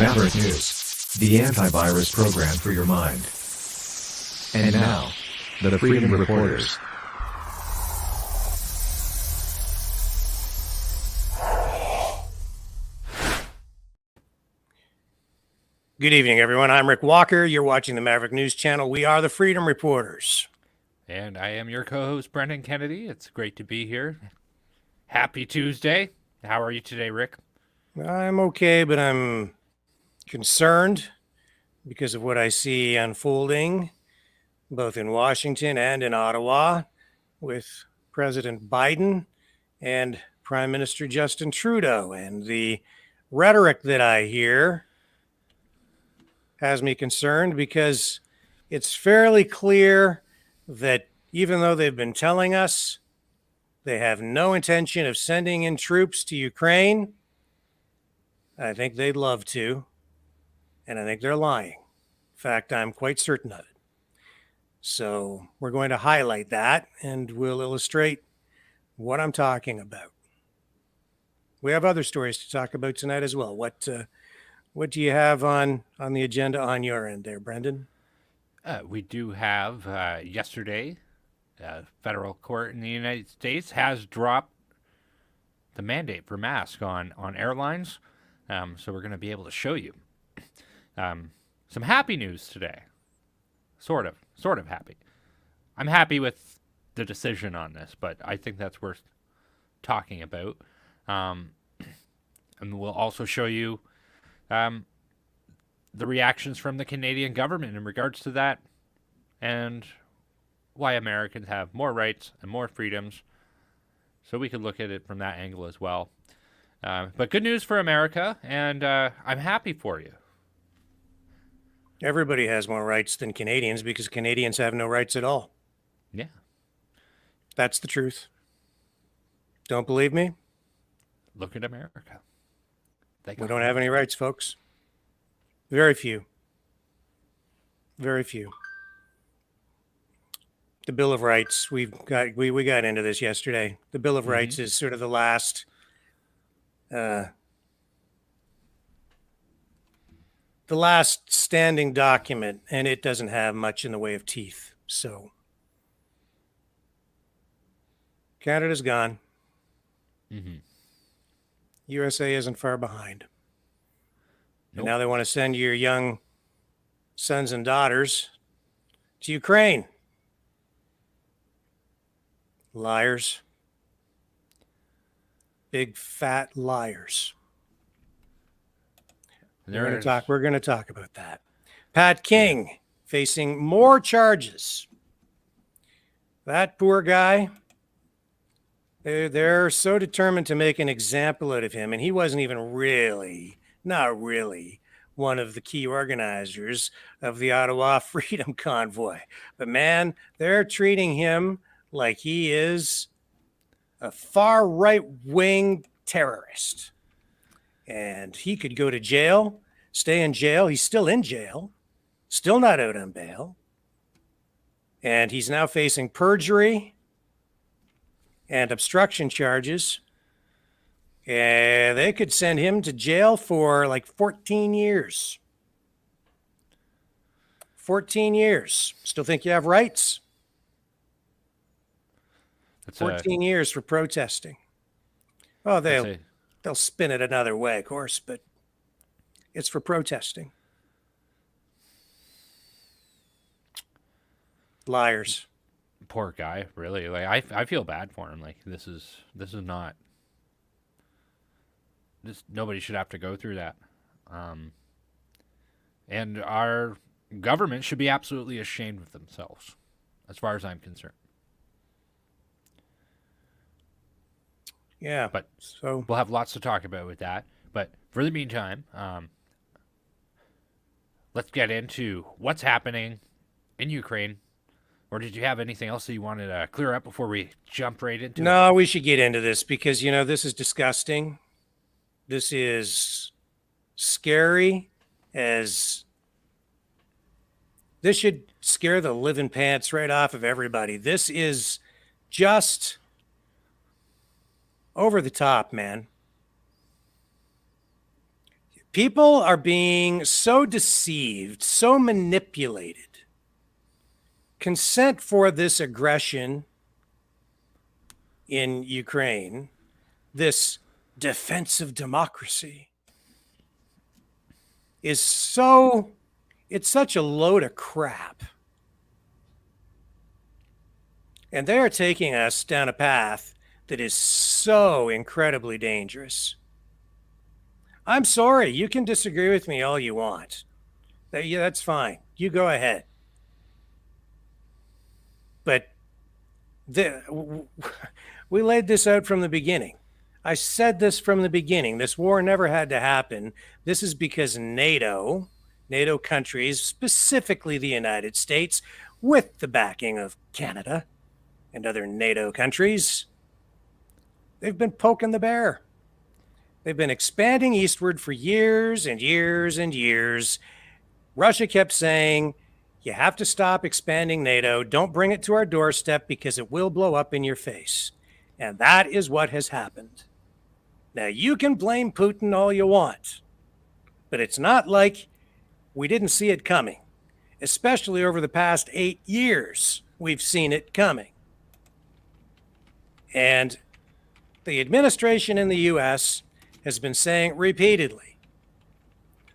Maverick News, the antivirus program for your mind. And now, the Freedom Reporters. Good evening, everyone. I'm Rick Walker. You're watching the Maverick News Channel. We are the Freedom Reporters. And I am your co-host, Brendan Kennedy. It's great to be here. Happy Tuesday. How are you today, Rick? I'm okay, but I'm concerned because of what I see unfolding both in Washington and in Ottawa with President Biden and Prime Minister Justin Trudeau. And the rhetoric that I hear has me concerned because it's fairly clear that even though they've been telling us they have no intention of sending in troops to Ukraine, I think they'd love to, and I think they're lying. In fact, I'm quite certain of it. So we're going to highlight that, and we'll illustrate what I'm talking about. We have other stories to talk about tonight as well. What do you have on the agenda on your end there, Brendan? We do have yesterday, federal court in the United States has dropped the mandate for masks on airlines. So we're going to be able to show you some happy news today. Sort of happy. I'm happy with the decision on this, but I think that's worth talking about. And we'll also show you the reactions from the Canadian government in regards to that and why Americans have more rights and more freedoms. So we could look at it from that angle as well. But good news for America, and I'm happy for you. Everybody has more rights than Canadians because Canadians have no rights at all. Yeah. That's the truth. Don't believe me? Look at America. We don't have any rights, folks. Very few. Very few. The Bill of Rights, we got into this yesterday. The Bill of Rights is sort of the last standing document, and it doesn't have much in the way of teeth. So Canada's gone. USA isn't far behind. Nope. And now they want to send your young sons and daughters to Ukraine. Liars. Big fat liars. We're going to talk about that. Pat King facing more charges. That poor guy. They're so determined to make an example out of him, and he wasn't even not really one of the key organizers of the Ottawa Freedom Convoy. But man, they're treating him like he is a far right-wing terrorist. And he could go to jail, stay in jail. He's still in jail, still not out on bail. And he's now facing perjury and obstruction charges. And they could send him to jail for like 14 years. 14 years. Still think you have rights? 14 years for protesting. Oh, they'll spin it another way, of course, but it's for protesting. Liars. Poor guy, really. Like I feel bad for him. Like this is not. Nobody should have to go through that. And our government should be absolutely ashamed of themselves, as far as I'm concerned. Yeah, but so we'll have lots to talk about with that. But for the meantime, let's get into what's happening in Ukraine. Or did you have anything else that you wanted to clear up before we jump right into it? No, we should get into this because, this is disgusting. This is scary as this should scare the living pants right off of everybody. This is just over the top, man. People are being so deceived, so manipulated. Consent for this aggression in Ukraine, this defense of democracy, is it's such a load of crap. And they are taking us down a path that is so incredibly dangerous. I'm sorry, you can disagree with me all you want. Yeah, that's fine. You go ahead. But we laid this out from the beginning. I said this from the beginning. This war never had to happen. This is because NATO countries, specifically the United States, with the backing of Canada and other NATO countries, they've been poking the bear. They've been expanding eastward for years and years and years. Russia kept saying, you have to stop expanding NATO. Don't bring it to our doorstep because it will blow up in your face. And that is what has happened. Now, you can blame Putin all you want, but it's not like we didn't see it coming. Especially over the past 8 years, we've seen it coming. And the administration in the U.S. has been saying repeatedly,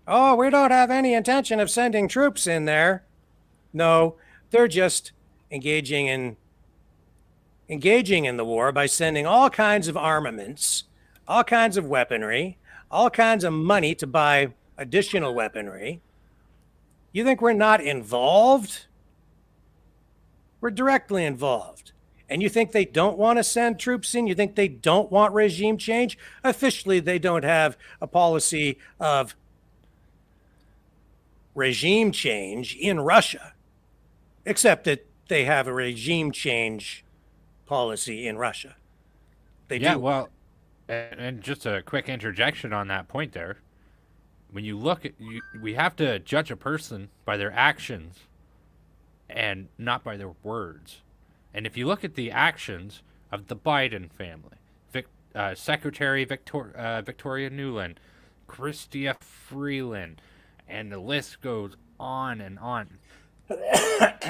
oh, we don't have any intention of sending troops in there. No, they're just engaging in the war by sending all kinds of armaments, all kinds of weaponry, all kinds of money to buy additional weaponry. You think we're not involved? We're directly involved. And you think they don't want to send troops in? You think they don't want regime change? Officially, they don't have a policy of regime change in Russia, except that they have a regime change policy in Russia. They do. Yeah, well, and just a quick interjection on that point there. When you look at, we have to judge a person by their actions and not by their words. And if you look at the actions of the Biden family, Secretary Victoria Nuland, Chrystia Freeland, and the list goes on and on.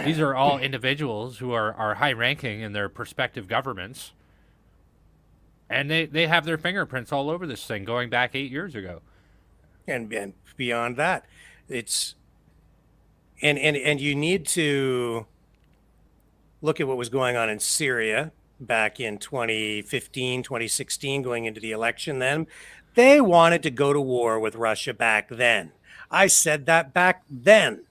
These are all individuals who are high-ranking in their respective governments, and they have their fingerprints all over this thing going back 8 years ago. And beyond that, it's and you need to look at what was going on in Syria back in 2015, 2016, going into the election then. They wanted to go to war with Russia back then. I said that back then.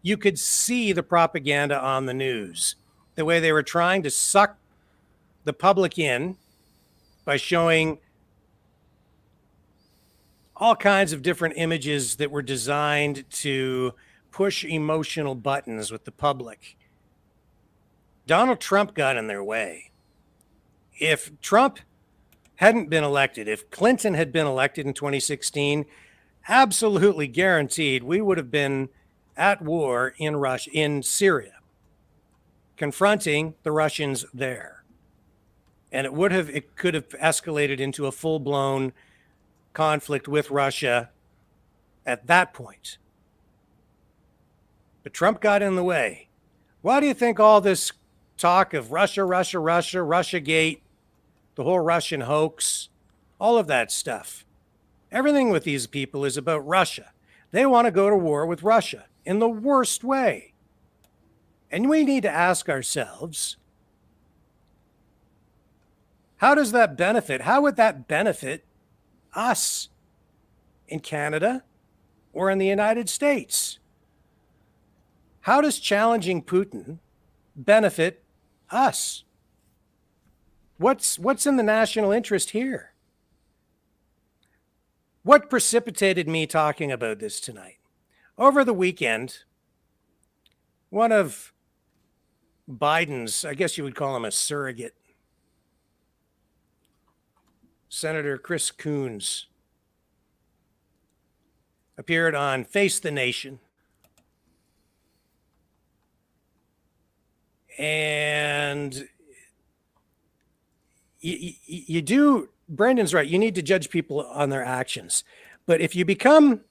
You could see the propaganda on the news, the way they were trying to suck the public in by showing all kinds of different images that were designed to push emotional buttons with the public. Donald Trump got in their way. If Trump hadn't been elected, if Clinton had been elected in 2016, absolutely guaranteed we would have been at war in Russia, in Syria, confronting the Russians there. And it could have escalated into a full-blown conflict with Russia at that point. But Trump got in the way. Why do you think all this talk of Russia, Russiagate, the whole Russian hoax, all of that stuff? Everything with these people is about Russia. They want to go to war with Russia in the worst way. And we need to ask ourselves, how does that benefit? How would that benefit us in Canada or in the United States? How does challenging Putin benefit us? What's in the national interest here? What precipitated me talking about this tonight? Over the weekend, one of Biden's, I guess you would call him a surrogate, Senator Chris Coons, appeared on Face the Nation. And you do, Brendan's right, you need to judge people on their actions. But if you become,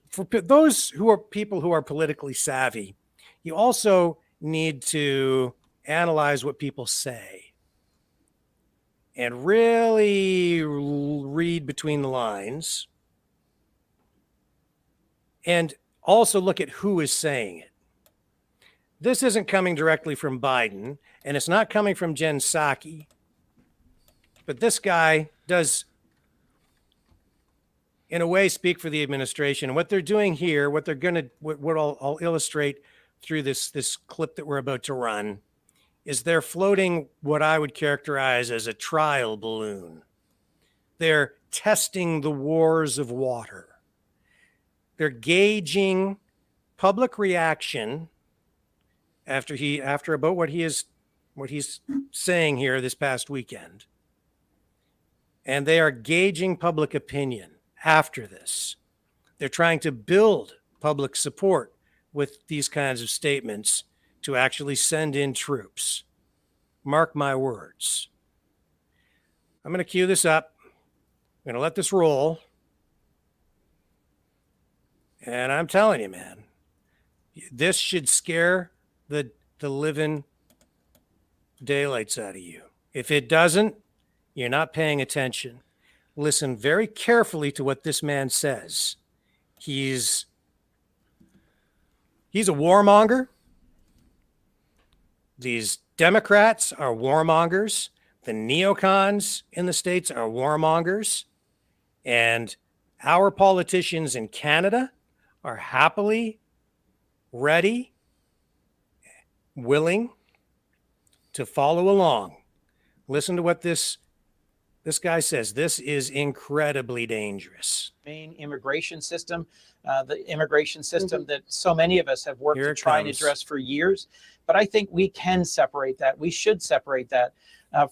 for those who are people who are politically savvy, you also need to analyze what people say and really read between the lines, and also look at who is saying it. This isn't coming directly from Biden, and it's not coming from Jen Psaki, but this guy does, in a way, speak for the administration. And what they're doing here, what I'll illustrate through this clip that we're about to run, is they're floating what I would characterize as a trial balloon. They're testing the wars of water. They're gauging public reaction after about what he's saying here this past weekend. And they are gauging public opinion after this. They're trying to build public support with these kinds of statements to actually send in troops. Mark my words. I'm going to cue this up. I'm going to let this roll. And I'm telling you, man, this should scare the living daylights out of you. If it doesn't, you're not paying attention. Listen very carefully to what this man says. He's a warmonger. These Democrats are warmongers. The neocons in the States are warmongers. And our politicians in Canada are happily ready, willing to follow along. Listen to what this guy says. This is incredibly dangerous. Main immigration system, the immigration system that so many of us have worked to try and address for years. But I think we can separate that. We should separate that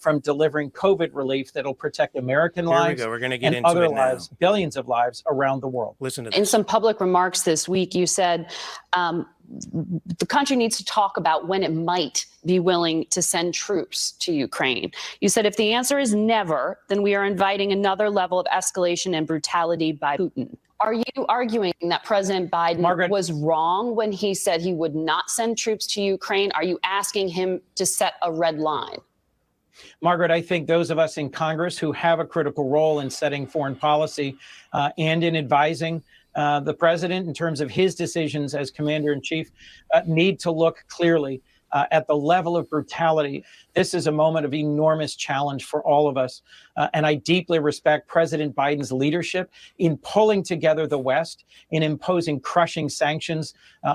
from delivering COVID relief that'll protect American lives. We're going to get and into other it lives, now. Billions of lives around the world. Listen to this. In some public remarks this week, you said the country needs to talk about when it might be willing to send troops to Ukraine. You said if the answer is never, then we are inviting another level of escalation and brutality by Putin. Are you arguing that President Biden was wrong when he said he would not send troops to Ukraine? Are you asking him to set a red line? Margaret, I think those of us in Congress who have a critical role in setting foreign policy and in advising the president in terms of his decisions as commander in chief need to look clearly at the level of brutality. This is a moment of enormous challenge for all of us. And I deeply respect President Biden's leadership in pulling together the West, in imposing crushing sanctions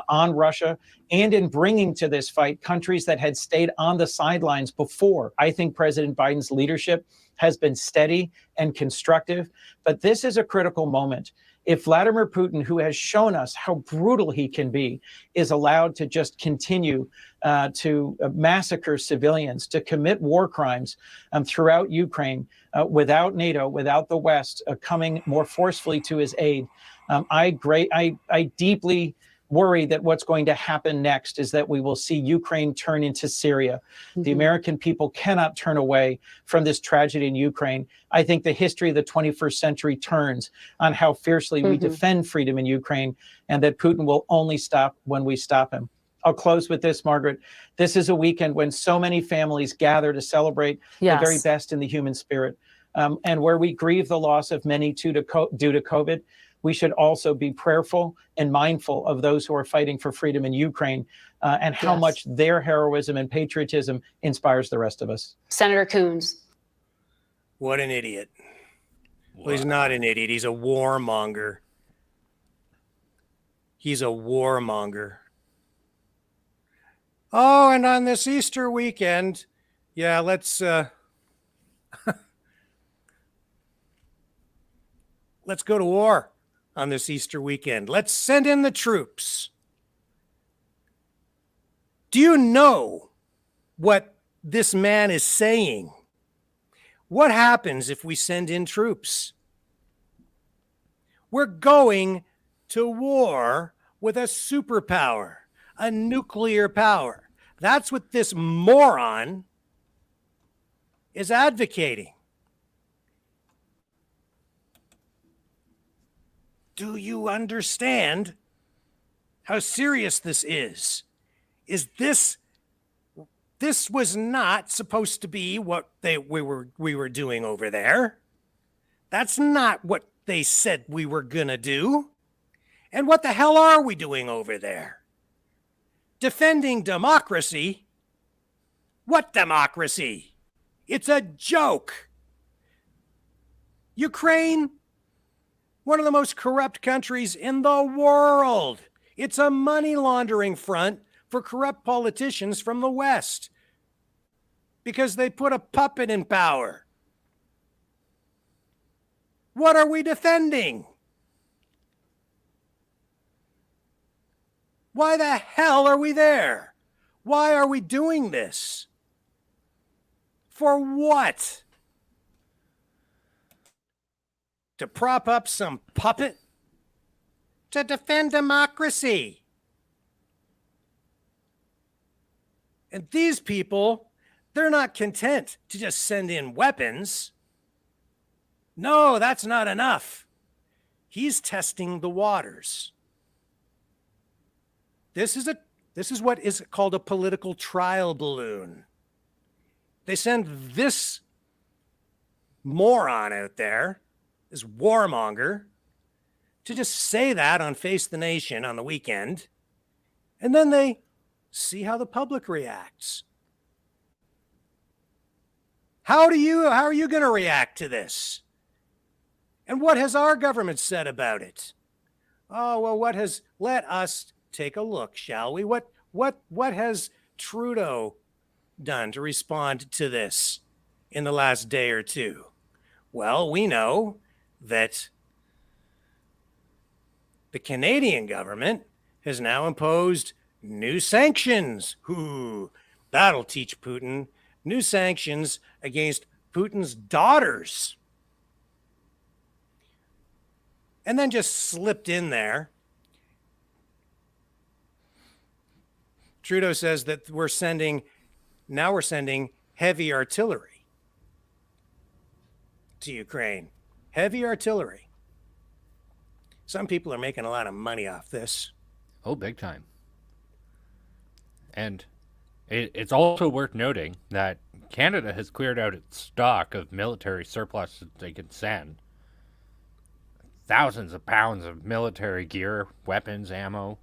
on Russia, and in bringing to this fight countries that had stayed on the sidelines before. I think President Biden's leadership has been steady and constructive, but this is a critical moment. If Vladimir Putin, who has shown us how brutal he can be, is allowed to just continue to massacre civilians, to commit war crimes throughout Ukraine without NATO, without the West coming more forcefully to his aid, I deeply worry that what's going to happen next is that we will see Ukraine turn into Syria. Mm-hmm. The American people cannot turn away from this tragedy in Ukraine. I think the history of the 21st century turns on how fiercely we defend freedom in Ukraine, and that Putin will only stop when we stop him. I'll close with this, Margaret. This is a weekend when so many families gather to celebrate the very best in the human spirit. And where we grieve the loss of many due to COVID, we should also be prayerful and mindful of those who are fighting for freedom in Ukraine and how much their heroism and patriotism inspires the rest of us. Senator Coons. What an idiot. Well, he's not an idiot. He's a warmonger. He's a warmonger. Oh, and on this Easter weekend, let's let's go to war on this Easter weekend. Let's send in the troops. Do you know what this man is saying? What happens if we send in troops? We're going to war with a superpower, a nuclear power. That's what this moron is advocating. Do you understand how serious this is? This was not supposed to be what we were doing over there. That's not what they said we were gonna do. And what the hell are we doing over there? Defending democracy? What democracy? It's a joke. Ukraine, one of the most corrupt countries in the world. It's a money laundering front for corrupt politicians from the West because they put a puppet in power. What are we defending? Why the hell are we there? Why are we doing this? For what? To prop up some puppet? To defend democracy? And these people, they're not content to just send in weapons. No, that's not enough. He's testing the waters. This is what is called a political trial balloon. They send this moron out there, this warmonger, to just say that on Face the Nation on the weekend, and then they see how the public reacts. How are you going to react to this? And what has our government said about it? Oh, well, let us take a look, shall we? What has Trudeau done to respond to this in the last day or two? Well, we know that the Canadian government has now imposed new sanctions. That'll teach Putin. New sanctions against Putin's daughters. And then just slipped in there, Trudeau says that we're sending heavy artillery to Ukraine. Heavy artillery. Some people are making a lot of money off this. Oh, big time. And it's also worth noting that Canada has cleared out its stock of military surplus that they can send. Thousands of pounds of military gear, weapons, ammo.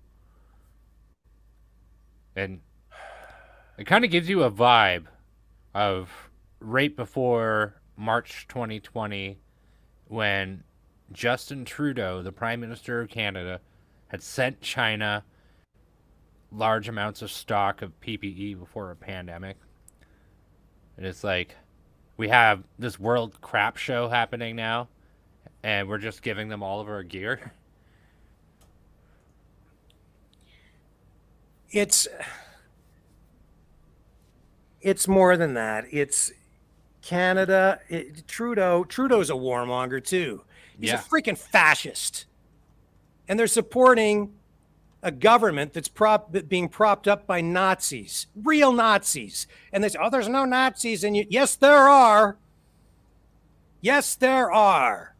And it kind of gives you a vibe of right before March 2020 when Justin Trudeau, the Prime Minister of Canada, had sent China large amounts of stock of PPE before a pandemic. And it's like, we have this world crap show happening now, and we're just giving them all of our gear. It's more than that. It's Canada. Trudeau's a warmonger too. He's a freaking fascist. And they're supporting a government that's being propped up by Nazis, real Nazis. And they say, oh, there's no Nazis in you. Yes, there are. Yes, there are.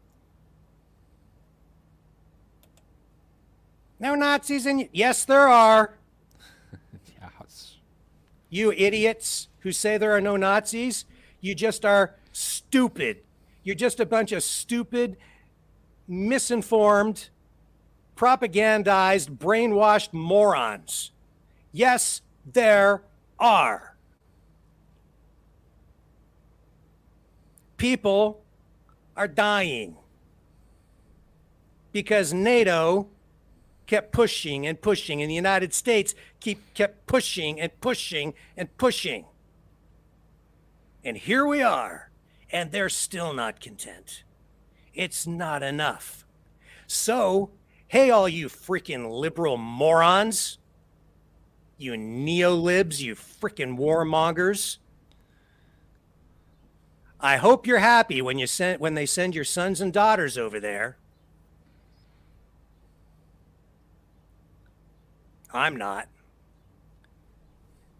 No Nazis in you. Yes, there are. Yes. You idiots who say there are no Nazis, you just are stupid. You're just a bunch of stupid, misinformed, propagandized, brainwashed morons. Yes, there are. People are dying because NATO kept pushing and pushing, and the United States kept pushing and pushing and pushing. And here we are, and they're still not content. It's not enough. So, hey, all you freaking liberal morons, you neo-libs, you freaking warmongers, I hope you're happy when they send your sons and daughters over there. I'm not.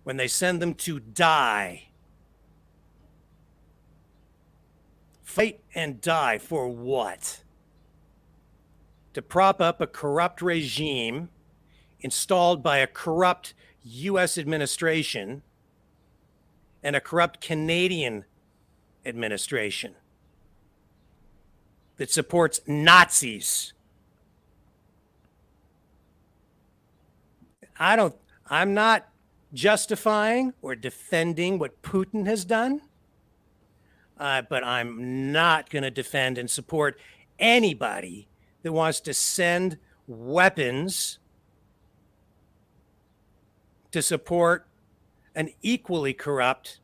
When they send them to die. Fight and die for what? to prop up a corrupt regime installed by a corrupt U.S. administration and a corrupt Canadian administration that supports Nazis. I'm not justifying or defending what Putin has done, but I'm not going to defend and support anybody that wants to send weapons to support an equally corrupt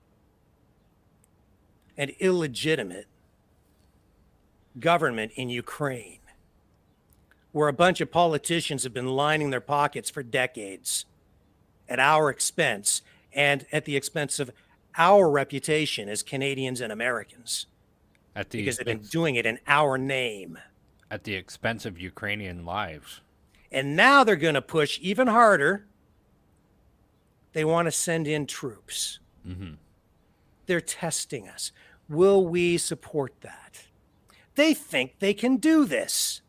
and illegitimate government in Ukraine, where a bunch of politicians have been lining their pockets for decades at our expense and at the expense of our reputation as Canadians and Americans, because they've been doing it in our name. At the expense of Ukrainian lives. And now they're going to push even harder. They want to send in troops. Mm-hmm. They're testing us. Will we support that? They think they can do this.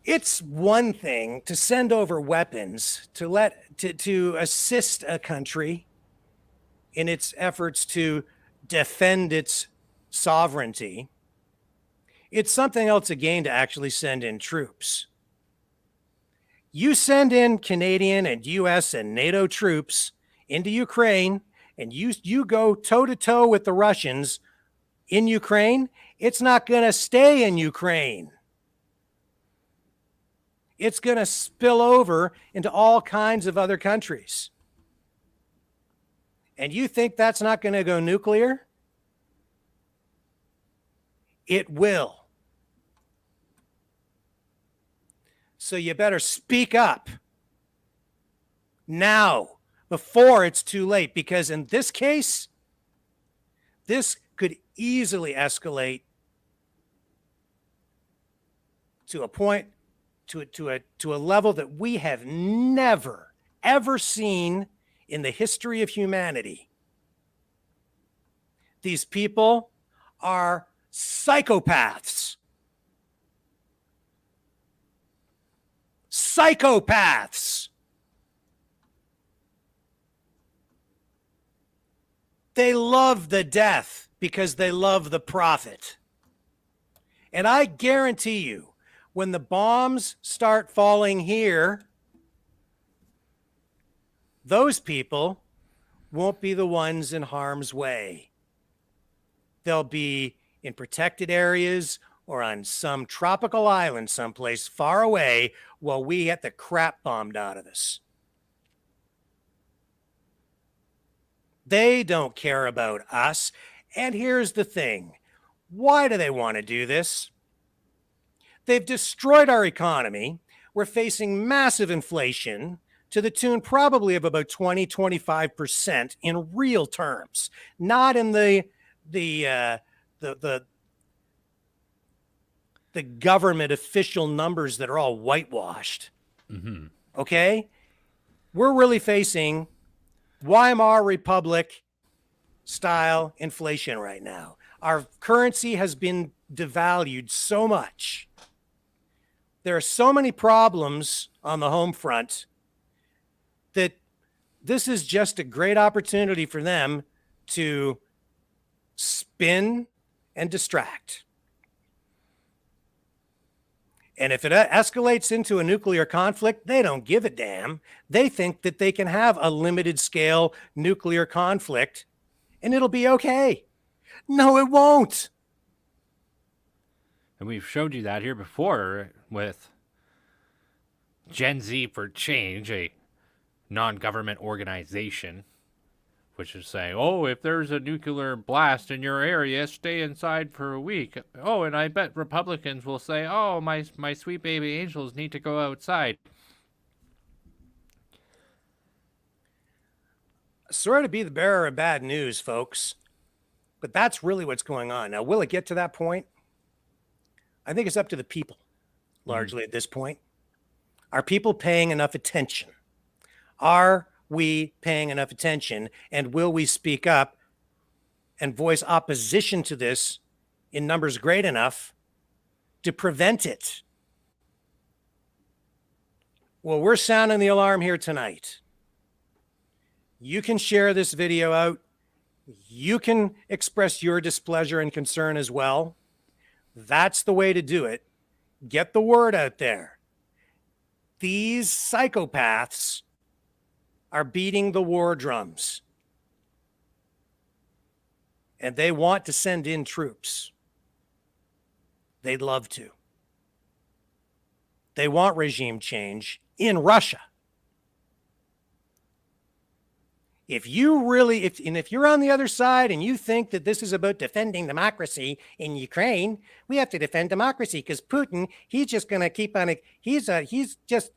It's one thing to send over weapons to assist a country in its efforts to defend its sovereignty. It's something else again to actually send in troops. You send in Canadian and US and NATO troops into Ukraine, and you go toe-to-toe with the Russians in Ukraine, it's not going to stay in Ukraine. It's going to spill over into all kinds of other countries. And you think that's not going to go nuclear? It will. So you better speak up now before it's too late, because in this case, this could easily escalate to a point, to a level that we have never, ever seen in the history of humanity. These people are psychopaths. Psychopaths. They love the death because they love the profit. And I guarantee you, when the bombs start falling here, those people won't be the ones in harm's way. They'll be in protected areas or on some tropical island someplace far away while we get the crap bombed out of us. They don't care about us. And here's the thing. Why do they want to do this? They've destroyed our economy. We're facing massive inflation to the tune probably of about 20-25% in real terms, not in the government official numbers that are all whitewashed. Mm-hmm. Okay? We're really facing Weimar Republic style inflation right now. Our currency has been devalued so much. There are so many problems on the home front that this is just a great opportunity for them to spin and distract. And if it escalates into a nuclear conflict, they don't give a damn. They think that they can have a limited scale nuclear conflict and it'll be okay. No, it won't. And we've showed you that here before with Gen Z for Change, a non-government organization, which is saying, oh, if there's a nuclear blast in your area, stay inside for a week. Oh, and I bet Republicans will say, oh, my sweet baby angels need to go outside. Sorry to be the bearer of bad news, folks, but that's really what's going on. Now, will it get to that point? I think it's up to the people, largely at this point. Are people paying enough attention? Are we paying enough attention? And will we speak up and voice opposition to this in numbers great enough to prevent it. Well, we're sounding the alarm here tonight. You can share this video out. You can express your displeasure and concern as well. That's the way to do it. Get the word out there. These psychopaths are beating the war drums. And they want to send in troops. They'd love to. They want regime change in Russia. If you're on the other side and you think that this is about defending democracy in Ukraine, we have to defend democracy because Putin, he's just going to keep on. He just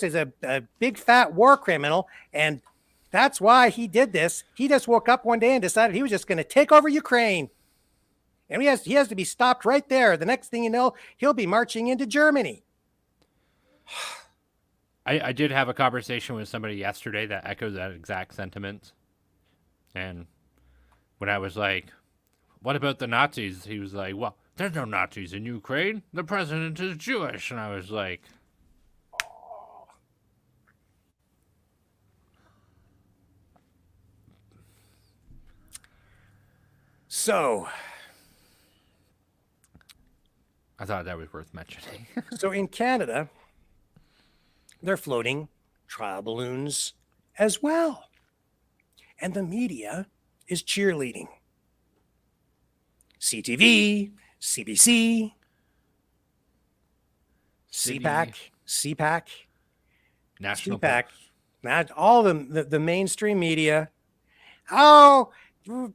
is a big fat war criminal, and that's why he did this. He just woke up one day and decided he was just going to take over Ukraine, and he has to be stopped right there. The next thing you know, he'll be marching into Germany. I did have a conversation with somebody yesterday that echoed that exact sentiment. And when I was like, what about the Nazis? He was like, well, there's no Nazis in Ukraine. The president is Jewish. And I was like, oh. So I thought that was worth mentioning. So in Canada, they're floating trial balloons as well. And the media is cheerleading. CTV, CBC, CPAC, National CPAC, Post. not all the mainstream media. Oh,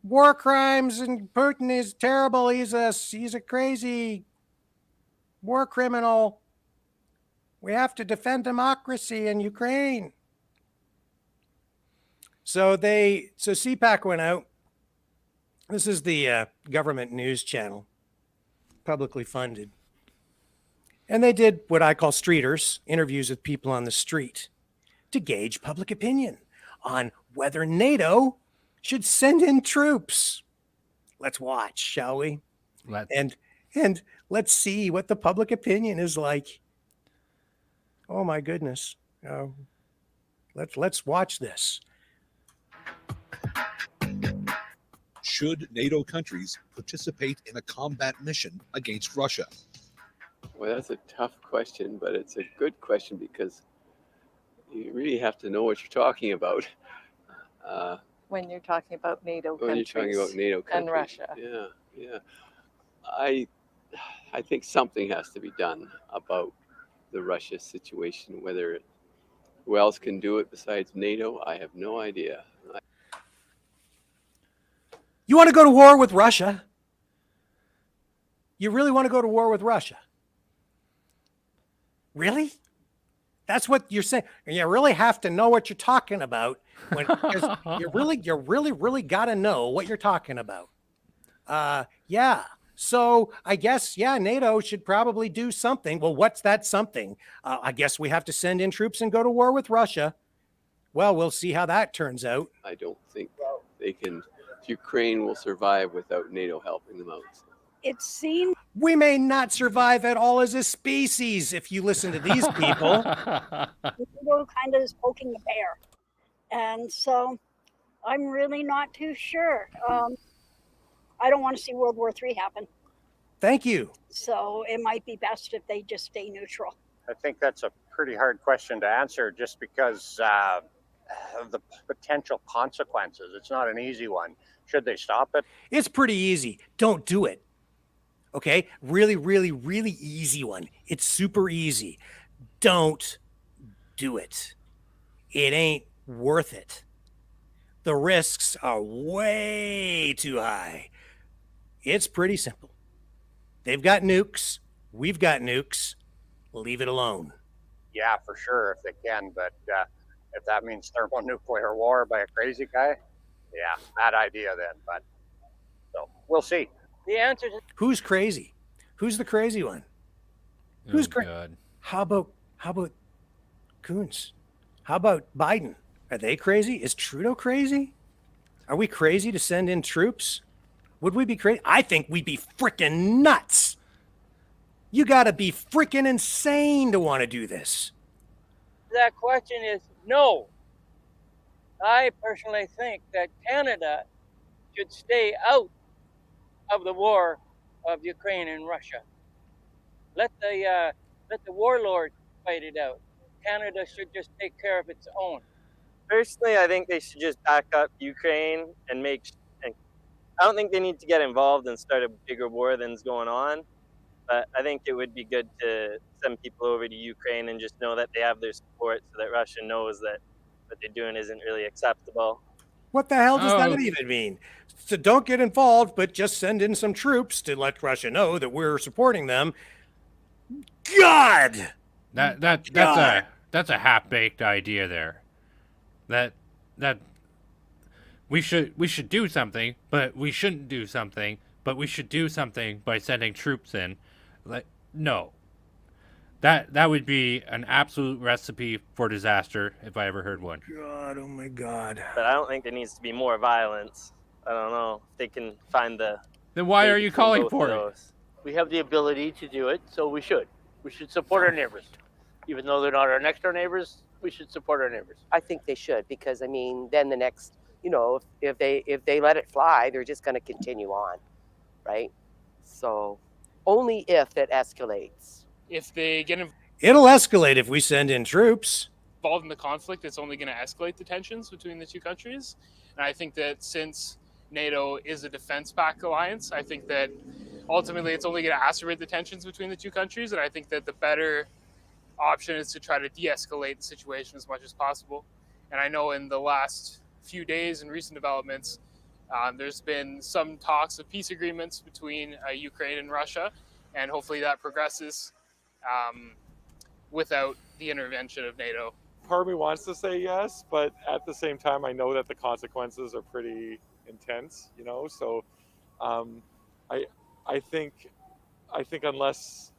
war crimes and Putin is terrible. He's a crazy war criminal. We have to defend democracy in Ukraine. So CPAC went out. This is the government news channel, publicly funded. And they did what I call streeters, interviews with people on the street to gauge public opinion on whether NATO should send in troops. Let's watch, shall we? And let's see what the public opinion is like. Oh my goodness. Let's watch this. Should NATO countries participate in a combat mission against Russia? Well, that's a tough question, but it's a good question because you really have to know what you're talking about. When you're talking about NATO When countries, you're talking about NATO countries and Russia. Yeah. I think something has to be done about the Russia situation. Who else can do it besides NATO? I have no idea. You want to go to war with Russia? You really want to go to war with Russia? Really? That's what you're saying. You really have to know what you're talking about. You really got to know what you're talking about. Yeah. So I guess, NATO should probably do something. Well, what's that something? I guess we have to send in troops and go to war with Russia. Well, we'll see how that turns out. I don't think they can. Ukraine will survive without NATO helping them out. It seems we may not survive at all as a species if you listen to these people. NATO kind of is poking the bear. And so I'm really not too sure. I don't want to see World War III happen. Thank you. So it might be best if they just stay neutral. I think that's a pretty hard question to answer just because of the potential consequences. It's not an easy one. Should they stop it? It's pretty easy. Don't do it. Okay? Really, really, really easy one. It's super easy. Don't do it. It ain't worth it. The risks are way too high. It's pretty simple. They've got nukes. We've got nukes. Leave it alone. Yeah, for sure, if they can. But if that means thermonuclear war by a crazy guy, yeah, bad idea then. But so we'll see. The answer is who's crazy? Who's the crazy one? Who's crazy? How about Coons? How about Biden? Are they crazy? Is Trudeau crazy? Are we crazy to send in troops? Would we be crazy? I think we'd be freaking nuts. You gotta be freaking insane to want to do this. That question is no. I personally think that Canada should stay out of the war of Ukraine and Russia. Let the warlords fight it out. Canada should just take care of its own. Personally, I think they should just back up Ukraine and I don't think they need to get involved and start a bigger war than's going on. But I think it would be good to send people over to Ukraine and just know that they have their support so that Russia knows that what they're doing isn't really acceptable. What the hell does that even mean? So don't get involved, but just send in some troops to let Russia know that we're supporting them. God! That's a half-baked idea there. That we should do something, but we shouldn't do something, but we should do something by sending troops in. Like, no. That would be an absolute recipe for disaster if I ever heard one. God, oh my God. But I don't think there needs to be more violence. I don't know if they can find the... Then why are you calling for it? We have the ability to do it, so we should. We should support our neighbors. Even though they're not our next door neighbors, we should support our neighbors. I think they should, because I mean, then the next, you know, if they let it fly, they're just going to continue on, right? So only if it escalates. If they get It'll escalate if we send in troops. involved in the conflict, it's only going to escalate the tensions between the two countries. And I think that since NATO is a defense-backed alliance, I think that ultimately it's only going to exacerbate the tensions between the two countries. And I think that the better option is to try to de-escalate the situation as much as possible. And I know in the last few days and recent developments, there's been some talks of peace agreements between Ukraine and Russia, and hopefully that progresses without the intervention of NATO. Part of me wants to say yes, but at the same time, I know that the consequences are pretty intense, you know. So, I think unless,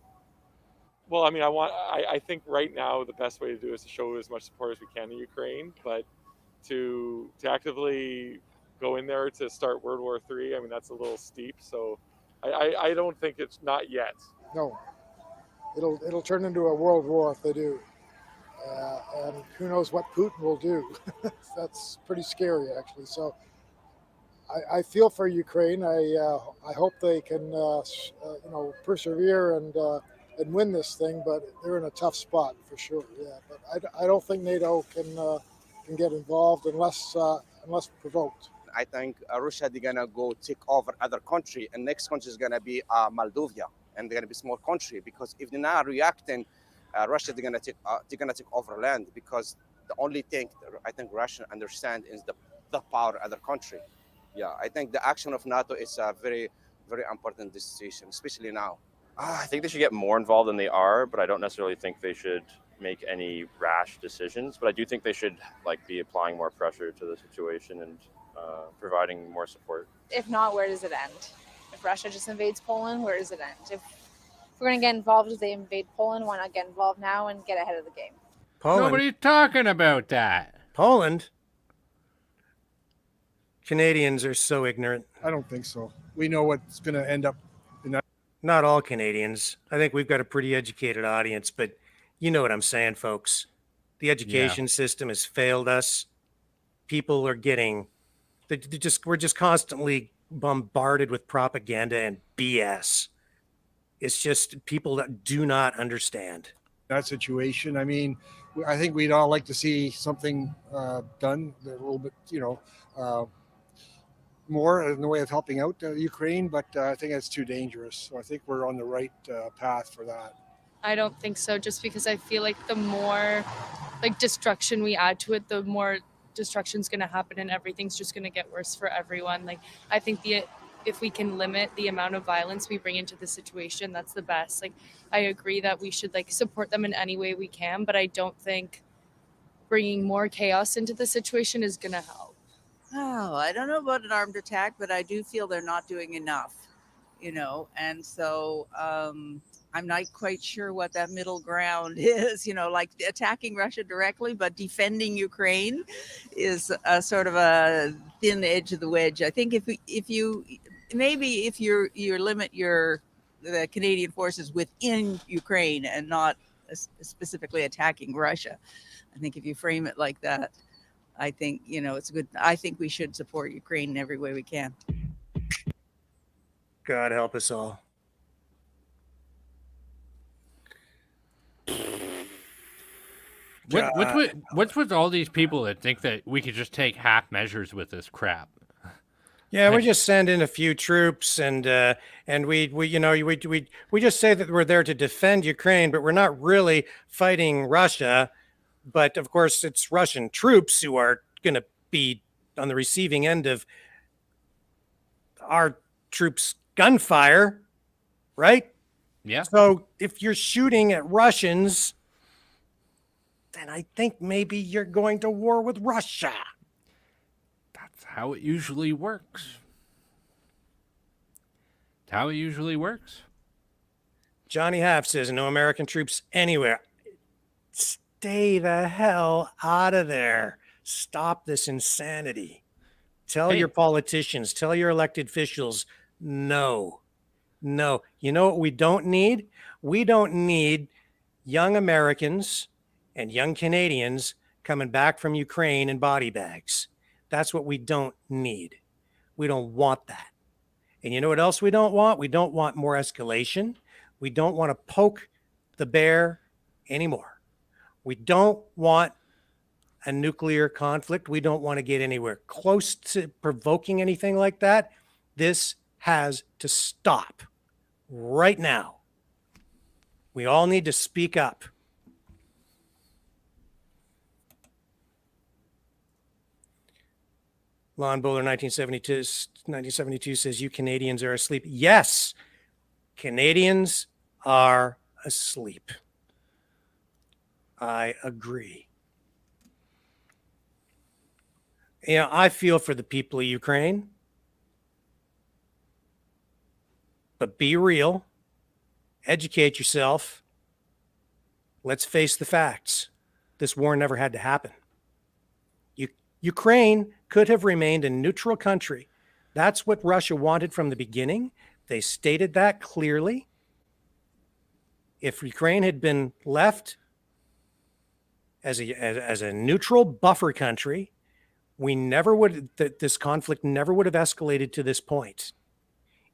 well, I mean, I think right now the best way to do is to show as much support as we can to Ukraine, but to actively go in there to start World War III, I mean, that's a little steep. So, I don't think it's not yet. No. It'll turn into a world war if they do, and who knows what Putin will do. That's pretty scary, actually. So I feel for Ukraine. I hope they can persevere and win this thing, but they're in a tough spot for sure. Yeah, but I don't think NATO can get involved unless provoked. I think Russia, they're gonna go take over other country, and next country is gonna be Moldova, and they're gonna be small country, because if they're not reacting, Russia they're gonna take over land, because the only thing I think Russia understand is the power of other country. Yeah, I think the action of NATO is a very, very important decision, especially now. I think they should get more involved than they are, but I don't necessarily think they should make any rash decisions. But I do think they should be applying more pressure to the situation and providing more support. If not, where does it end? If Russia just invades Poland, where does it end? If we're going to get involved, if they invade Poland, why not get involved now and get ahead of the game? Poland. Nobody's talking about that. Poland? Canadians are so ignorant. I don't think so. We know what's going to end up in that. Not all Canadians. I think we've got a pretty educated audience, but you know what I'm saying, folks. The education system has failed us. People are we're just constantly bombarded with propaganda and BS. It's just people that do not understand that situation. I mean, I think we'd all like to see something done a little bit, more in the way of helping out Ukraine, but I think it's too dangerous. So I think we're on the right path for that. I don't think so, just because I feel like the more destruction we add to it, the more destruction's going to happen and everything's just going to get worse for everyone. I think if we can limit the amount of violence we bring into the situation, that's the best. I agree that we should support them in any way we can, but I don't think bringing more chaos into the situation is going to help. Oh, I don't know about an armed attack, but I do feel they're not doing enough, and so I'm not quite sure what that middle ground is, attacking Russia directly, but defending Ukraine is a sort of a thin edge of the wedge. I think if you limit your the Canadian forces within Ukraine and not specifically attacking Russia. I think if you frame it like that, I think, it's good. I think we should support Ukraine in every way we can. God help us all. What's with all these people that think that we could just take half measures with this crap? Yeah, we just send in a few troops and we just say that we're there to defend Ukraine, but we're not really fighting Russia. But of course, it's Russian troops who are going to be on the receiving end of our troops' gunfire, right? Yeah. So if you're shooting at Russians, then I think maybe you're going to war with Russia. That's how it usually works. It's how it usually works. Johnny Half says no American troops anywhere. Stay the hell out of there. Stop this insanity. Tell your politicians, tell your elected officials, no. No. You know what we don't need? We don't need young Americans and young Canadians coming back from Ukraine in body bags. That's what we don't need. We don't want that. And you know what else we don't want? We don't want more escalation. We don't want to poke the bear anymore. We don't want a nuclear conflict. We don't want to get anywhere close to provoking anything like that. This has to stop right now. We all need to speak up. Lon Bowler 1972 says, you Canadians are asleep. Yes, Canadians are asleep. I agree. I feel for the people of Ukraine. But be real. Educate yourself. Let's face the facts. This war never had to happen. Ukraine could have remained a neutral country. That's what Russia wanted from the beginning. They stated that clearly. If Ukraine had been left as a neutral buffer country, this conflict never would have escalated to this point.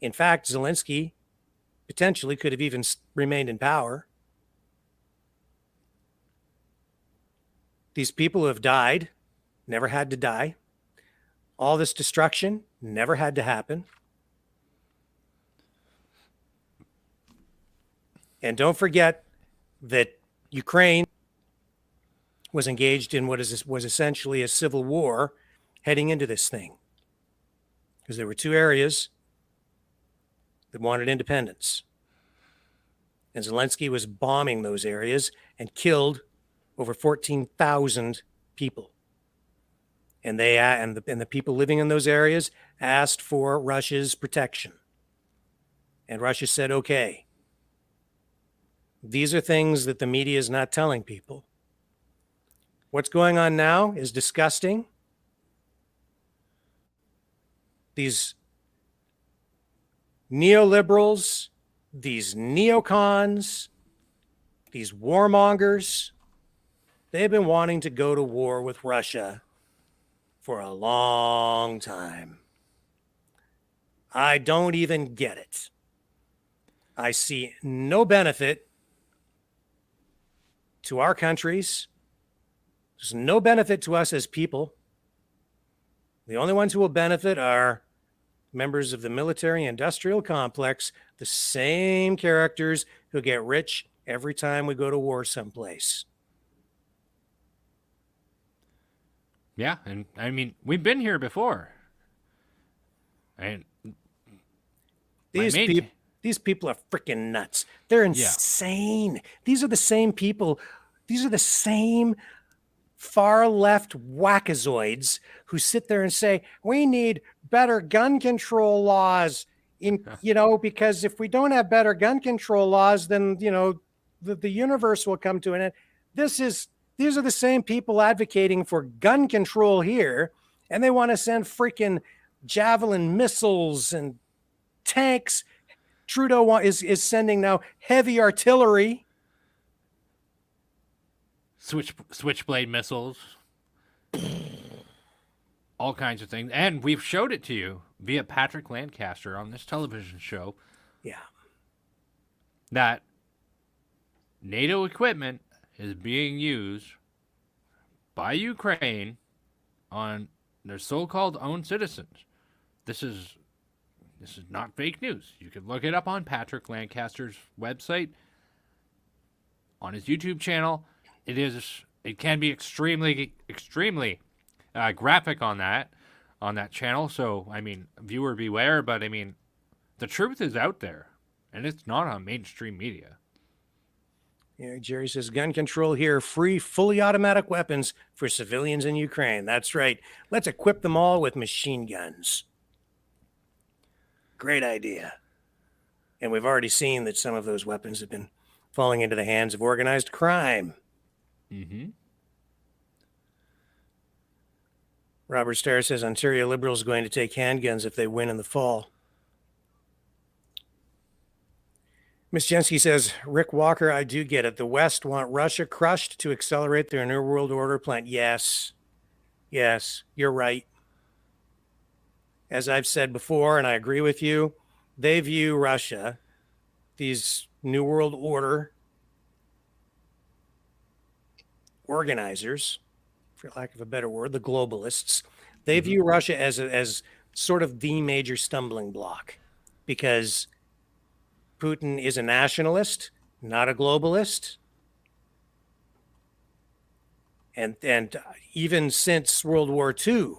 In fact, Zelensky potentially could have even remained in power. These people who have died never had to die. All this destruction never had to happen. And don't forget that Ukraine was engaged in what was essentially a civil war heading into this thing. Because there were two areas that wanted independence. And Zelensky was bombing those areas and killed over 14,000 people. And the people living in those areas asked for Russia's protection. And Russia said, okay. These are things that the media is not telling people. What's going on now is disgusting. These neoliberals, these neocons, these warmongers, they've been wanting to go to war with Russia for a long time. I don't even get it. I see no benefit to our countries. There's no benefit to us as people. The only ones who will benefit are members of the military-industrial complex, the same characters who get rich every time we go to war someplace. Yeah, and I mean, we've been here before. And these people are freaking nuts. They're insane. These are the same people. These are the same far left wackazoids who sit there and say, we need better gun control laws because if we don't have better gun control laws, then, the universe will come to an end. These are the same people advocating for gun control here, and they want to send freaking Javelin missiles and tanks Trudeau is sending now heavy artillery. Switchblade missiles. All kinds of things. And we've showed it to you via Patrick Lancaster on this television show. Yeah. That NATO equipment is being used by Ukraine on their so-called own citizens. This is not fake news. You can look it up on Patrick Lancaster's website, on his YouTube channel. It can be extremely graphic on that channel. So I mean, viewer beware. But I mean, the truth is out there, and it's not on mainstream media. Yeah, Jerry says gun control here, free, fully automatic weapons for civilians in Ukraine. That's right. Let's equip them all with machine guns. Great idea. And we've already seen that some of those weapons have been falling into the hands of organized crime. Mm-hmm. Robert Starr says Ontario Liberals are going to take handguns if they win in the fall. Miss Jensky says, Rick Walker, I do get it. The West want Russia crushed to accelerate their New World Order plan. Yes. Yes, you're right. As I've said before, and I agree with you, they view Russia, these New World Order organizers, for lack of a better word, the globalists, they view Russia as sort of the major stumbling block because Putin is a nationalist, not a globalist. And even since World War II,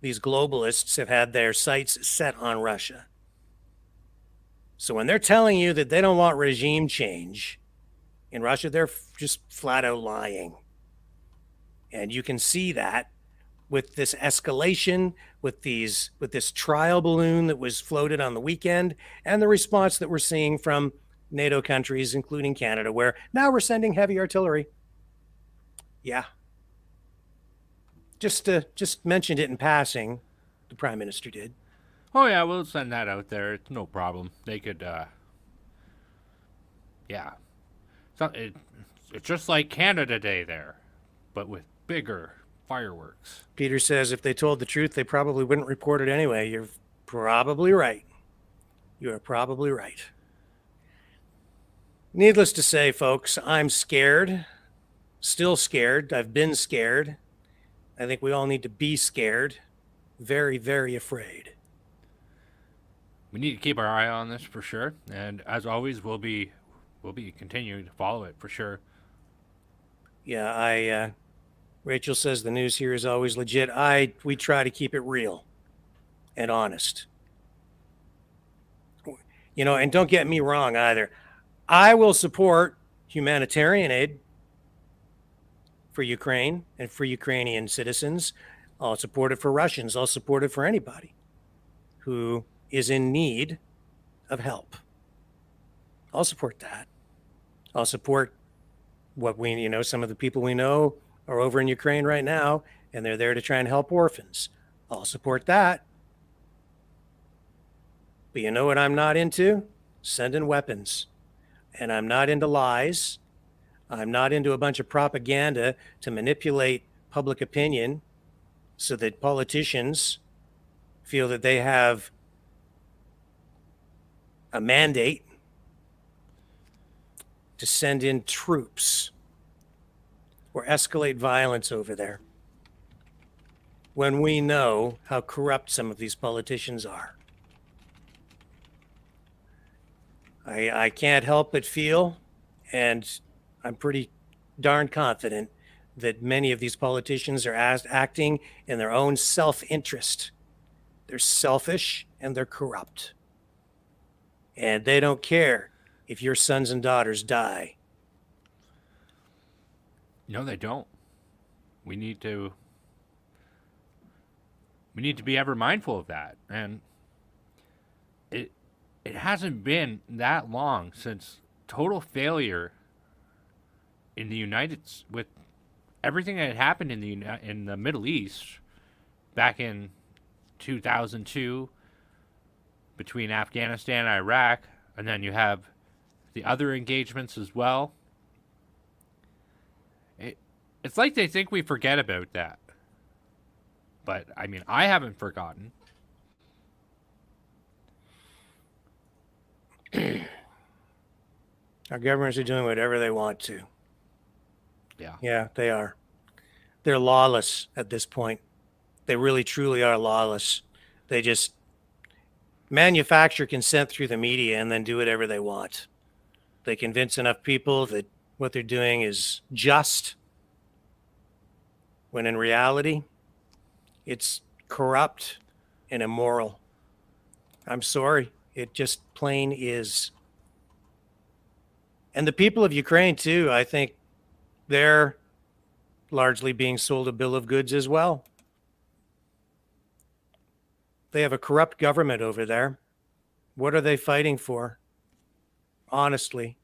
these globalists have had their sights set on Russia. So when they're telling you that they don't want regime change in Russia, they're just flat out lying. And you can see that with this escalation, with this trial balloon that was floated on the weekend, and the response that we're seeing from NATO countries, including Canada, where now we're sending heavy artillery. Yeah. Just mentioned it in passing. The Prime Minister did. Oh yeah, we'll send that out there. It's no problem. They could, yeah. It's just like Canada Day there, but with bigger fireworks. Peter says if they told the truth, they probably wouldn't report it anyway. You're probably right. You are probably right. Needless to say, folks, I'm scared. Still scared. I've been scared. I think we all need to be scared. Very, very afraid. We need to keep our eye on this for sure. And as always, we'll be continuing to follow it for sure. Yeah, Rachel says the news here is always legit. We try to keep it real and honest. You know, and don't get me wrong either. I will support humanitarian aid for Ukraine and for Ukrainian citizens. I'll support it for Russians. I'll support it for anybody who is in need of help. I'll support that. I'll support some of the people we know are over in Ukraine right now, and they're there to try and help orphans. I'll support that. But you know what I'm not into? Sending weapons. And I'm not into lies. I'm not into a bunch of propaganda to manipulate public opinion so that politicians feel that they have a mandate to send in troops or escalate violence over there when we know how corrupt some of these politicians are. I can't help but feel, and I'm pretty darn confident, that many of these politicians are acting in their own self-interest. They're selfish and they're corrupt. And they don't care if your sons and daughters die. No, they don't. We need to be ever mindful of that. And it hasn't been that long since total failure in the with everything that had happened in the Middle East back in 2002 between Afghanistan and Iraq, and then you have the other engagements as well. It's like they think we forget about that. But, I mean, I haven't forgotten. Our governments are doing whatever they want to. Yeah. Yeah, they are. They're lawless at this point. They really, truly are lawless. They just manufacture consent through the media and then do whatever they want. They convince enough people that what they're doing is just, when in reality, it's corrupt and immoral. I'm sorry. It just plain is. And the people of Ukraine, too, I think they're largely being sold a bill of goods as well. They have a corrupt government over there. What are they fighting for? Honestly,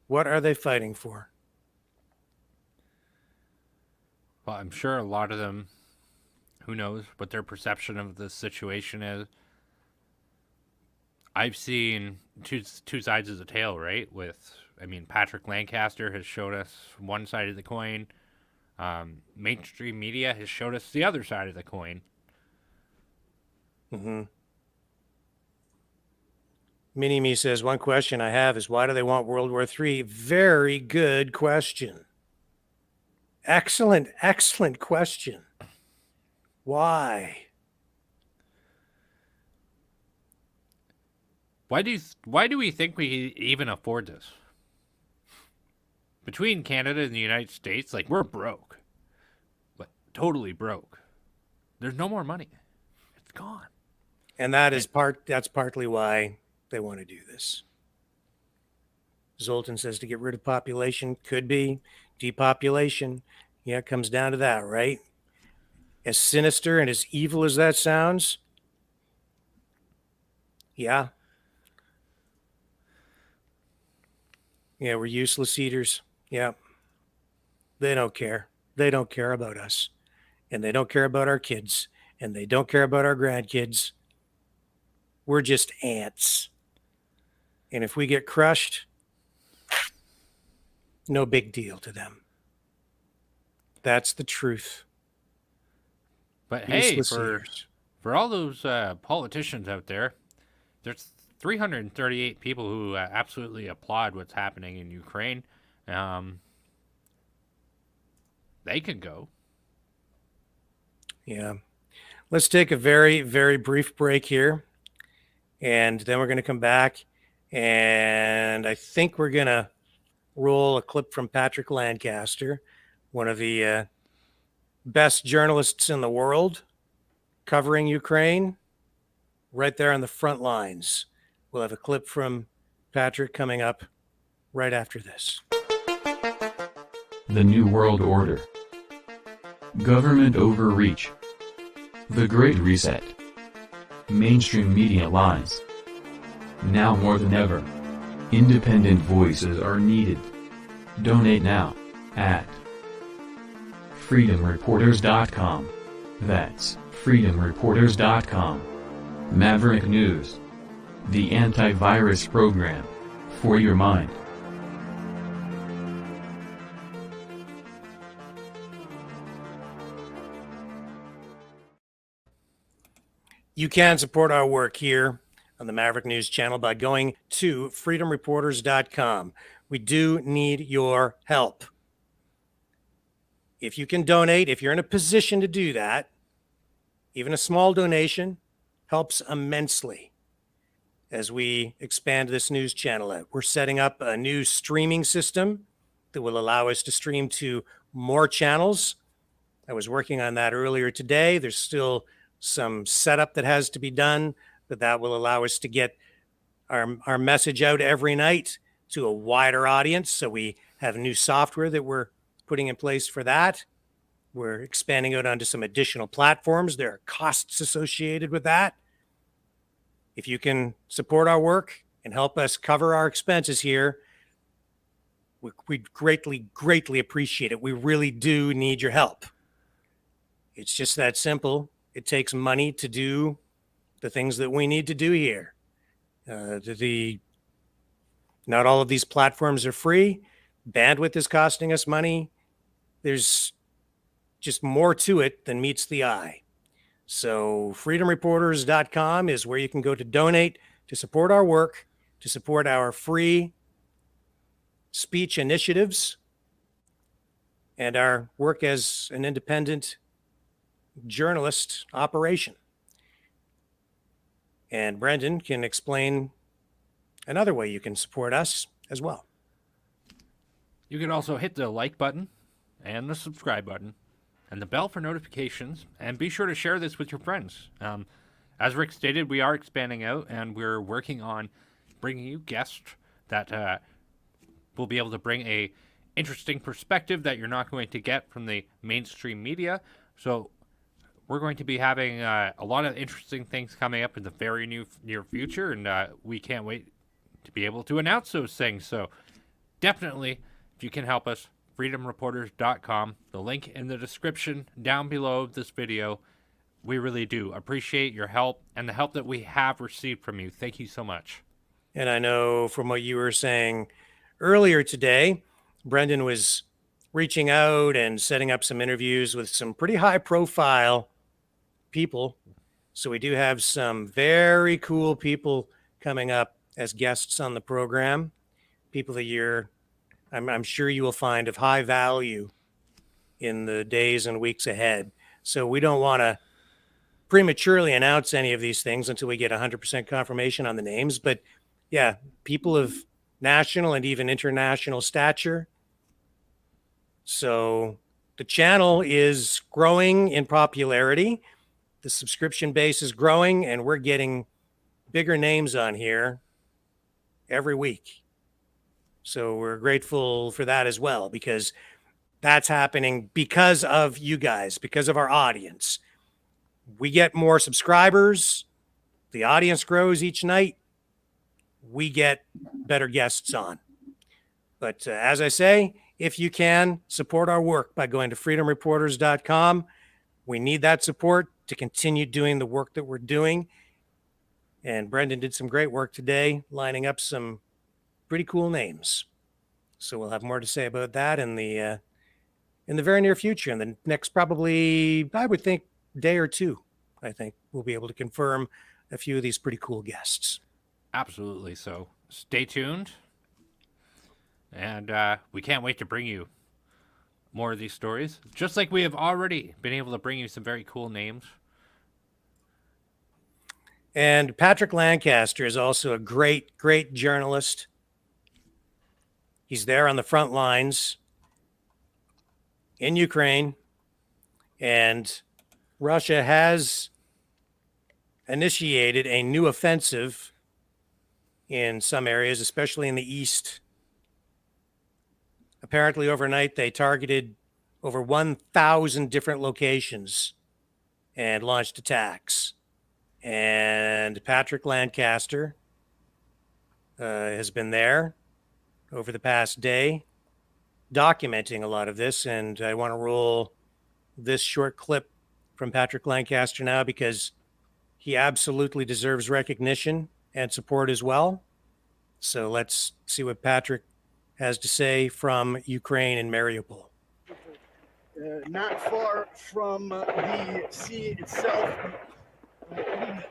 what are they fighting for? Well, I'm sure a lot of them, who knows what their perception of the situation is. I've seen two sides of the tale, right? Patrick Lancaster has showed us one side of the coin. Mainstream media has showed us the other side of the coin. Mm-hmm. Mini-Me says, one question I have is, why do they want World War III? Very good question. Excellent, excellent question. Why? Why do we think we even afford this? Between Canada and the United States, like, we're broke. But totally broke. There's no more money. It's gone. And that's partly why they want to do this. Zoltan says to get rid of population, could be depopulation. Yeah, it comes down to that, right? As sinister and as evil as that sounds, yeah. Yeah, we're useless eaters. Yeah. They don't care. They don't care about us. And they don't care about our kids. And they don't care about our grandkids. We're just ants. And if we get crushed, no big deal to them. That's the truth. But hey, Useless for eaters. all those politicians out there, there's 338 people who absolutely applaud what's happening in Ukraine. They can go. Yeah. Let's take a very, very brief break here. And then we're going to come back. And I think we're going to roll a clip from Patrick Lancaster, one of the best journalists in the world, covering Ukraine, right there on the front lines. We'll have a clip from Patrick coming up right after this. The New World Order. Government overreach. The Great Reset. Mainstream media lies. Now more than ever, independent voices are needed. Donate now at freedomreporters.com. That's freedomreporters.com. Maverick News. The antivirus program for your mind. You can support our work here on the Maverick News channel by going to freedomreporters.com. We do need your help. If you can donate, if you're in a position to do that, even a small donation helps immensely as we expand this news channel out. We're setting up a new streaming system that will allow us to stream to more channels. I was working on that earlier today. There's still some setup that has to be done, but that will allow us to get our message out every night to a wider audience. So we have new software that we're putting in place for that. We're expanding out onto some additional platforms. There are costs associated with that. If you can support our work and help us cover our expenses here, we'd greatly, greatly appreciate it. We really do need your help. It's just that simple. It takes money to do the things that we need to do here. Not all of these platforms are free. Bandwidth is costing us money. There's just more to it than meets the eye. So freedomreporters.com is where you can go to donate, to support our work, to support our free speech initiatives, and our work as an independent journalist operation. And Brendan can explain another way you can support us as well. You can also hit the like button and the subscribe button and the bell for notifications, and be sure to share this with your friends. As Rick stated, we are expanding out, and we're working on bringing you guests that will be able to bring a interesting perspective that you're not going to get from the mainstream media. So we're going to be having a lot of interesting things coming up in the very near future, and we can't wait to be able to announce those things. So definitely, if you can help us, freedomreporters.com, the link in the description down below this video. We really do appreciate your help and the help that we have received from you. Thank you so much. And I know from what you were saying earlier today, Brendan was reaching out and setting up some interviews with some pretty high profile people. So we do have some very cool people coming up as guests on the program. People that I'm sure you will find of high value in the days and weeks ahead. So we don't want to prematurely announce any of these things until we get 100% confirmation on the names. But yeah, people of national and even international stature. So the channel is growing in popularity. The subscription base is growing, and we're getting bigger names on here every week. So we're grateful for that as well, because that's happening because of you guys, because of our audience. We get more subscribers. The audience grows each night. We get better guests on. But as I say, if you can, support our work by going to freedomreporters.com. We need that support to continue doing the work that we're doing. And Brendan did some great work today, lining up some pretty cool names. So we'll have more to say about that in the very near future. In the next probably, I would think, day or two, I think we'll be able to confirm a few of these pretty cool guests. Absolutely. So stay tuned. And we can't wait to bring you more of these stories, just like we have already been able to bring you some very cool names. And Patrick Lancaster is also a great, great journalist. He's there on the front lines in Ukraine, and Russia has initiated a new offensive in some areas, especially in the east. Apparently, overnight, they targeted over 1,000 different locations and launched attacks. And Patrick Lancaster has been there over the past day, documenting a lot of this. And I want to roll this short clip from Patrick Lancaster now, because he absolutely deserves recognition and support as well. So let's see what Patrick has to say from Ukraine and Mariupol. Not far from the sea itself, in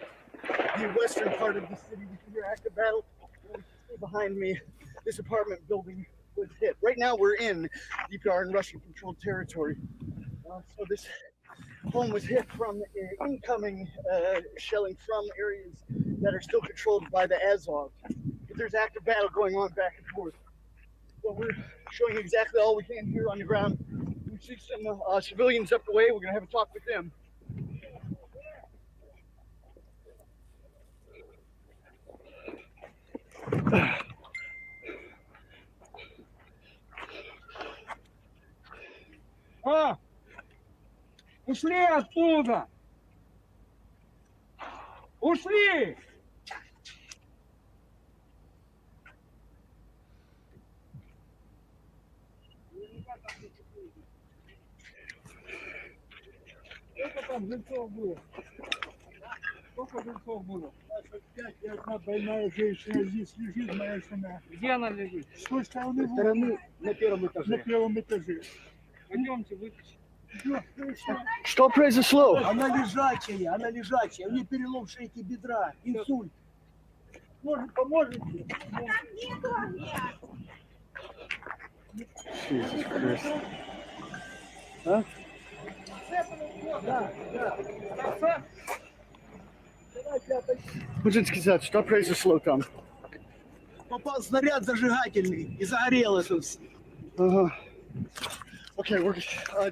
the western part of the city, we can hear active battle. Behind me, this apartment building was hit. Right now, we're in DPR and Russian-controlled territory. So this home was hit from incoming shelling from areas that are still controlled by the Azov. But there's active battle going on back and forth. So we're showing exactly all we can here on the ground. We see some civilians up the way. We're going to have a talk with them. Ушли оттуда! Ушли! Это там жильцов было. Сколько жильцов было? 25, и одна больная женщина здесь лежит, моя жена. Где она лежит? С той стороны, на первом этаже. На первом этаже. Пойдемте, выключим. Что произошло? Она лежачая, У нее перелом шейки бедра, инсульт. Может, поможете? Jesus Christ. А? Да. Можно сказать, что произошло там? Попал снаряд зажигательный и загорелось все. Okay, we're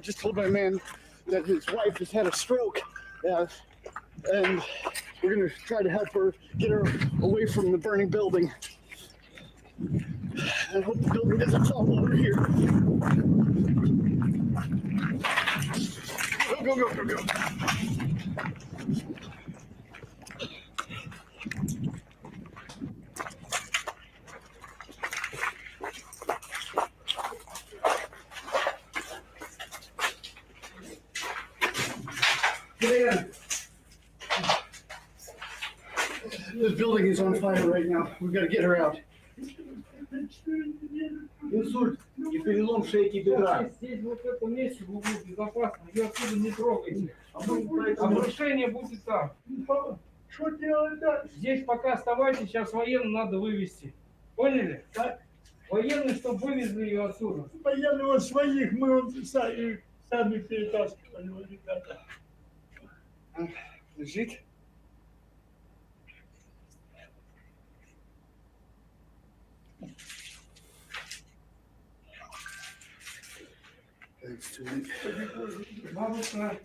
just told my man that his wife has had a stroke, and we're gonna try to help her get her away from the burning building. I hope the building doesn't fall over here. Go. This building is on fire right now. We've got to get her out. Инсульт и перелом шейки бедра. Здесь вот в этом месте в углу безопасно. Ее отсюда не трогайте. Обрушение будет там. Что делать дальше? Здесь пока оставайтесь, сейчас военным надо вывести. Поняли? Так. Военные, чтобы вывезли ее отсюда. Военного своих мы сами перетаскивали, ребята. Лежит. Бабушка.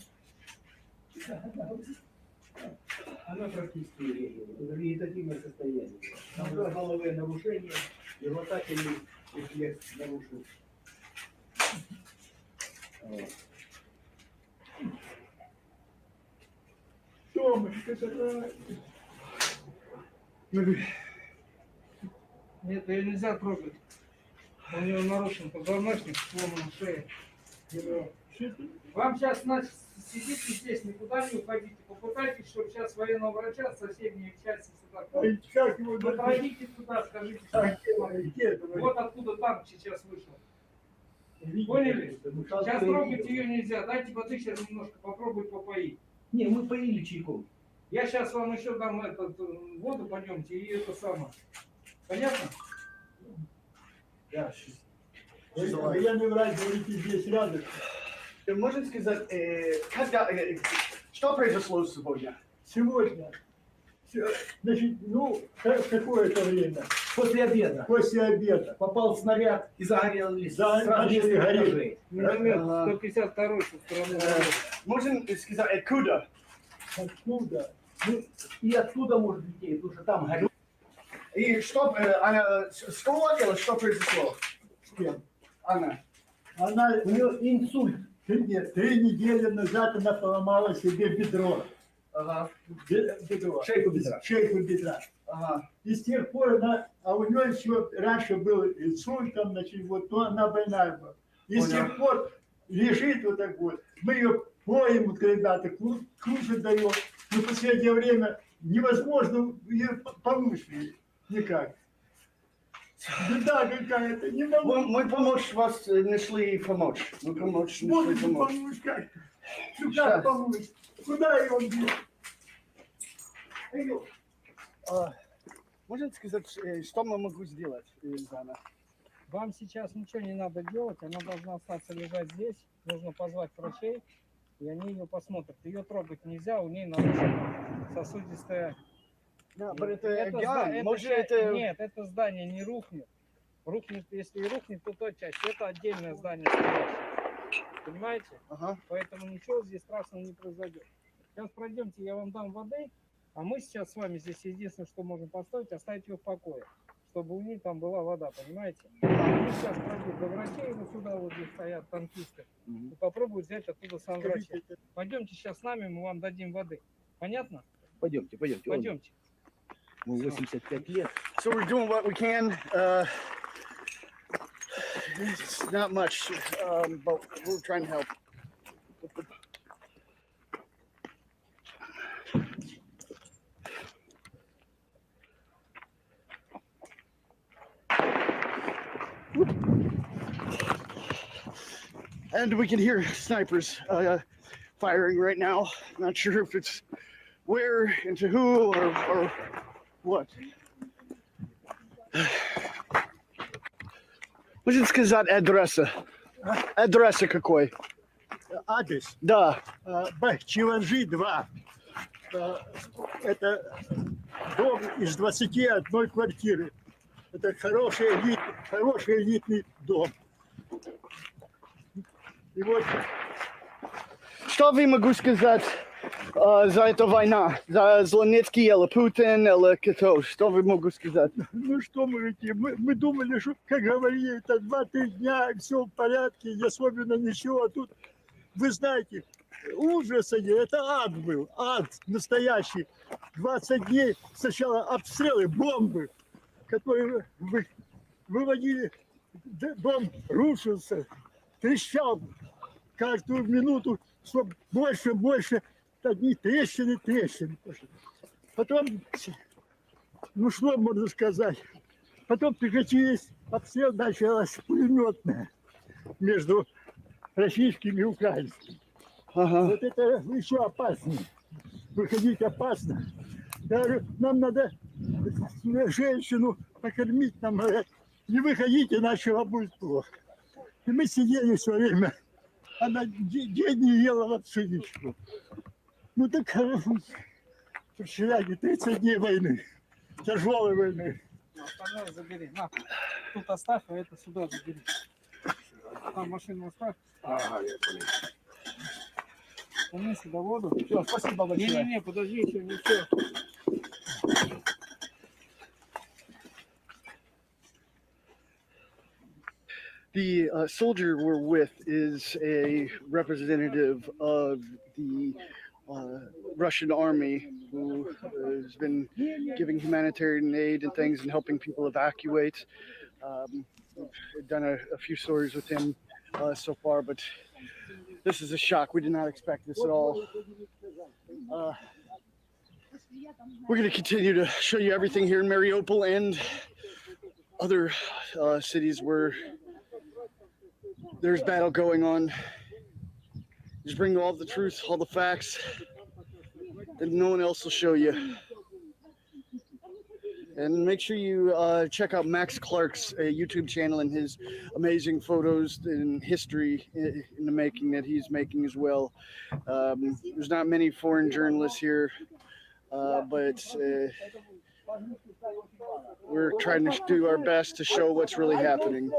Она практически в вегетативном состоянии. Там головное нарушение, и глотательный рефлекс нарушен. Томочка, это... Нет, ее нельзя трогать. У нее нарушен позвоночник, сломана шея. Вам сейчас, значит, сидите здесь, никуда не уходите. Попытайтесь, чтобы сейчас военного врача с соседней части сюда. Подойдите туда, скажите, что вот откуда танк сейчас вышел. Поняли? Сейчас трогать ее нельзя. Дайте воды сейчас немножко, попробуй попоить. Не, мы поили чайком. Я сейчас вам еще дам воду, пойдемте, и это самое. Понятно? Да. Военный врач, говорите, здесь рядом. Можно сказать, что произошло сегодня? Сегодня. Значит, в какое-то время. После обеда. После обеда. Попал снаряд и загорелись. Начали гореть. Миномет 152 со стороны. Можно сказать, откуда? Откуда? И оттуда может идти, потому что там горит. И что, она схватила, что произошло? С кем? Она. У нее инсульт. Нет, 3 недели назад она поломала себе бедро. Ага. Бедро. Шейку бедра. Шейку бедра. Ага. И с тех пор она, а у нее еще раньше был инсульт, там, значит, вот, но она больная была. И с тех пор лежит вот так вот. Мы ее поем, вот, ребята, кушать даем. Но в последнее время невозможно ее помочь никак. Беда какая-то, не могу. Мы помочь вас нашли помочь. Мы помочь Можете помочь как? Ну как помочь? Куда его бить? Можно сказать, что мы могу сделать, Елизавета? Вам сейчас ничего не надо делать, она должна остаться лежать здесь, нужно позвать врачей, и они ее посмотрят. Ее трогать нельзя, у нее нарушена сосудистая... Нет, это здание не рухнет. Рухнет, если и рухнет, то та часть. Это отдельное здание стоящее. Понимаете? Ага. Поэтому ничего здесь страшного не произойдет. Сейчас пройдемте, я вам дам воды, а мы сейчас с вами здесь единственное, что можем поставить, оставить ее в покое, чтобы у нее там была вода, понимаете? Мы сейчас пройдем до врачей, вот сюда вот здесь стоят танкисты, и попробуют взять оттуда сам врач. Пойдемте сейчас с нами, мы вам дадим воды. Понятно? Пойдемте. Пойдемте. Ему 85 лет. So we're doing what we can. It's not much, but we're trying to help. and we can hear snipers firing right now. Not sure if it's where, into who, or what. Можете сказать адреса? Адреса какой? Адрес? Да. Чиванжи 2. Это дом из 21 квартиры. Это хороший элитный дом. И вот... Что вы могу сказать за эту войну? За Зеленский или Путин, или кто? Что вы могу сказать? Ну что мы думали, что, как говорили, это 2-3 дня, и все в порядке, и особенно ничего. А тут, вы знаете, ужас они, это ад был, ад настоящий. 20 дней сначала обстрелы, бомбы, которые выводили, дом рушился, трещал каждую минуту, все больше, одни трещины. Потом, ну что можно сказать, потом прекратились обстрел, началась пулеметная между российскими и украинскими. Ага. Вот это еще опаснее. Выходить опасно. Я говорю, нам надо женщину покормить, нам говорят, не выходите, иначе вам будет плохо. И мы сидели все время. Она день не ела вообще ничего. Ну так, представляете, 30 дней войны, тяжелой войны. Остальное забери. На, тут оставь, а это сюда забери. Там машину оставь. Ага, я понял. Помни сюда воду. Все, спасибо большое. Не, подожди, еще не все. The soldier we're with is a representative of the Russian army who has been giving humanitarian aid and things and helping people evacuate. We've done a few stories with him so far, but this is a shock. We did not expect this at all. We're going to continue to show you everything here in Mariupol and other cities where there's battle going on. Just bring all the truth, all the facts that no one else will show you. And make sure you check out Max Clark's YouTube channel and his amazing photos and history in the making that he's making as well. There's not many foreign journalists here, but we're trying to do our best to show what's really happening.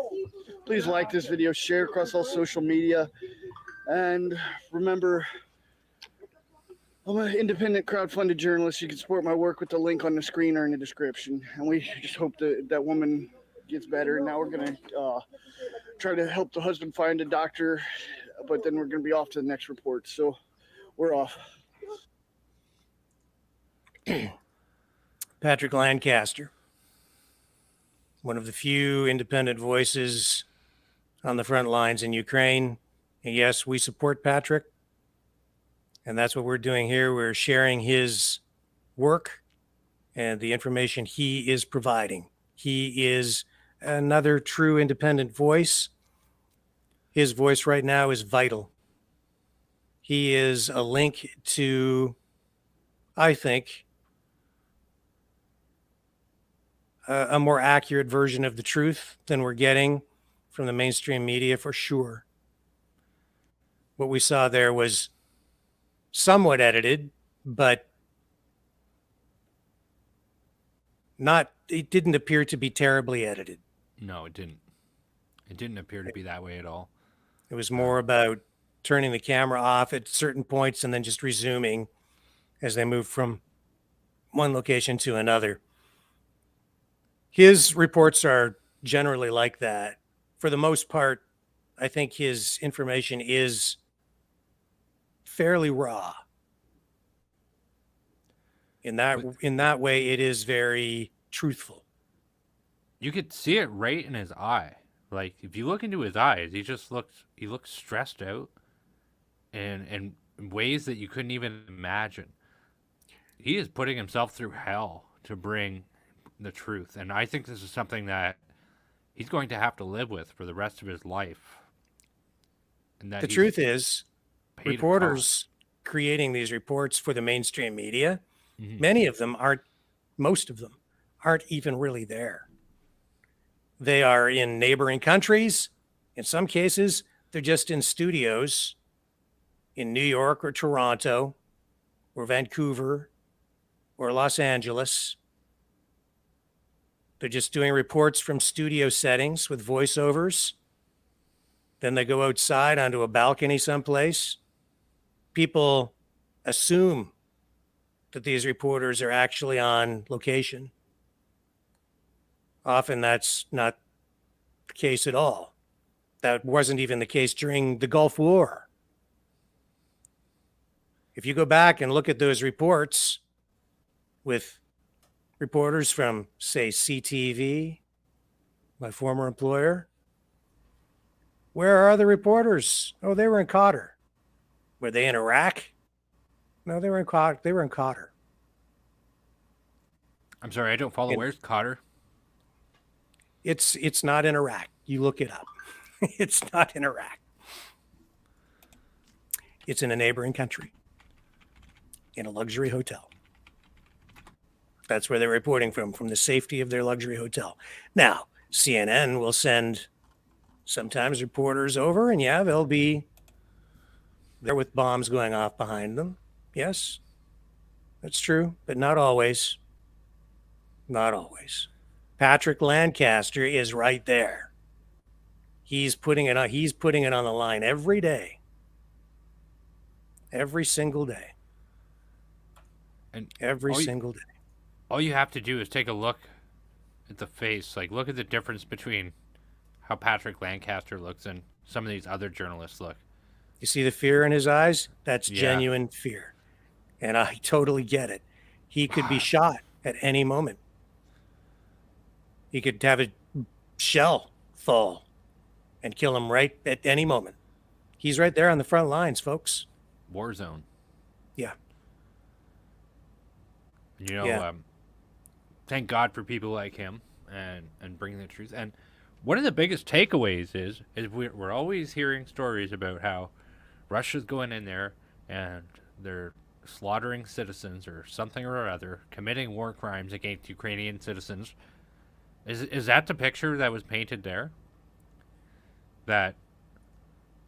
Please like this video, share across all social media, and remember, I'm an independent crowdfunded journalist. You can support my work with the link on the screen or in the description. And we just hope that that woman gets better. And now we're going to try to help the husband find a doctor, but then we're going to be off to the next report. So we're off. Patrick Lancaster, one of the few independent voices on the front lines in Ukraine. And yes, we support Patrick. And that's what we're doing here. We're sharing his work and the information he is providing. He is another true independent voice. His voice right now is vital. He is a link to, I think, a more accurate version of the truth than we're getting from the mainstream media for sure. What we saw there was somewhat edited, but it didn't appear to be terribly edited. No, it didn't. It didn't appear to be that way at all. It was more about turning the camera off at certain points and then just resuming as they move from one location to another. His reports are generally like that. For the most part, I think his information is fairly raw. In that way, it is very truthful. You could see it right in his eye. Like, if you look into his eyes, he looks stressed out in ways that you couldn't even imagine. He is putting himself through hell to bring the truth. And I think this is something that he's going to have to live with for the rest of his life. And that The he's truth is, paid a reporters creating these reports for the mainstream media, Mhm. many of them aren't, most of them aren't even really there. They are in neighboring countries. In some cases, they're just in studios in New York or Toronto or Vancouver or Los Angeles. They're just doing reports from studio settings with voiceovers. Then they go outside onto a balcony someplace. People assume that these reporters are actually on location. Often that's not the case at all. That wasn't even the case during the Gulf War. If you go back and look at those reports with reporters from, say, CTV, my former employer, where are the reporters? Oh, they were in Qatar. Were they in Iraq? No, they were in Qatar. They were in Qatar. I'm sorry, I don't follow. And Where's Cotter? it's not in Iraq. You look it up. It's not in Iraq. It's in a neighboring country, in a luxury hotel. That's where they're reporting from the safety of their luxury hotel. Now, CNN will send sometimes reporters over, and yeah, they'll be there with bombs going off behind them. Yes, that's true, but not always. Not always. Patrick Lancaster is right there. He's putting it on. He's putting it on the line every day. Every single day. And every all you- single day. All you have to do is take a look at the face. Like, look at the difference between how Patrick Lancaster looks and some of these other journalists look. You see the fear in his eyes? That's Yeah. genuine fear. And I totally get it. He could be shot at any moment. He could have a shell fall and kill him right at any moment. He's right there on the front lines, folks. War zone. Yeah. You know, Yeah. Thank God for people like him and bringing the truth. And one of the biggest takeaways is we're always hearing stories about how Russia's going in there and they're slaughtering citizens or something or other, committing war crimes against Ukrainian citizens. Is that the picture that was painted there? That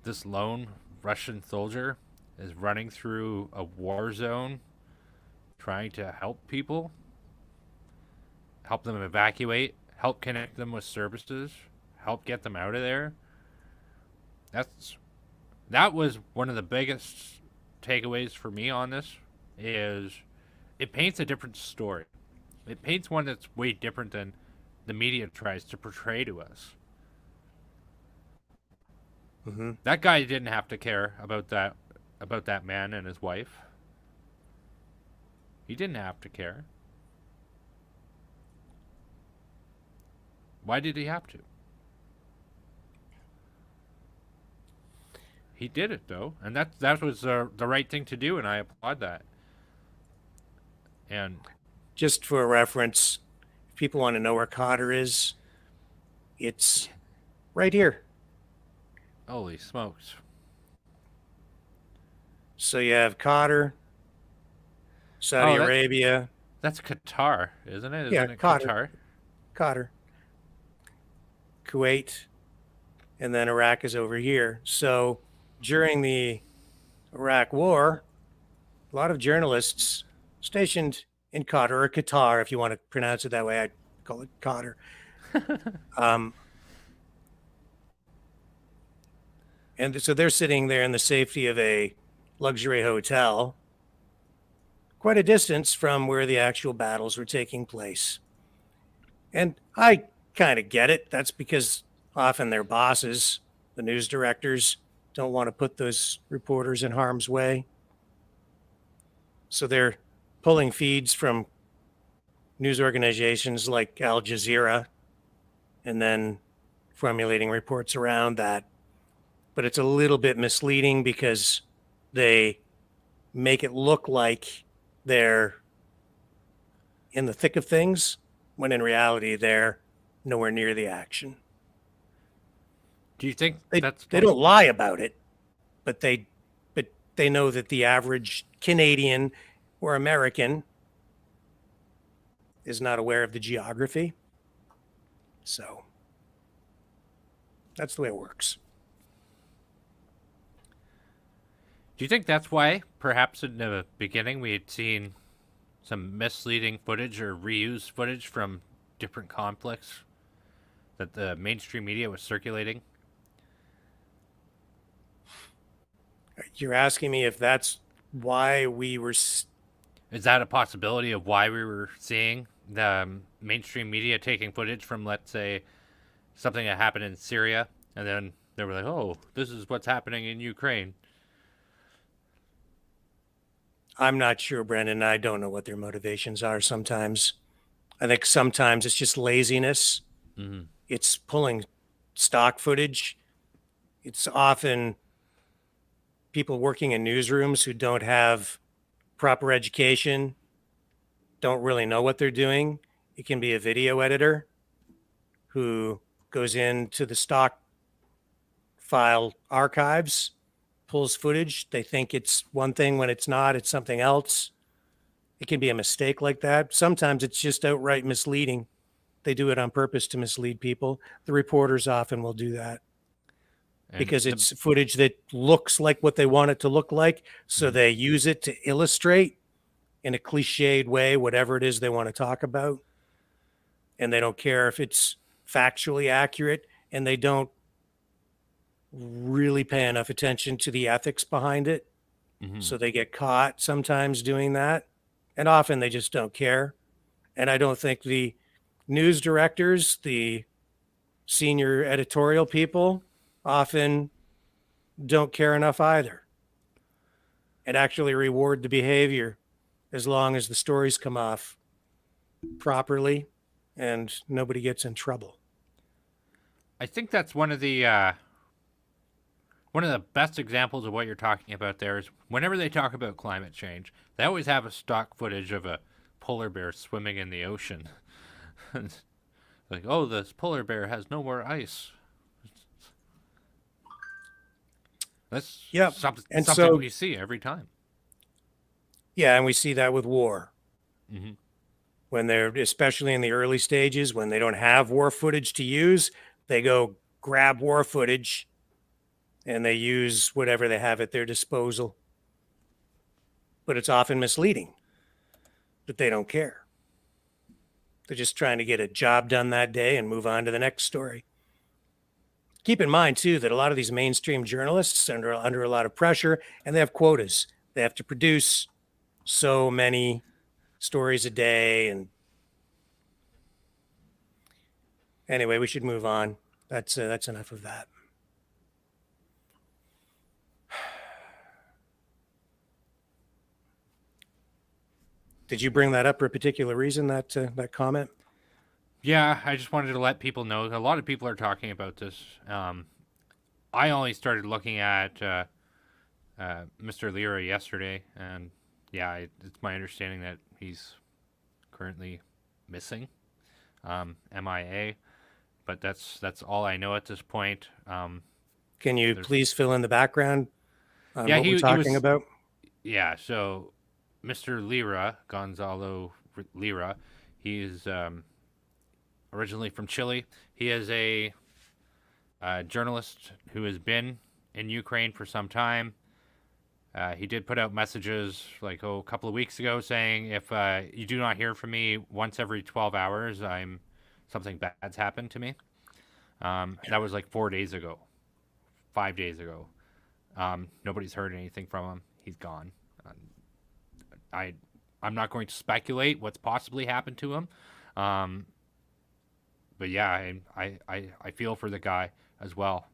this lone Russian soldier is running through a war zone trying to help people? Help them evacuate, help connect them with services, help get them out of there. That was one of the biggest takeaways for me on this, is it paints a different story. It paints one that's way different than the media tries to portray to us. Mm-hmm. That guy didn't have to care about that man and his wife. He didn't have to care. Why did he have to? He did it though, and that was the right thing to do, and I applaud that. And just for reference, if people want to know where Cotter is, it's right here. Holy smokes! So you have Cotter, Saudi Arabia. That's Qatar, isn't it? Yeah, Isn't it Qatar. Qatar. Kuwait, and then Iraq is over here. So during the Iraq War, a lot of journalists stationed in Qatar, or Qatar, if you want to pronounce it that way, I'd call it Qatar. And so they're sitting there in the safety of a luxury hotel, quite a distance from where the actual battles were taking place. And I kind of get it. That's because often their bosses, the news directors, don't want to put those reporters in harm's way. So they're pulling feeds from news organizations like Al Jazeera and then formulating reports around that. But it's a little bit misleading because they make it look like they're in the thick of things, when in reality they're nowhere near the action. Do you think they don't lie about it, but they know that the average Canadian or American is not aware of the geography. So that's the way it works. Do you think that's why, perhaps in the beginning, we had seen some misleading footage or reused footage from different conflicts that the mainstream media was circulating? You're asking me if that's why we were... Is that a possibility of why we were seeing the mainstream media taking footage from, let's say, something that happened in Syria, and then they were like, oh, this is what's happening in Ukraine? I'm not sure, Brendan. I don't know what their motivations are sometimes. I think sometimes it's just laziness. Mm-hmm. It's pulling stock footage. It's often people working in newsrooms who don't have proper education, don't really know what they're doing. It can be a video editor who goes into the stock file archives, pulls footage. They think it's one thing when it's not, it's something else. It can be a mistake like that. Sometimes it's just outright misleading. They do it on purpose to mislead people. The reporters often will do that because it's footage that looks like what they want it to look like. So they use it to illustrate in a cliched way whatever it is they want to talk about. And they don't care if it's factually accurate, and they don't really pay enough attention to the ethics behind it. Mm-hmm. So they get caught sometimes doing that. And often they just don't care. And I don't think the news directors, the senior editorial people, often don't care enough either, and actually reward the behavior as long as the stories come off properly and nobody gets in trouble. I think that's one of the best examples of what you're talking about there is whenever they talk about climate change, they always have a stock footage of a polar bear swimming in the ocean. Like, oh, this polar bear has no more ice. That's something we see every time. Yeah, and we see that with war. Mm-hmm. When they're, especially in the early stages, when they don't have war footage to use, they go grab war footage and they use whatever they have at their disposal. But it's often misleading, but they don't care. They're just trying to get a job done that day and move on to the next story. Keep in mind, too, that a lot of these mainstream journalists are under a lot of pressure, and they have quotas. They have to produce so many stories a day. And anyway, we should move on. That's enough of that. Did you bring that up for a particular reason, that comment? Yeah, I just wanted to let people know. A lot of people are talking about this. I only started looking at Mr. Lira yesterday, and yeah, it's my understanding that he's currently missing, MIA. But that's all I know at this point. Can you please fill in the background on what we're talking about? Yeah, so Mr. Lira, Gonzalo Lira, he is originally from Chile. He is a journalist who has been in Ukraine for some time. He did put out messages like a couple of weeks ago saying, if you do not hear from me once every 12 hours, something bad's happened to me. That was like 4 days ago, 5 days ago. Nobody's heard anything from him. He's gone. I'm not going to speculate what's possibly happened to him. But yeah, I feel for the guy as well.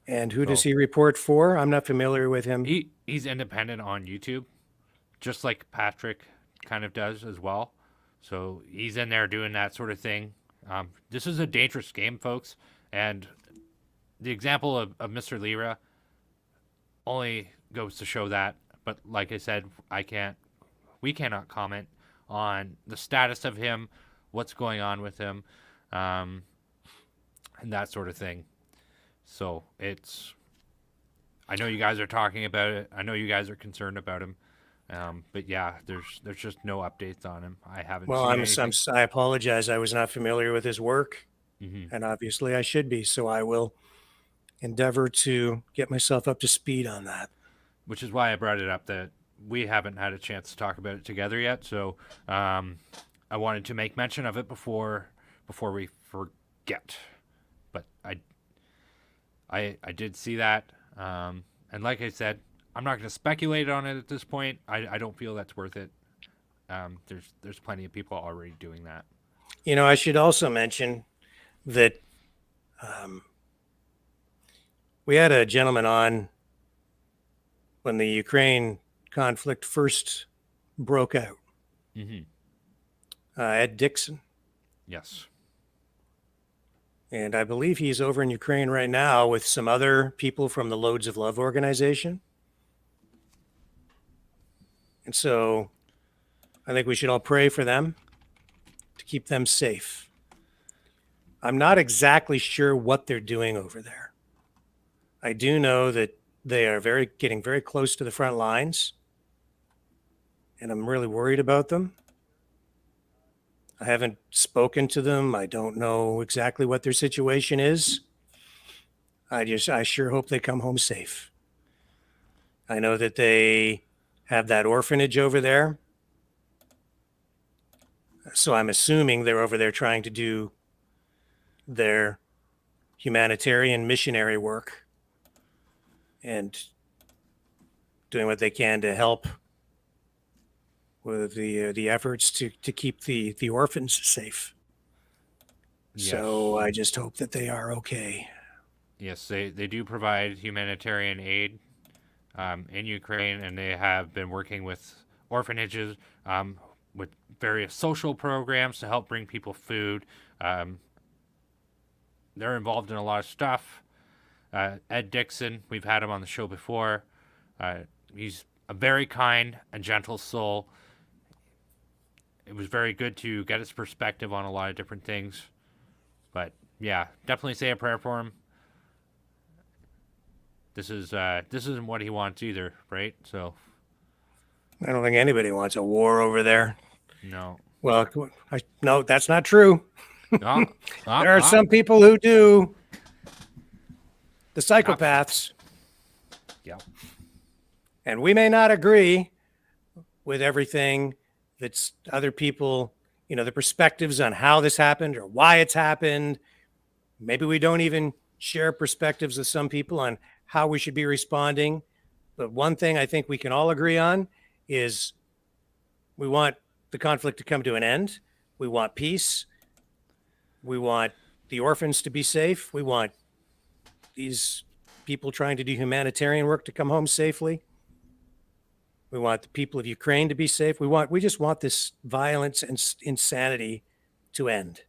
And who does he report for? I'm not familiar with him. He's independent on YouTube, just like Patrick kind of does as well. So he's in there doing that sort of thing. This is a dangerous game, folks. And the example of Mr. Lira only goes to show that. But like I said, we cannot comment on the status of him, what's going on with him, and that sort of thing. So I know you guys are talking about it. I know you guys are concerned about him. But yeah, there's just no updates on him. I haven't Well, seen anything. I apologize. I was not familiar with his work, and obviously I should be. So I will endeavor to get myself up to speed on that. Which is why I brought it up that we haven't had a chance to talk about it together yet. So I wanted to make mention of it before we forget. But I did see that, and like I said, I'm not going to speculate on it at this point. I don't feel that's worth it. There's plenty of people already doing that. You know, I should also mention that we had a gentleman on when the Ukraine conflict first broke out. Ed Dixon. Yes. And I believe he's over in Ukraine right now with some other people from the Loads of Love organization. And so I think we should all pray for them to keep them safe. I'm not exactly sure what they're doing over there. I do know that they are getting very close to the front lines, and I'm really worried about them. I haven't spoken to them. I don't know exactly what their situation is. I sure hope they come home safe. I know that they have that orphanage over there. So I'm assuming they're over there trying to do their humanitarian missionary work and doing what they can to help with the efforts to keep the orphans safe. Yes. So I just hope that they are okay. Yes, they do provide humanitarian aid in Ukraine, and they have been working with orphanages, with various social programs to help bring people food. They're involved in a lot of stuff. Ed Dixon, we've had him on the show before. He's a very kind and gentle soul. It was very good to get his perspective on a lot of different things. But yeah, definitely say a prayer for him. This isn't what he wants either, right? So I don't think anybody wants a war over there. No. Well, no, that's not true. There are some people who do. The psychopaths. Yeah. And we may not agree with everything that's other people, the perspectives on how this happened or why it's happened. Maybe we don't even share perspectives with some people on how we should be responding. But one thing I think we can all agree on is we want the conflict to come to an end. We want peace. We want the orphans to be safe. We want these people trying to do humanitarian work to come home safely. We want the people of Ukraine to be safe. We just want this violence and insanity to end.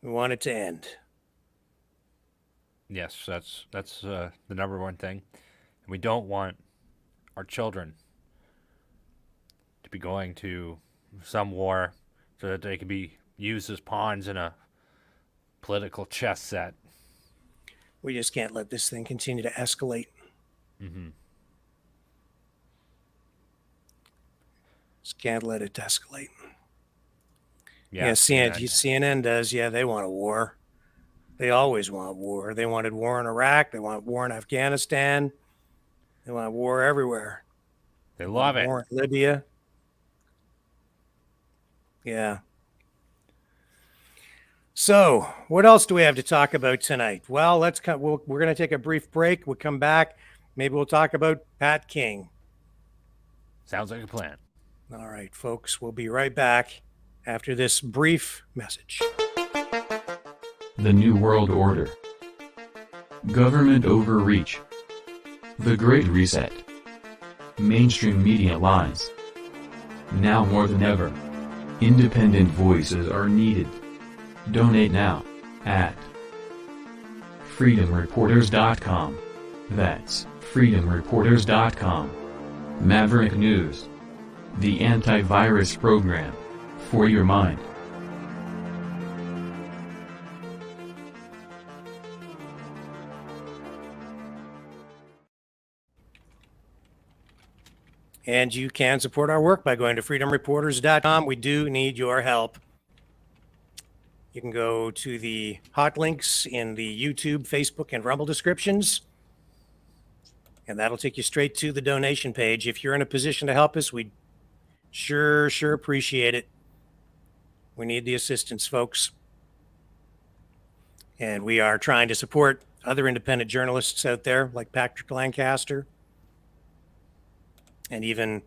We want it to end. Yes, that's the number one thing. And we don't want our children to be going to some war so that they can be used as pawns in a political chess set. We just can't let this thing continue to escalate. Just can't let it escalate. Yeah, CNN does. Yeah, they want a war. They always want war. They wanted war in Iraq. They want war in Afghanistan. They want war everywhere. They love it. War in Libya. Yeah. So, what else do we have to talk about tonight? Well, we're going to take a brief break. We'll come back. Maybe we'll talk about Pat King. Sounds like a plan. All right, folks. We'll be right back after this brief message. The New World Order. Government overreach. The Great Reset. Mainstream media lies. Now more than ever, independent voices are needed. Donate now at freedomreporters.com. That's freedomreporters.com. Maverick News. The antivirus program for your mind. And you can support our work by going to freedomreporters.com. We do need your help. You can go to the hot links in the YouTube, Facebook, and Rumble descriptions, and that'll take you straight to the donation page. If you're in a position to help us, we'd sure appreciate it. We need the assistance, folks. And we are trying to support other independent journalists out there like Patrick Lancaster and even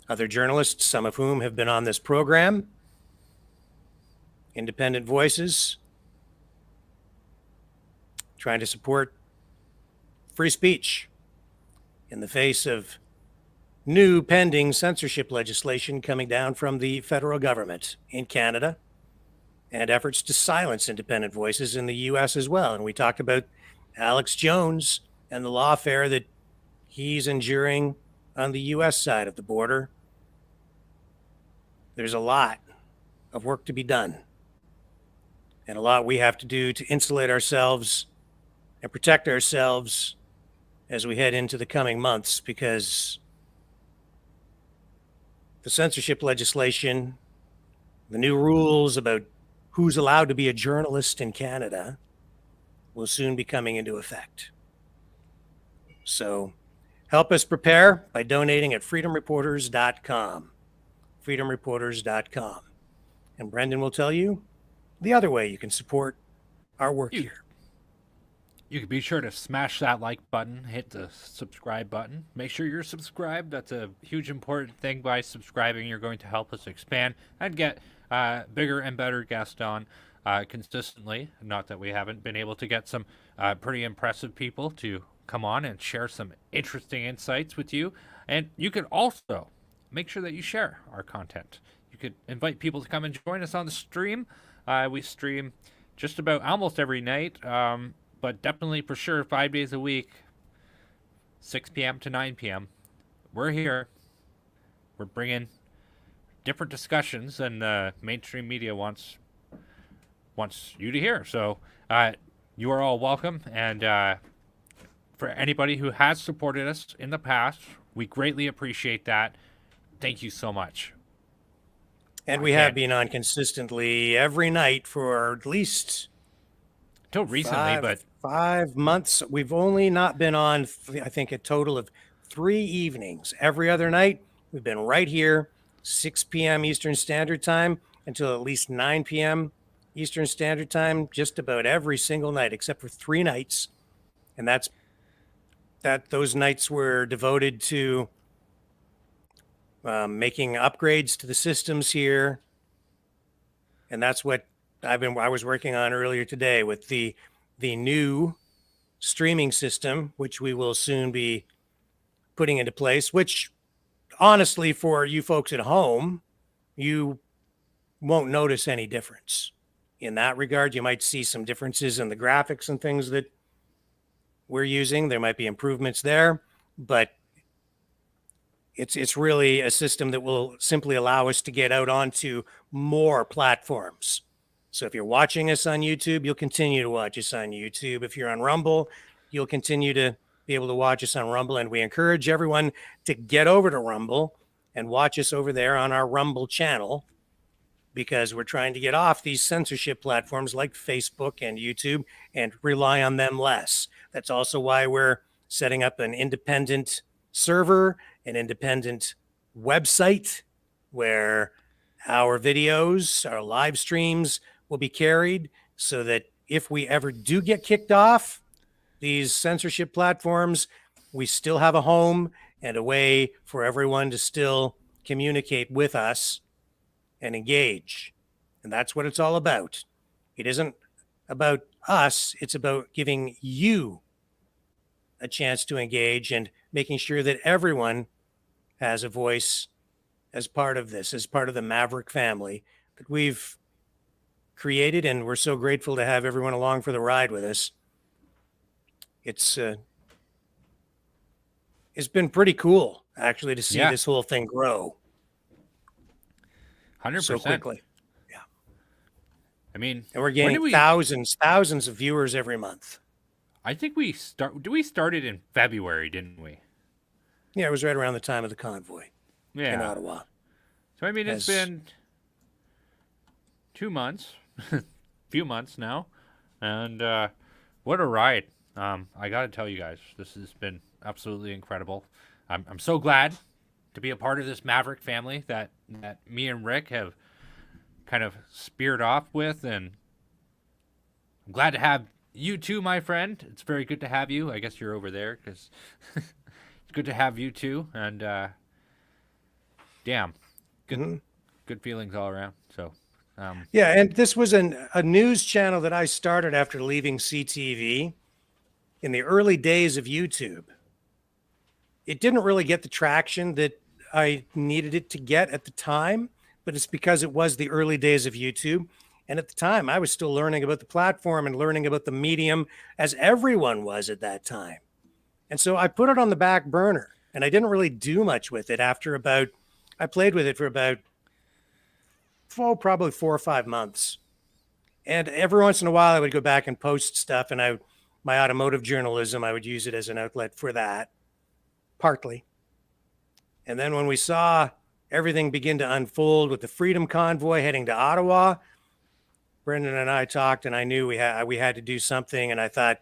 other journalists, some of whom have been on this program. Independent voices, trying to support free speech in the face of new pending censorship legislation coming down from the federal government in Canada and efforts to silence independent voices in the U.S. as well. And we talked about Alex Jones and the lawfare that he's enduring on the U.S. side of the border. There's a lot of work to be done and a lot we have to do to insulate ourselves and protect ourselves as we head into the coming months, because the censorship legislation, the new rules about who's allowed to be a journalist in Canada will soon be coming into effect. So help us prepare by donating at freedomreporters.com. freedomreporters.com. And Brendan will tell you the other way you can support our work here. You can be sure to smash that like button, hit the subscribe button. Make sure you're subscribed. That's a huge important thing. By subscribing, you're going to help us expand and get bigger and better guests on consistently. Not that we haven't been able to get some pretty impressive people to come on and share some interesting insights with you. And you can also make sure that you share our content. You could invite people to come and join us on the stream. We stream just about almost every night, but definitely for sure 5 days a week, 6 p.m. to 9 p.m. We're here. We're bringing different discussions than mainstream media wants you to hear. So you are all welcome. And for anybody who has supported us in the past, we greatly appreciate that. Thank you so much. And we have been on consistently every night for at least until recently, but 5 months. We've only not been on, I think, a total of 3 evenings. Every other night, we've been right here, 6 p.m. Eastern Standard Time until at least 9 p.m. Eastern Standard Time, just about every single night, except for 3 nights. And those nights were devoted to making upgrades to the systems here. And that's what I was working on earlier today with the new streaming system, which we will soon be putting into place, which honestly, for you folks at home, you won't notice any difference in that regard. You might see some differences in the graphics and things that we're using. There might be improvements there, but it's really a system that will simply allow us to get out onto more platforms. So if you're watching us on YouTube, you'll continue to watch us on YouTube. If you're on Rumble, you'll continue to be able to watch us on Rumble. And we encourage everyone to get over to Rumble and watch us over there on our Rumble channel, because we're trying to get off these censorship platforms like Facebook and YouTube and rely on them less. That's also why we're setting up an independent server, an independent website where our videos, our live streams will be carried, so that if we ever do get kicked off these censorship platforms, we still have a home and a way for everyone to still communicate with us and engage. And that's what it's all about. It isn't about us. It's about giving you a chance to engage and making sure that everyone has a voice as part of this, as part of the Maverick family that we've created. And we're so grateful to have everyone along for the ride with us. It's been pretty cool, actually, to see this whole thing grow 100% so quickly. Yeah. I mean, and we're getting thousands of viewers every month. I think we started in February, didn't we? Yeah, it was right around the time of the convoy. in Ottawa. So I mean, it's As- been 2 months, few months now, and what a ride! I got to tell you guys, this has been absolutely incredible. I'm so glad to be a part of this Maverick family that me and Rick have kind of speared off with, and I'm glad to have you too, my friend. It's very good to have you. I guess you're over there because it's good to have you too. And damn, good feelings all around. So yeah, and this was a news channel that I started after leaving CTV in the early days of YouTube. It didn't really get the traction that I needed it to get at the time, but it's because it was the early days of YouTube. And at the time, I was still learning about the platform and learning about the medium, as everyone was at that time. And so I put it on the back burner, and I didn't really do much with it I played with it for about, probably 4 or 5 months. And every once in a while, I would go back and post stuff, and my automotive journalism, I would use it as an outlet for that, partly. And then when we saw everything begin to unfold with the Freedom Convoy heading to Ottawa, Brendan and I talked, and I knew we had to do something, and I thought,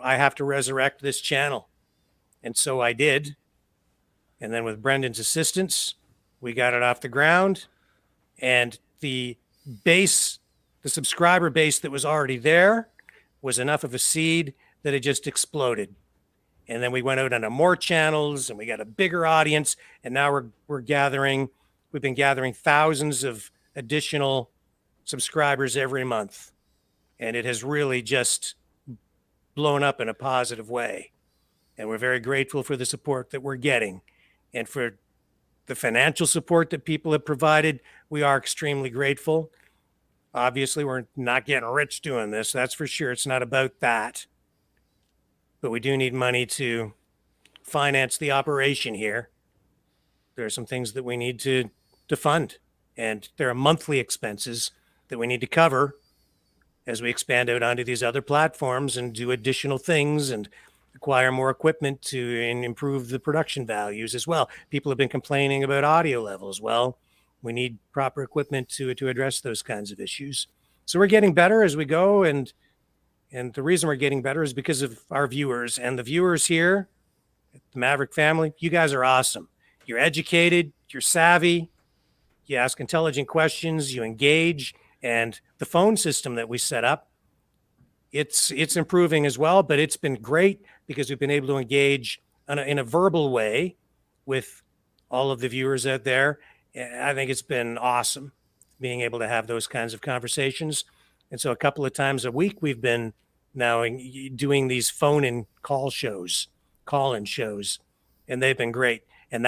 I have to resurrect this channel. And so I did. And then with Brendan's assistance, we got it off the ground, and the subscriber base that was already there was enough of a seed that it just exploded. And then we went out onto more channels, and we got a bigger audience, and now we've been gathering thousands of additional subscribers every month. And it has really just blown up in a positive way. And we're very grateful for the support that we're getting, and for the financial support that people have provided. We are extremely grateful. Obviously, we're not getting rich doing this. That's for sure. It's not about that. But we do need money to finance the operation here. There are some things that we need to fund, and there are monthly expenses that we need to cover as we expand out onto these other platforms and do additional things and acquire more equipment to improve the production values as well. People have been complaining about audio levels. Well, we need proper equipment to address those kinds of issues. So we're getting better as we go, and the reason we're getting better is because of our viewers. And the viewers here at the Maverick family, you guys are awesome. You're educated, you're savvy, you ask intelligent questions, you engage, and the phone system that we set up, it's improving as well, but it's been great because we've been able to engage in a verbal way with all of the viewers out there. I think it's been awesome being able to have those kinds of conversations. And so a couple of times a week, we've been now doing these phone-in call-in shows, and they've been great. And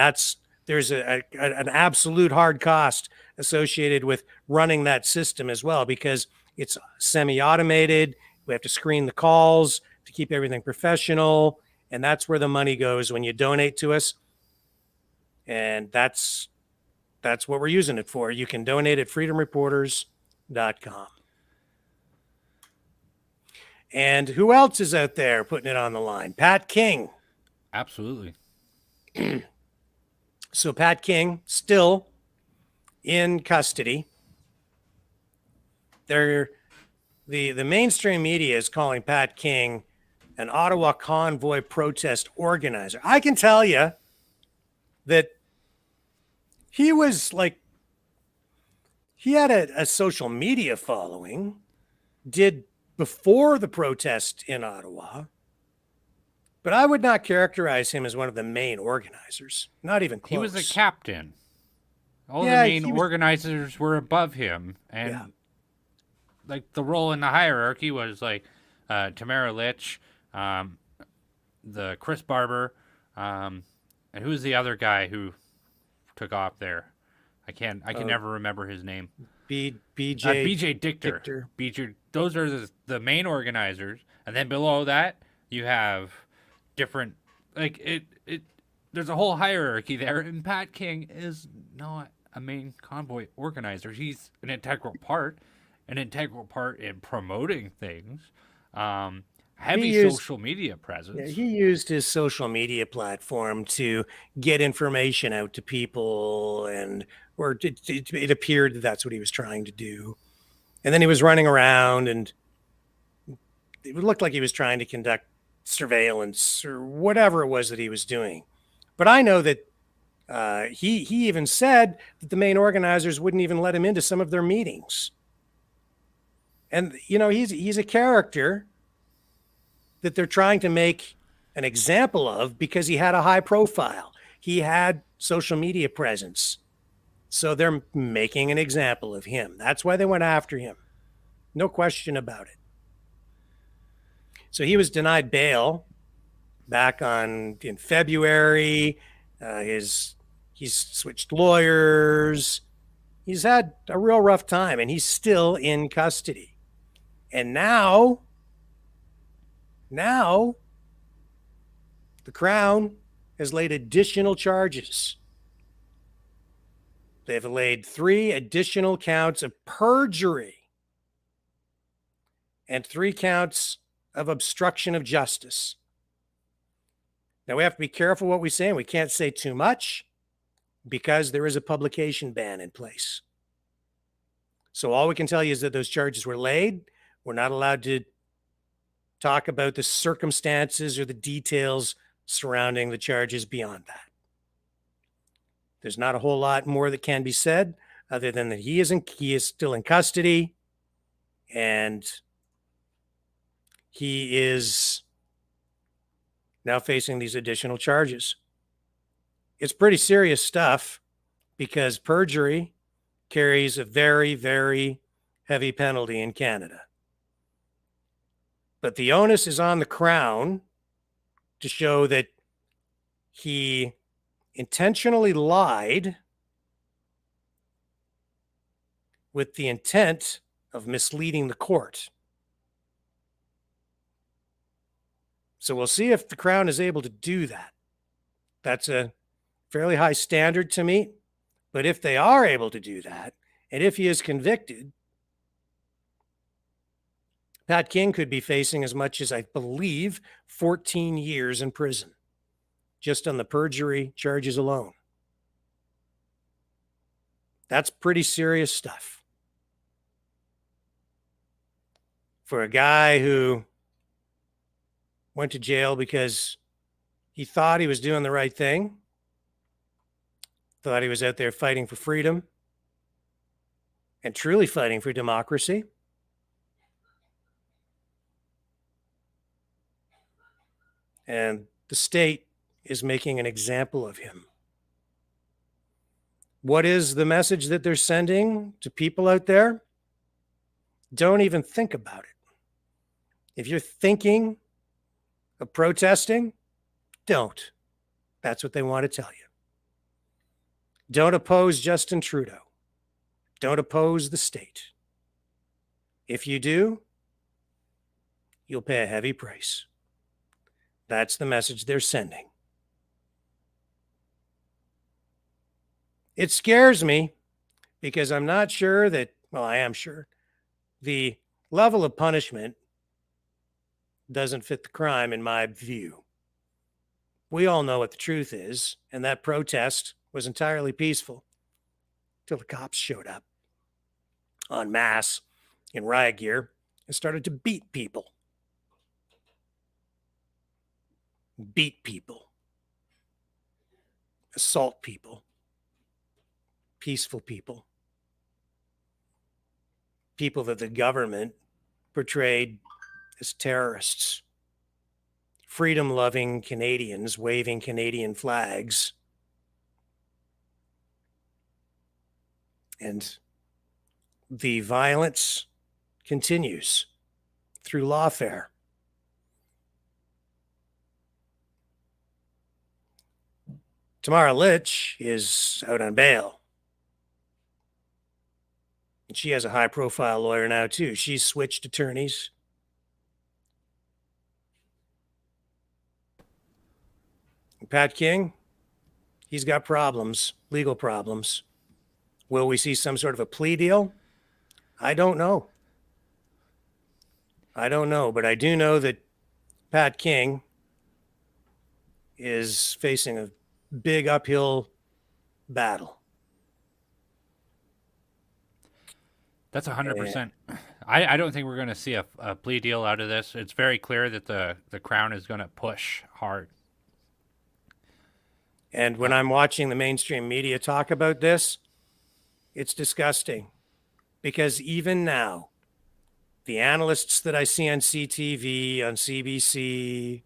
there's an absolute hard cost associated with running that system as well, because it's semi-automated. We have to screen the calls to keep everything professional, and that's where the money goes when you donate to us. And that's what we're using it for. You can donate at freedomreporters.com. And who else is out there putting it on the line? Pat King. Absolutely. So Pat King still in custody. The mainstream media is calling Pat King an Ottawa Convoy protest organizer. I can tell you that he had a social media following, did before the protest in Ottawa, but I would not characterize him as one of the main organizers. Not even close. He was a captain. All the main organizers were above him, and like the role in the hierarchy was like Tamara Litch, the Chris Barber, and who's the other guy who took off there? I can never remember his name. BJ Dichter. BJ. Those are the main organizers, and then below that you have different, like it. There's a whole hierarchy there, and Pat King is not a main convoy organizer. He's an integral part in promoting things. Heavy used- social media presence. Yeah, he used his social media platform to get information out to people, and or it appeared that that's what he was trying to do. And then he was running around, and it looked like he was trying to conduct surveillance or whatever it was that he was doing. But I know that he even said that the main organizers wouldn't even let him into some of their meetings. And you know, he's a character that they're trying to make an example of because he had a high profile. He had social media presence. So they're making an example of him. That's why they went after him. No question about it. So he was denied bail back in February. He's switched lawyers. He's had a real rough time, and he's still in custody. And now the Crown has laid additional charges. They've laid 3 additional counts of perjury and 3 counts of obstruction of justice. Now, we have to be careful what we say, and we can't say too much because there is a publication ban in place. So all we can tell you is that those charges were laid. We're not allowed to talk about the circumstances or the details surrounding the charges beyond that. There's not a whole lot more that can be said other than that he is still in custody, and he is now facing these additional charges. It's pretty serious stuff because perjury carries a very, very heavy penalty in Canada. But the onus is on the Crown to show that he intentionally lied with the intent of misleading the court. So we'll see if the Crown is able to do that. That's a fairly high standard to meet. But if they are able to do that, and if he is convicted, Pat King could be facing as much as, I believe, 14 years in prison, just on the perjury charges alone. That's pretty serious stuff. For a guy who went to jail because he thought he was doing the right thing, thought he was out there fighting for freedom and truly fighting for democracy. And the state is making an example of him. What is the message that they're sending to people out there? Don't even think about it. If you're thinking of protesting, don't. That's what they want to tell you. Don't oppose Justin Trudeau. Don't oppose the state. If you do, you'll pay a heavy price. That's the message they're sending. It scares me because I'm not sure that, well, I am sure, the level of punishment doesn't fit the crime in my view. We all know what the truth is, and that protest was entirely peaceful till the cops showed up en masse in riot gear and started to beat people. Beat people. Assault people. Peaceful people. People that the government portrayed as terrorists. Freedom-loving Canadians waving Canadian flags. And the violence continues through lawfare. Tamara Litch is out on bail. And she has a high-profile lawyer now, too. She's switched attorneys. And Pat King, he's got problems, legal problems. Will we see some sort of a plea deal? I don't know. But I do know that Pat King is facing a big uphill battle. That's 100%. I don't think we're going to see a plea deal out of this. It's very clear that the Crown is going to push hard. And when I'm watching the mainstream media talk about this, it's disgusting. Because even now, the analysts that I see on CTV, on CBC,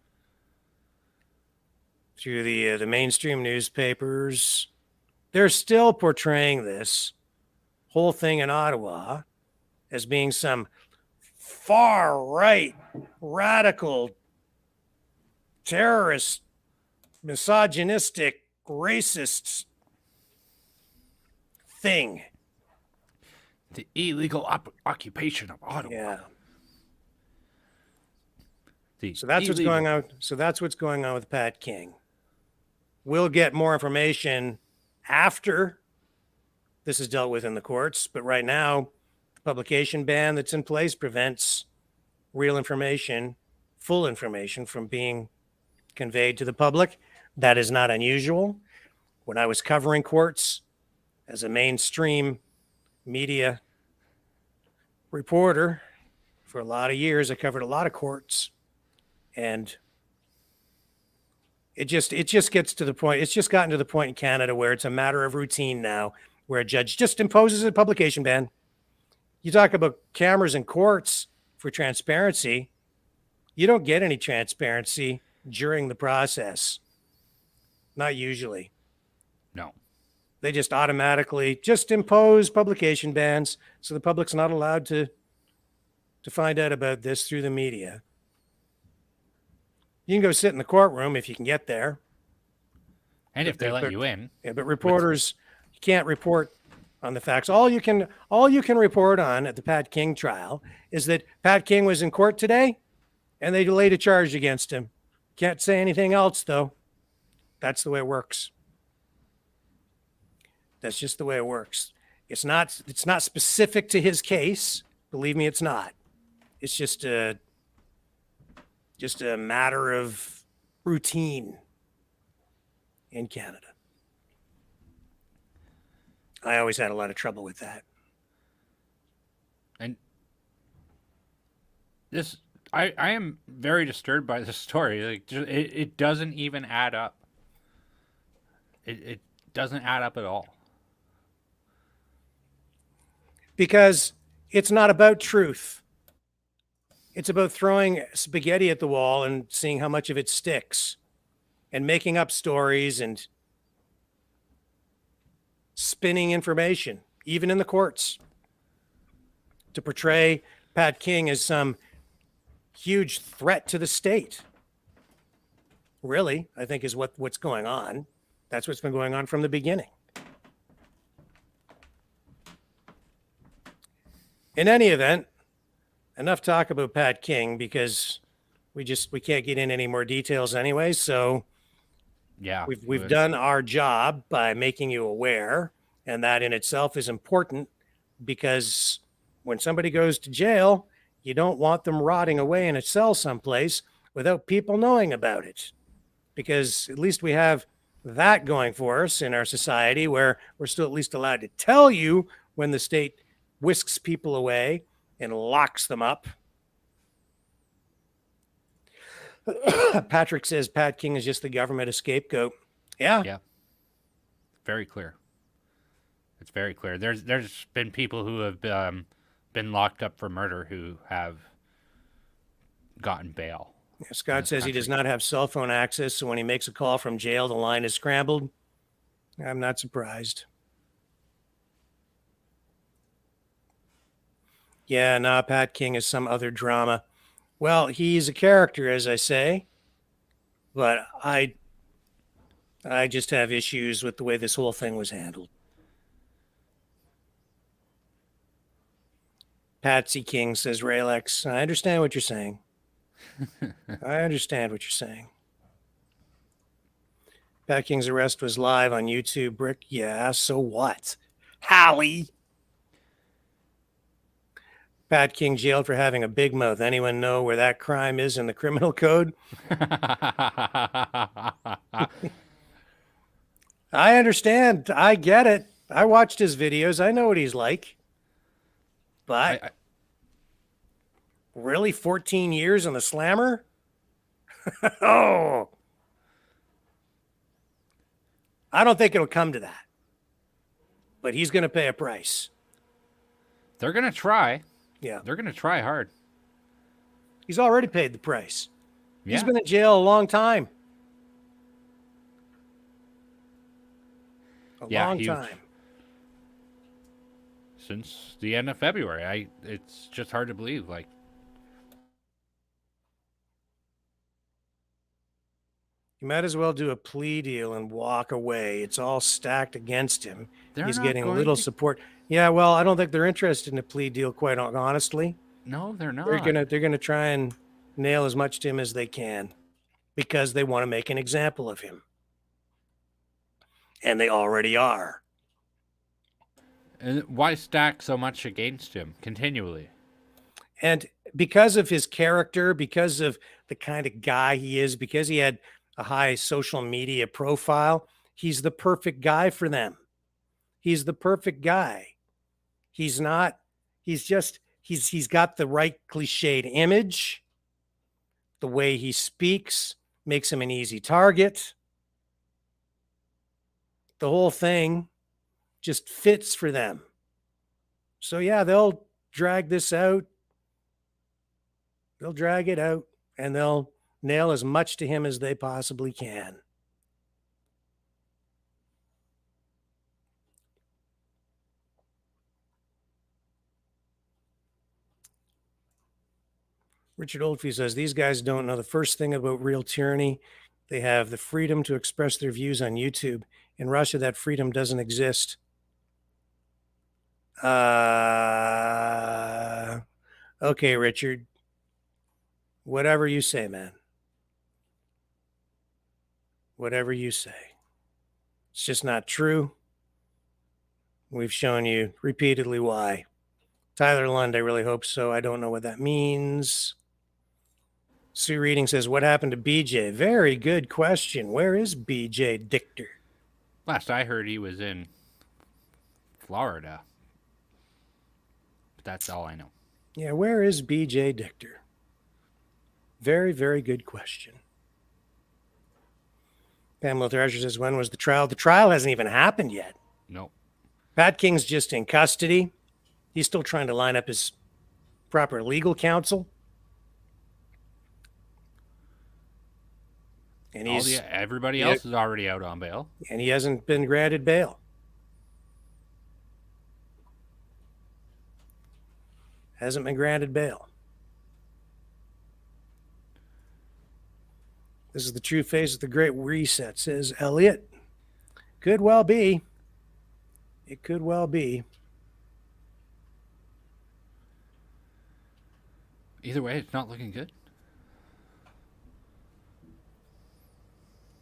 through the mainstream newspapers, they're still portraying this whole thing in Ottawa as being some far right, radical, terrorist, misogynistic, racist thing. The illegal occupation of Ottawa. Yeah. The So that's what's illegal- going on. So that's what's going on with Pat King. We'll get more information after this is dealt with in the courts, but right now, the publication ban that's in place prevents real information, full information, from being conveyed to the public. That is not unusual. When I was covering courts as a mainstream media reporter for a lot of years, I covered a lot of courts, and it just gets to the point. It's just gotten to the point in Canada where it's a matter of routine now, where a judge just imposes a publication ban. You talk about cameras in courts for transparency. You don't get any transparency during the process. Not usually. No. They just automatically just impose publication bans, so the public's not allowed to find out about this through the media. You can go sit in the courtroom if you can get there. And if they let you in. Yeah, but reporters, you can't report on the facts. All you can report on at the Pat King trial is that Pat King was in court today and they laid a charge against him. Can't say anything else, though. That's the way it works. That's just the way it works. It's not specific to his case. Believe me, it's not. It's just a matter of routine in Canada. I always had a lot of trouble with that. And this, I am very disturbed by this story. Like, it doesn't even add up. It doesn't add up at all. Because it's not about truth. It's about throwing spaghetti at the wall and seeing how much of it sticks, and making up stories and spinning information, even in the courts, to portray Pat King as some huge threat to the state. Really, I think is what's going on. That's what's been going on from the beginning. In any event, enough talk about Pat King, because we can't get in any more details anyway. So yeah, we've done our job by making you aware, and that in itself is important, because when somebody goes to jail, you don't want them rotting away in a cell someplace without people knowing about it, because at least we have that going for us in our society, where we're still at least allowed to tell you when the state whisks people away and locks them up. Patrick says Pat King is just the government scapegoat. Yeah. Yeah. Very clear. It's very clear. There's been people who have been locked up for murder who have gotten bail. Yeah, Scott says he does not have cell phone access, so when he makes a call from jail, the line is scrambled. I'm not surprised. Yeah, nah, Pat King is some other drama. Well, he's a character, as I say, but I just have issues with the way this whole thing was handled. Patsy King says, Raylex, I understand what you're saying. I understand what you're saying. Pat King's arrest was live on YouTube. Brick, yeah, so what? Hallie. Pat King jailed for having a big mouth. Anyone know where that crime is in the criminal code? I understand. I get it. I watched his videos. I know what he's like. But really, 14 years on the slammer? Oh, I don't think it'll come to that. But he's going to pay a price. They're going to try. Yeah. They're going to try hard. He's already paid the price. Yeah. He's been in jail a long time. A long time. Since the end of February. It's just hard to believe. Like, you might as well do a plea deal and walk away. It's all stacked against him. He's getting little support. Yeah, well, I don't think they're interested in a plea deal, quite honestly. No, they're not. They're gonna try and nail as much to him as they can because they want to make an example of him. And they already are. And why stack so much against him continually? And because of his character, because of the kind of guy he is, because he had a high social media profile, he's the perfect guy for them. He's the perfect guy. He's got the right cliched image. The way he speaks makes him an easy target. The whole thing just fits for them. So yeah, they'll drag this out. They'll drag it out and they'll nail as much to him as they possibly can. Richard Oldfield says, these guys don't know the first thing about real tyranny. They have the freedom to express their views on YouTube. In Russia, that freedom doesn't exist. Okay, Richard. Whatever you say, man. Whatever you say. It's just not true. We've shown you repeatedly why. Tyler Lund, I really hope so. I don't know what that means. Sue Reading says, what happened to BJ? Very good question. Where is BJ Dichter? Last I heard, he was in Florida. But that's all I know. Yeah, where is BJ Dichter? Very, very good question. Pamela Thrasher says, when was the trial? The trial hasn't even happened yet. No. Pat King's just in custody. He's still trying to line up his proper legal counsel. And everybody else is already out on bail. And he hasn't been granted bail. Hasn't been granted bail. This is the true face of the Great Reset, says Elliot. Could well be. It could well be. Either way, it's not looking good.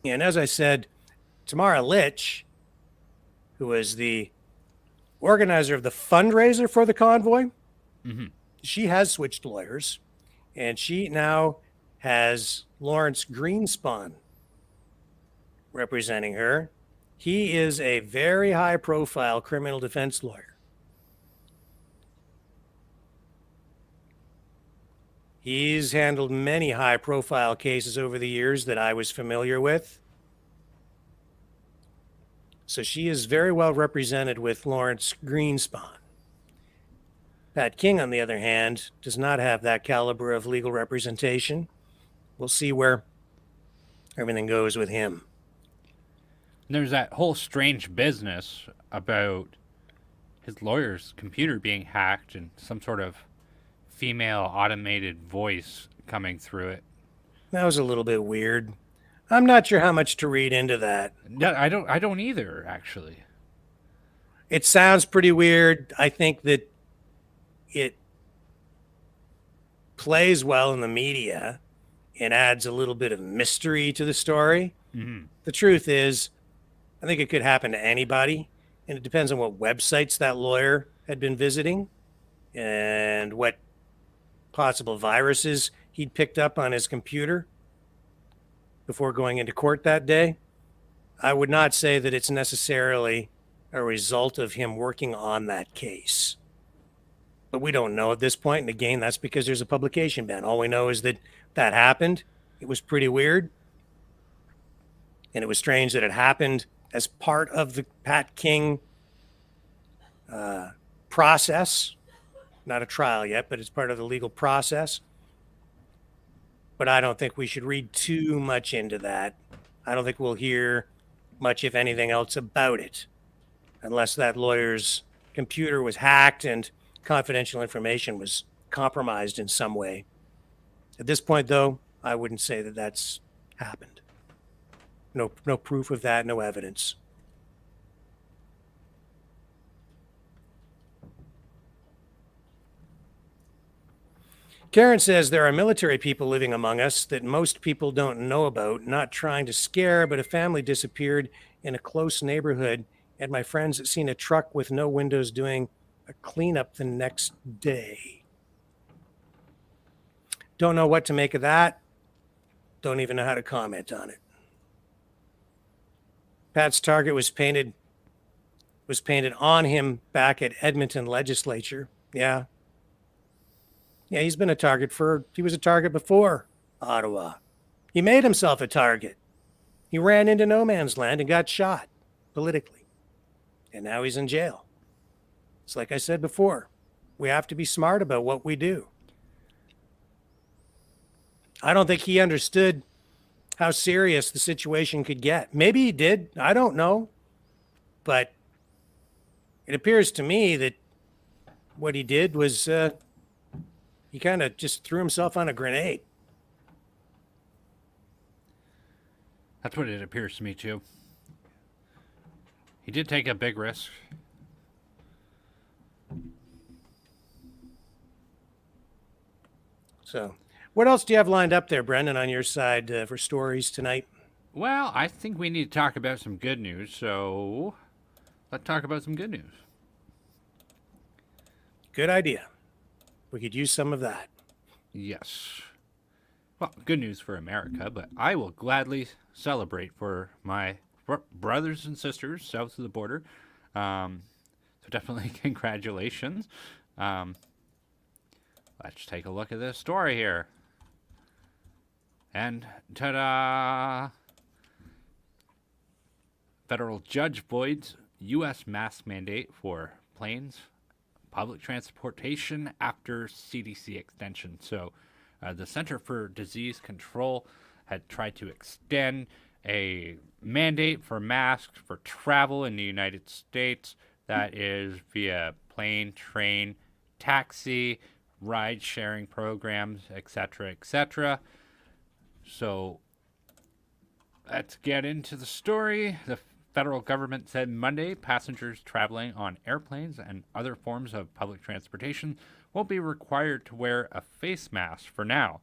And as I said, Tamara Litch, who is the organizer of the fundraiser for the convoy, she has switched lawyers, and she now has Lawrence Greenspan representing her. He is a very high-profile criminal defense lawyer. He's handled many high-profile cases over the years that I was familiar with. So she is very well represented with Lawrence Greenspan. Pat King, on the other hand, does not have that caliber of legal representation. We'll see where everything goes with him. There's that whole strange business about his lawyer's computer being hacked and some sort of female automated voice coming through it. That was a little bit weird. I'm not sure how much to read into that. No, I don't either, actually. It sounds pretty weird. I think that it plays well in the media and adds a little bit of mystery to the story. Mm-hmm. The truth is, I think it could happen to anybody, and it depends on what websites that lawyer had been visiting. and what possible viruses he'd picked up on his computer before going into court that day, I would not say that it's necessarily a result of him working on that case. But we don't know at this point, and again, that's because there's a publication ban. All we know is that that happened. It was pretty weird, and it was strange that it happened as part of the Pat King process. Not a trial yet, but it's part of the legal process. But I don't think we should read too much into that. I don't think we'll hear much, if anything else, about it, unless that lawyer's computer was hacked and confidential information was compromised in some way. At this point, though, I wouldn't say that that's happened. No proof of that, no evidence. Karen says there are military people living among us that most people don't know about, not trying to scare, but a family disappeared in a close neighborhood, and my friends had seen a truck with no windows doing a cleanup the next day. Don't know what to make of that. Don't even know how to comment on it. Pat's target was painted on him back at Edmonton legislature. Yeah, he's been a target he was a target before Ottawa. He made himself a target. He ran into no man's land and got shot politically. And now he's in jail. It's like I said before, we have to be smart about what we do. I don't think he understood how serious the situation could get. Maybe he did. I don't know. But it appears to me that what he did was he kind of just threw himself on a grenade. That's what it appears to me, too. He did take a big risk. So, what else do you have lined up there, Brendan, on your side for stories tonight? Well, I think we need to talk about some good news, so let's talk about some good news. Good idea. We could use some of that. Yes. Well, good news for America, but I will gladly celebrate for my brothers and sisters south of the border. So definitely congratulations. Let's take a look at this story here. And ta-da! Federal judge voids U.S. mask mandate for planes, public transportation after CDC extension. So the Center for Disease Control had tried to extend a mandate for masks for travel in the United States. That is via plane, train, taxi, ride-sharing programs, etc., etc. So let's get into the story. The federal government said Monday passengers traveling on airplanes and other forms of public transportation will be required to wear a face mask for now,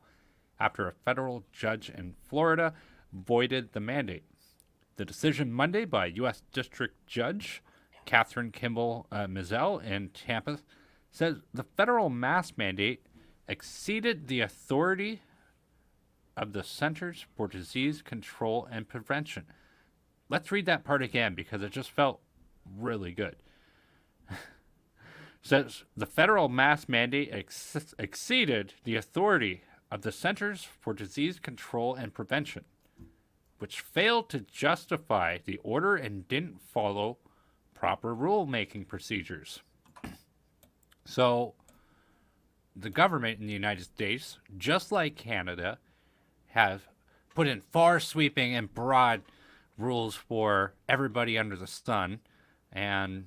after a federal judge in Florida voided the mandate. The decision Monday by U.S. District Judge Catherine Kimball Mizell in Tampa says the federal mask mandate exceeded the authority of the Centers for Disease Control and Prevention. Let's read that part again because it just felt really good. Says the federal mask mandate exceeded the authority of the Centers for Disease Control and Prevention, which failed to justify the order and didn't follow proper rulemaking procedures. So, the government in the United States, just like Canada, have put in far sweeping and broad rules for everybody under the sun, and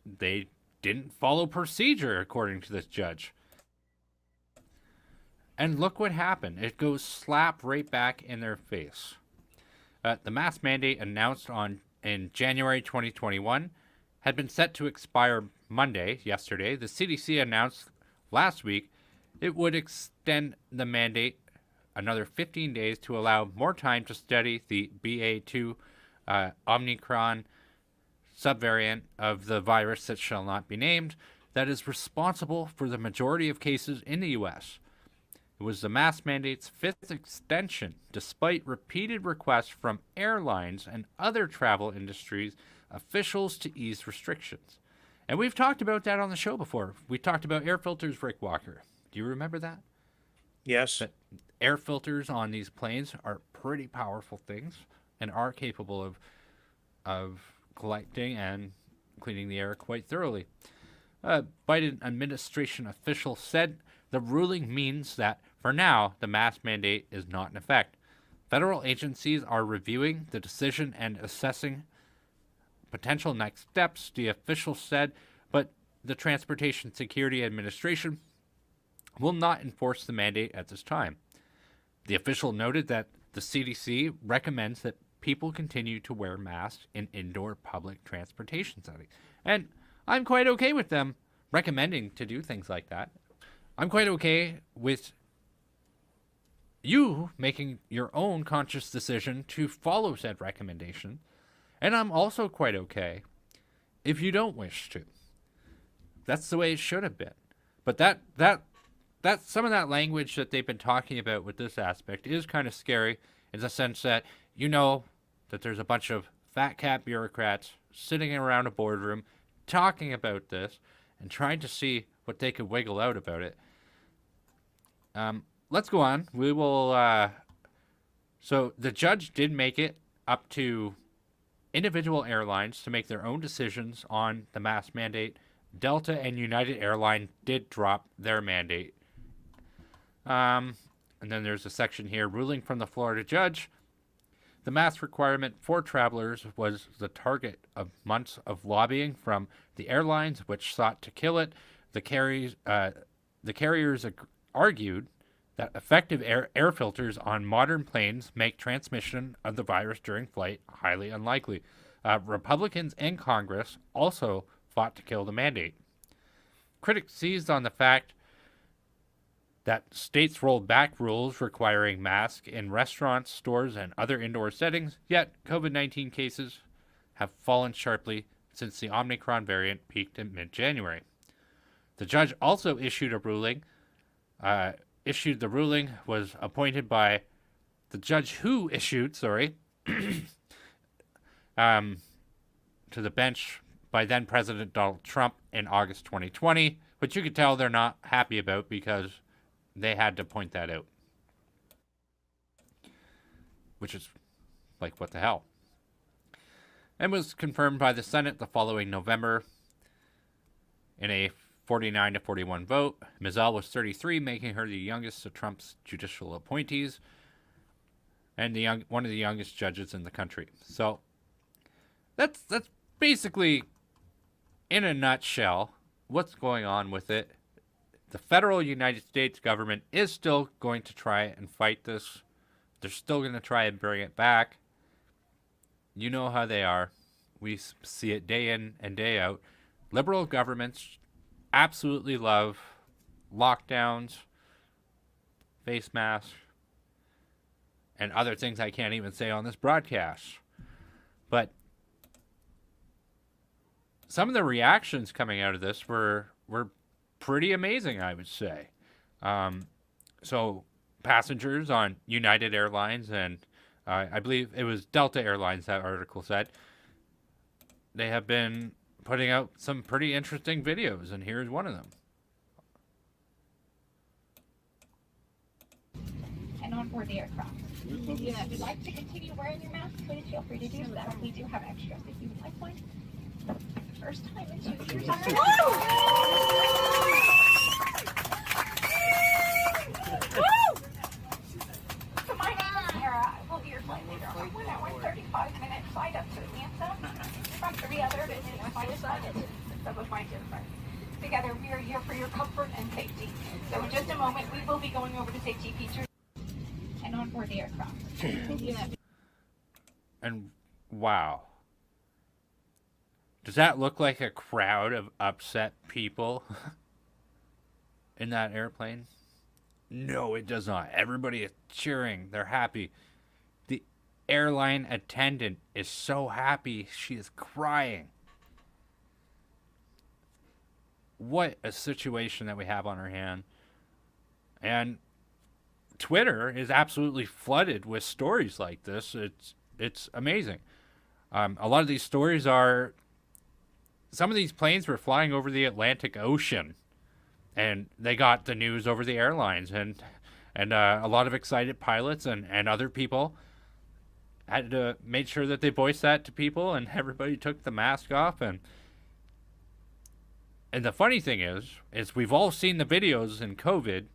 they didn't follow procedure, according to this judge. And look what happened. It goes slap right back in their face. The mask mandate announced in January 2021 had been set to expire yesterday. The CDC announced last week it would extend the mandate another 15 days to allow more time to study the BA2 Omicron subvariant of the virus that shall not be named. that is responsible for the majority of cases in the U.S. It was the mask mandate's fifth extension, despite repeated requests from airlines and other travel industries officials to ease restrictions. And we've talked about that on the show before. We talked about air filters, Rick Walker. Do you remember that? Yes. That air filters on these planes are pretty powerful things and are capable of collecting and cleaning the air quite thoroughly. Biden administration official said the ruling means that, for now, the mask mandate is not in effect. Federal agencies are reviewing the decision and assessing potential next steps, the official said, but the Transportation Security Administration will not enforce the mandate at this time. The official noted that the CDC recommends that people continue to wear masks in indoor public transportation settings. And I'm quite okay with them recommending to do things like that. I'm quite okay with you making your own conscious decision to follow said recommendation. And I'm also quite okay if you don't wish to. That's the way it should have been. But that some of that language that they've been talking about with this aspect is kind of scary in the sense that you know that there's a bunch of fat cat bureaucrats sitting around a boardroom talking about this and trying to see what they could wiggle out about it. Let's go on. We will. So the judge did make it up to individual airlines to make their own decisions on the mask mandate. Delta and United Airlines did drop their mandate. And then there's a section here, ruling from the Florida judge. The mask requirement for travelers was the target of months of lobbying from the airlines, which sought to kill it. The carriers argued that effective air filters on modern planes make transmission of the virus during flight highly unlikely. Republicans in Congress also fought to kill the mandate. Critics seized on the fact that states rolled back rules requiring masks in restaurants, stores, and other indoor settings, yet COVID-19 cases have fallen sharply since the Omicron variant peaked in mid-January. The judge also issued a ruling. The ruling was appointed by the judge who issued, to the bench by then President Donald Trump in August 2020, which you could tell they're not happy about because they had to point that out. Which is like, what the hell? And was confirmed by the Senate the following November in a 49-41 vote. Mizelle was 33, making her the youngest of Trump's judicial appointees and one of the youngest judges in the country. So that's basically, in a nutshell, what's going on with it. The federal United States government is still going to try and fight this. They're still going to try and bring it back. You know how they are. We see it day in and day out. Liberal governments absolutely love lockdowns, face masks, and other things I can't even say on this broadcast. But some of the reactions coming out of this were pretty amazing, I would say. So passengers on United Airlines and I believe it was Delta Airlines, that article said, they have been putting out some pretty interesting videos, and here's one of them. And on board the aircraft. If you would like to continue wearing your mask, please feel free to do so. We do have extras if you would like one. First time in 2 years. So my name is Sarah. I will be your flight leader on 1 hour 35-minute flight up to Atlanta from 3 other business flights some of my dear friends. Together, we are here for your comfort and safety. So in just a moment, we will be going over the safety features and on board the aircraft. And wow. Does that look like a crowd of upset people in that airplane? No, it does not. Everybody is cheering. They're happy. The airline attendant is so happy. She is crying. what a situation that we have on our hand. And Twitter is absolutely flooded with stories like this. It's amazing. A lot of these stories are, some of these planes were flying over the Atlantic Ocean, and they got the news over the airlines, and a lot of excited pilots and other people had to make sure that they voiced that to people, and everybody took the mask off. And the funny thing is we've all seen the videos in COVID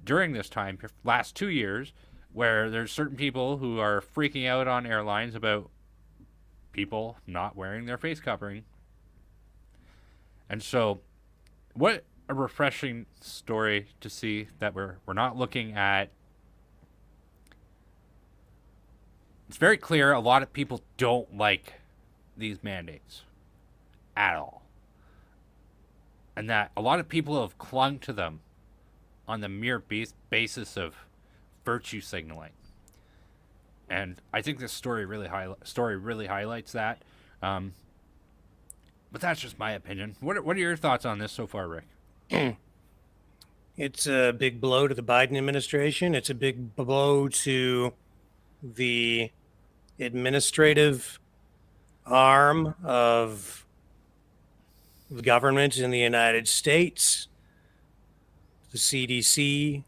during this time, last 2 years, where there's certain people who are freaking out on airlines about people not wearing their face covering. And so, what a refreshing story to see that we're not looking at. It's very clear a lot of people don't like these mandates at all. And that a lot of people have clung to them on the mere basis of virtue signaling. And I think this story really highlights that. But that's just my opinion. What are your thoughts on this so far, Rick? It's a big blow to the Biden administration. It's a big blow to the administrative arm of the government in the United States, the CDC.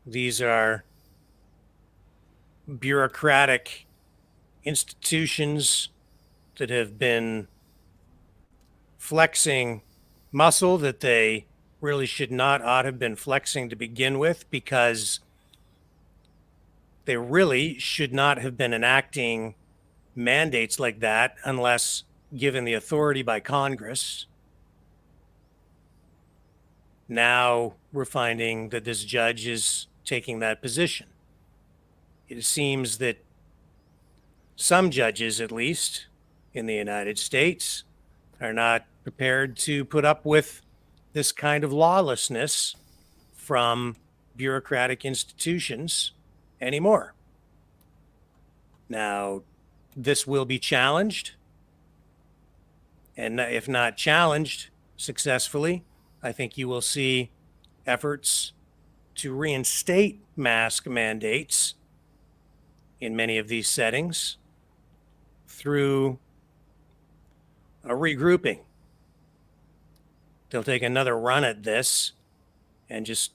These are bureaucratic institutions that have been flexing muscle that they really should not ought have been flexing to begin with, because they really should not have been enacting mandates like that unless given the authority by Congress. Now we're finding that this judge is taking that position. It seems that some judges, at least in the United States, are not prepared to put up with this kind of lawlessness from bureaucratic institutions anymore. Now, this will be challenged, and if not challenged successfully, I think you will see efforts to reinstate mask mandates in many of these settings through a regrouping. They'll take another run at this and just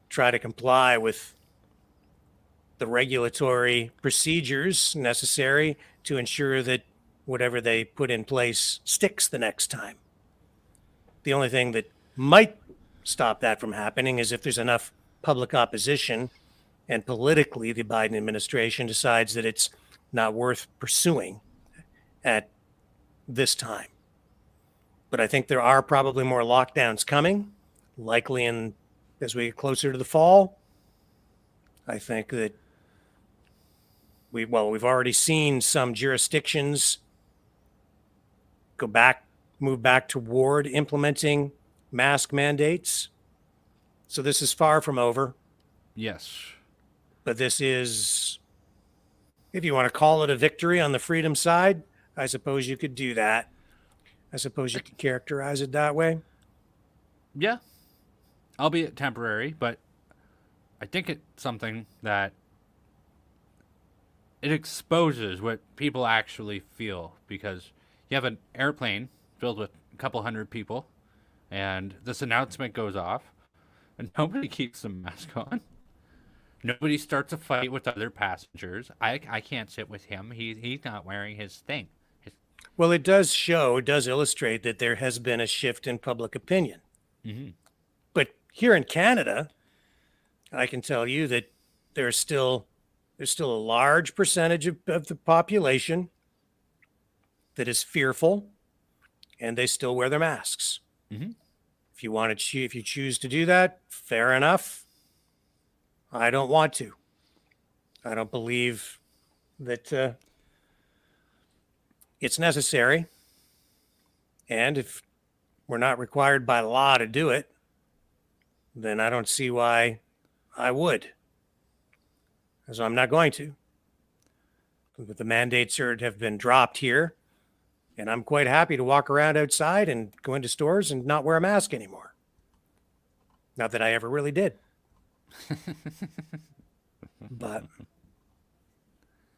try to comply with the regulatory procedures necessary to ensure that whatever they put in place sticks the next time. The only thing that might stop that from happening is if there's enough public opposition and politically the Biden administration decides that it's not worth pursuing at this time. But I think there are probably more lockdowns coming, likely as we get closer to the fall. I think that we've already seen some jurisdictions move back toward implementing mask mandates. So this is far from over. Yes. But this is, if you want to call it a victory on the freedom side, I suppose you could do that. I suppose you could characterize it that way. Yeah. Albeit temporary, but I think it's something that it exposes what people actually feel, because you have an airplane filled with a couple hundred people and this announcement goes off and nobody keeps the mask on. Nobody starts a fight with other passengers. I can't sit with him. He's not wearing his thing. Well, it does illustrate that there has been a shift in public opinion. Mm-hmm. But here in Canada, I can tell you that there's still a large percentage of the population that is fearful, and they still wear their masks. Mm-hmm. If you choose to do that, fair enough. I don't want to. I don't believe that it's necessary. And if we're not required by law to do it, then I don't see why I would. So I'm not going to. But the mandates have been dropped here, And I'm quite happy to walk around outside and go into stores and not wear a mask anymore. Not that I ever really did. But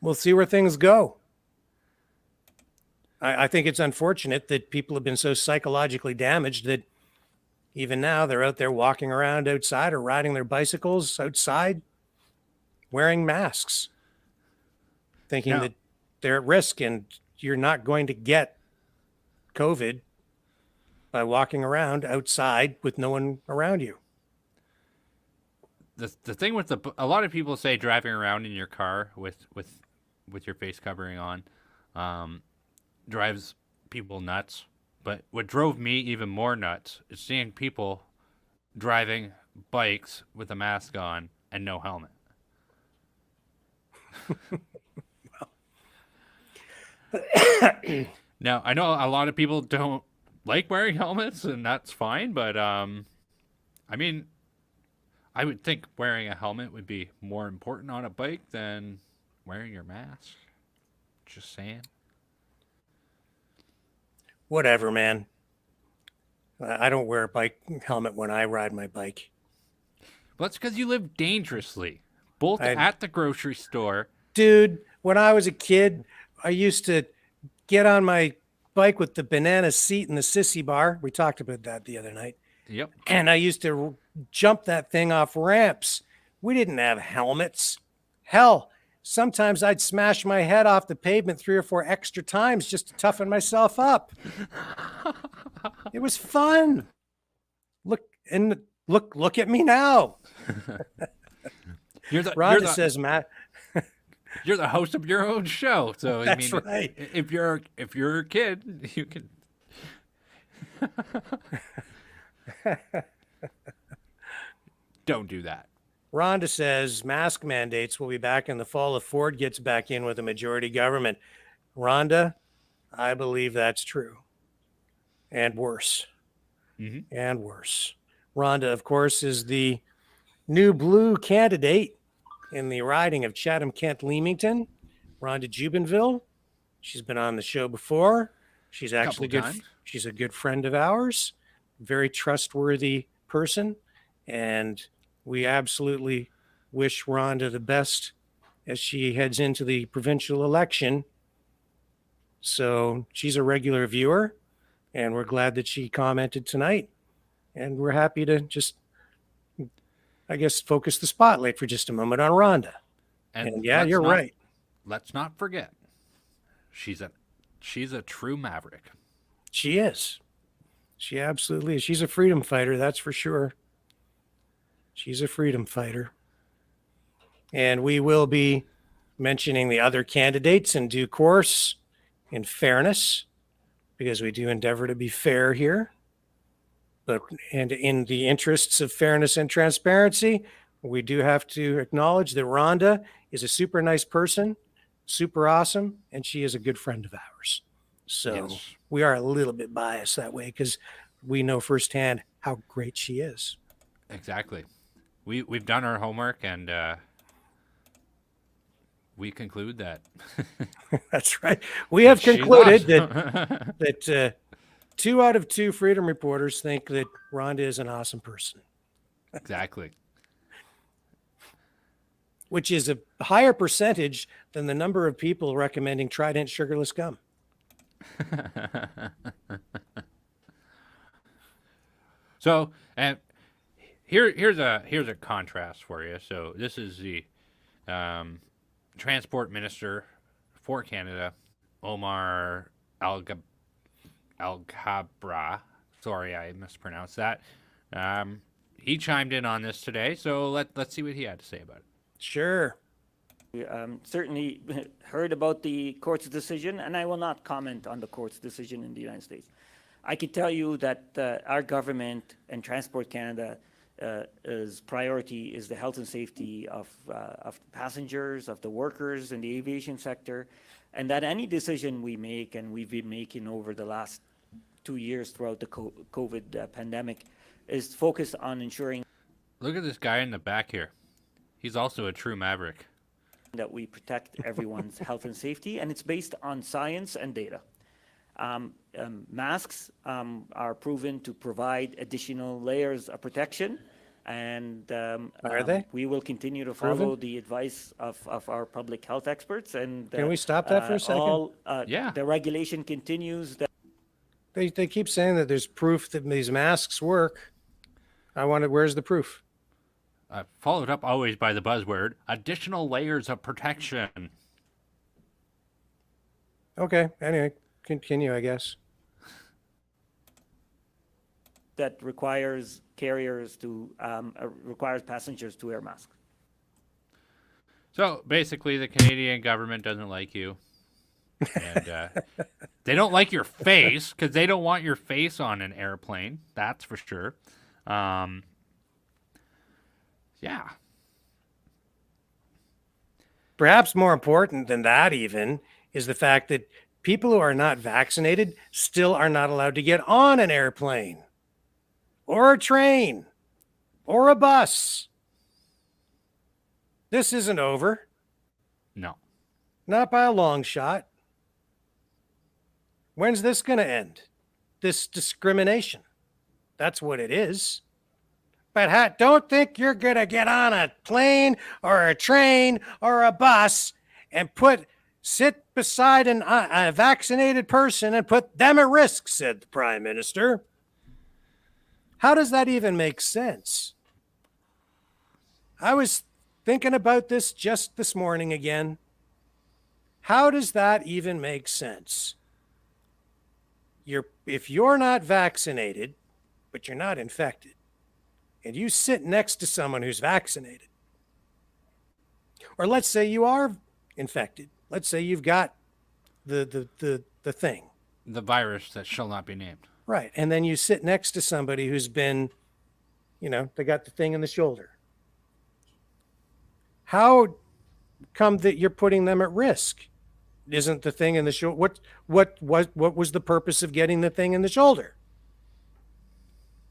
we'll see where things go. I think it's unfortunate that people have been so psychologically damaged that even now they're out there walking around outside or riding their bicycles outside wearing masks, thinking that they're at risk, and you're not going to get COVID by walking around outside with no one around you. The thing with a lot of people say driving around in your car with your face covering on drives people nuts. But what drove me even more nuts is seeing people driving bikes with a mask on and no helmet. Now, I know a lot of people don't like wearing helmets, and that's fine, but I mean, I would think wearing a helmet would be more important on a bike than wearing your mask. Just saying. Whatever, man. I don't wear a bike helmet when I ride my bike. Well, that's because you live dangerously, both at the grocery store. Dude, when I was a kid, I used to get on my bike with the banana seat in the sissy bar. We talked about that the other night. Yep. And I used to jump that thing off ramps. We didn't have helmets. Hell, sometimes I'd smash my head off the pavement 3 or 4 extra times just to toughen myself up. It was fun. Look at me now. Rhonda says, Matt. You're the host of your own show, so That's I mean, right. If you're a kid, you can. Don't do that. Rhonda says mask mandates will be back in the fall if Ford gets back in with a majority government. Rhonda, I believe that's true. And worse. Mm-hmm. And worse. Rhonda, of course, is the new blue candidate in the riding of Chatham-Kent-Leamington. Rhonda Jubenville. She's been on the show before. She's actually good. She's a good friend of ours. Very trustworthy person. And we absolutely wish Rhonda the best as she heads into the provincial election. So she's a regular viewer, and we're glad that she commented tonight. And we're happy to just, I guess, focus the spotlight for just a moment on Rhonda. And yeah, you're right. Let's not forget, she's a true maverick. She is. She absolutely is. She's a freedom fighter, that's for sure. She's a freedom fighter. And we will be mentioning the other candidates in due course, in fairness, because we do endeavor to be fair here. And in the interests of fairness and transparency, we do have to acknowledge that Rhonda is a super nice person, super awesome, and she is a good friend of ours. So we are a little bit biased that way because we know firsthand how great she is. Exactly. We've done our homework, and we conclude that. That's right. We have concluded that 2 out of 2 Freedom Reporters think that Rhonda is an awesome person. Exactly. Which is a higher percentage than the number of people recommending Trident sugarless gum. So, and here's a contrast for you. So this is the Transport Minister for Canada, Omar Al-Ghabra. Sorry, I mispronounced that. He chimed in on this today, so let's see what he had to say about it. Sure. Certainly heard about the court's decision, and I will not comment on the court's decision in the United States. I can tell you that our government and Transport Canada priority is the health and safety of passengers, of the workers in the aviation sector, and that any decision we make, and we've been making over the last 2 years throughout the COVID pandemic, is focused on ensuring. Look at this guy in the back here. He's also a true maverick. That we protect everyone's health and safety, and it's based on science and data. Masks are proven to provide additional layers of protection, and Are they? we will continue to Proven? follow the advice of our public health experts. And Can we stop that for a second? The regulation continues. They keep saying that there's proof that these masks work. I wanted, where's the proof? Followed up always by the buzzword, additional layers of protection. Okay, anyway, continue, I guess. That requires carriers to requires passengers to wear masks. So basically, the Canadian government doesn't like you, and they don't like your face because they don't want your face on an airplane. That's for sure. Yeah. Perhaps more important than that, even, is the fact that people who are not vaccinated still are not allowed to get on an airplane or a train or a bus. This isn't over. No. Not by a long shot. When's this going to end? This discrimination. That's what it is. But don't think you're going to get on a plane or a train or a bus and sit beside a vaccinated person and put them at risk, said the Prime Minister. How does that even make sense? I was thinking about this just this morning again. How does that even make sense? If you're not vaccinated, but you're not infected, and you sit next to someone who's vaccinated, or let's say you are infected, let's say you've got the thing, the virus that shall not be named, right? And then you sit next to somebody who's been, they got the thing in the shoulder. How come that you're putting them at risk? Isn't the thing in the shoulder? What was the purpose of getting the thing in the shoulder?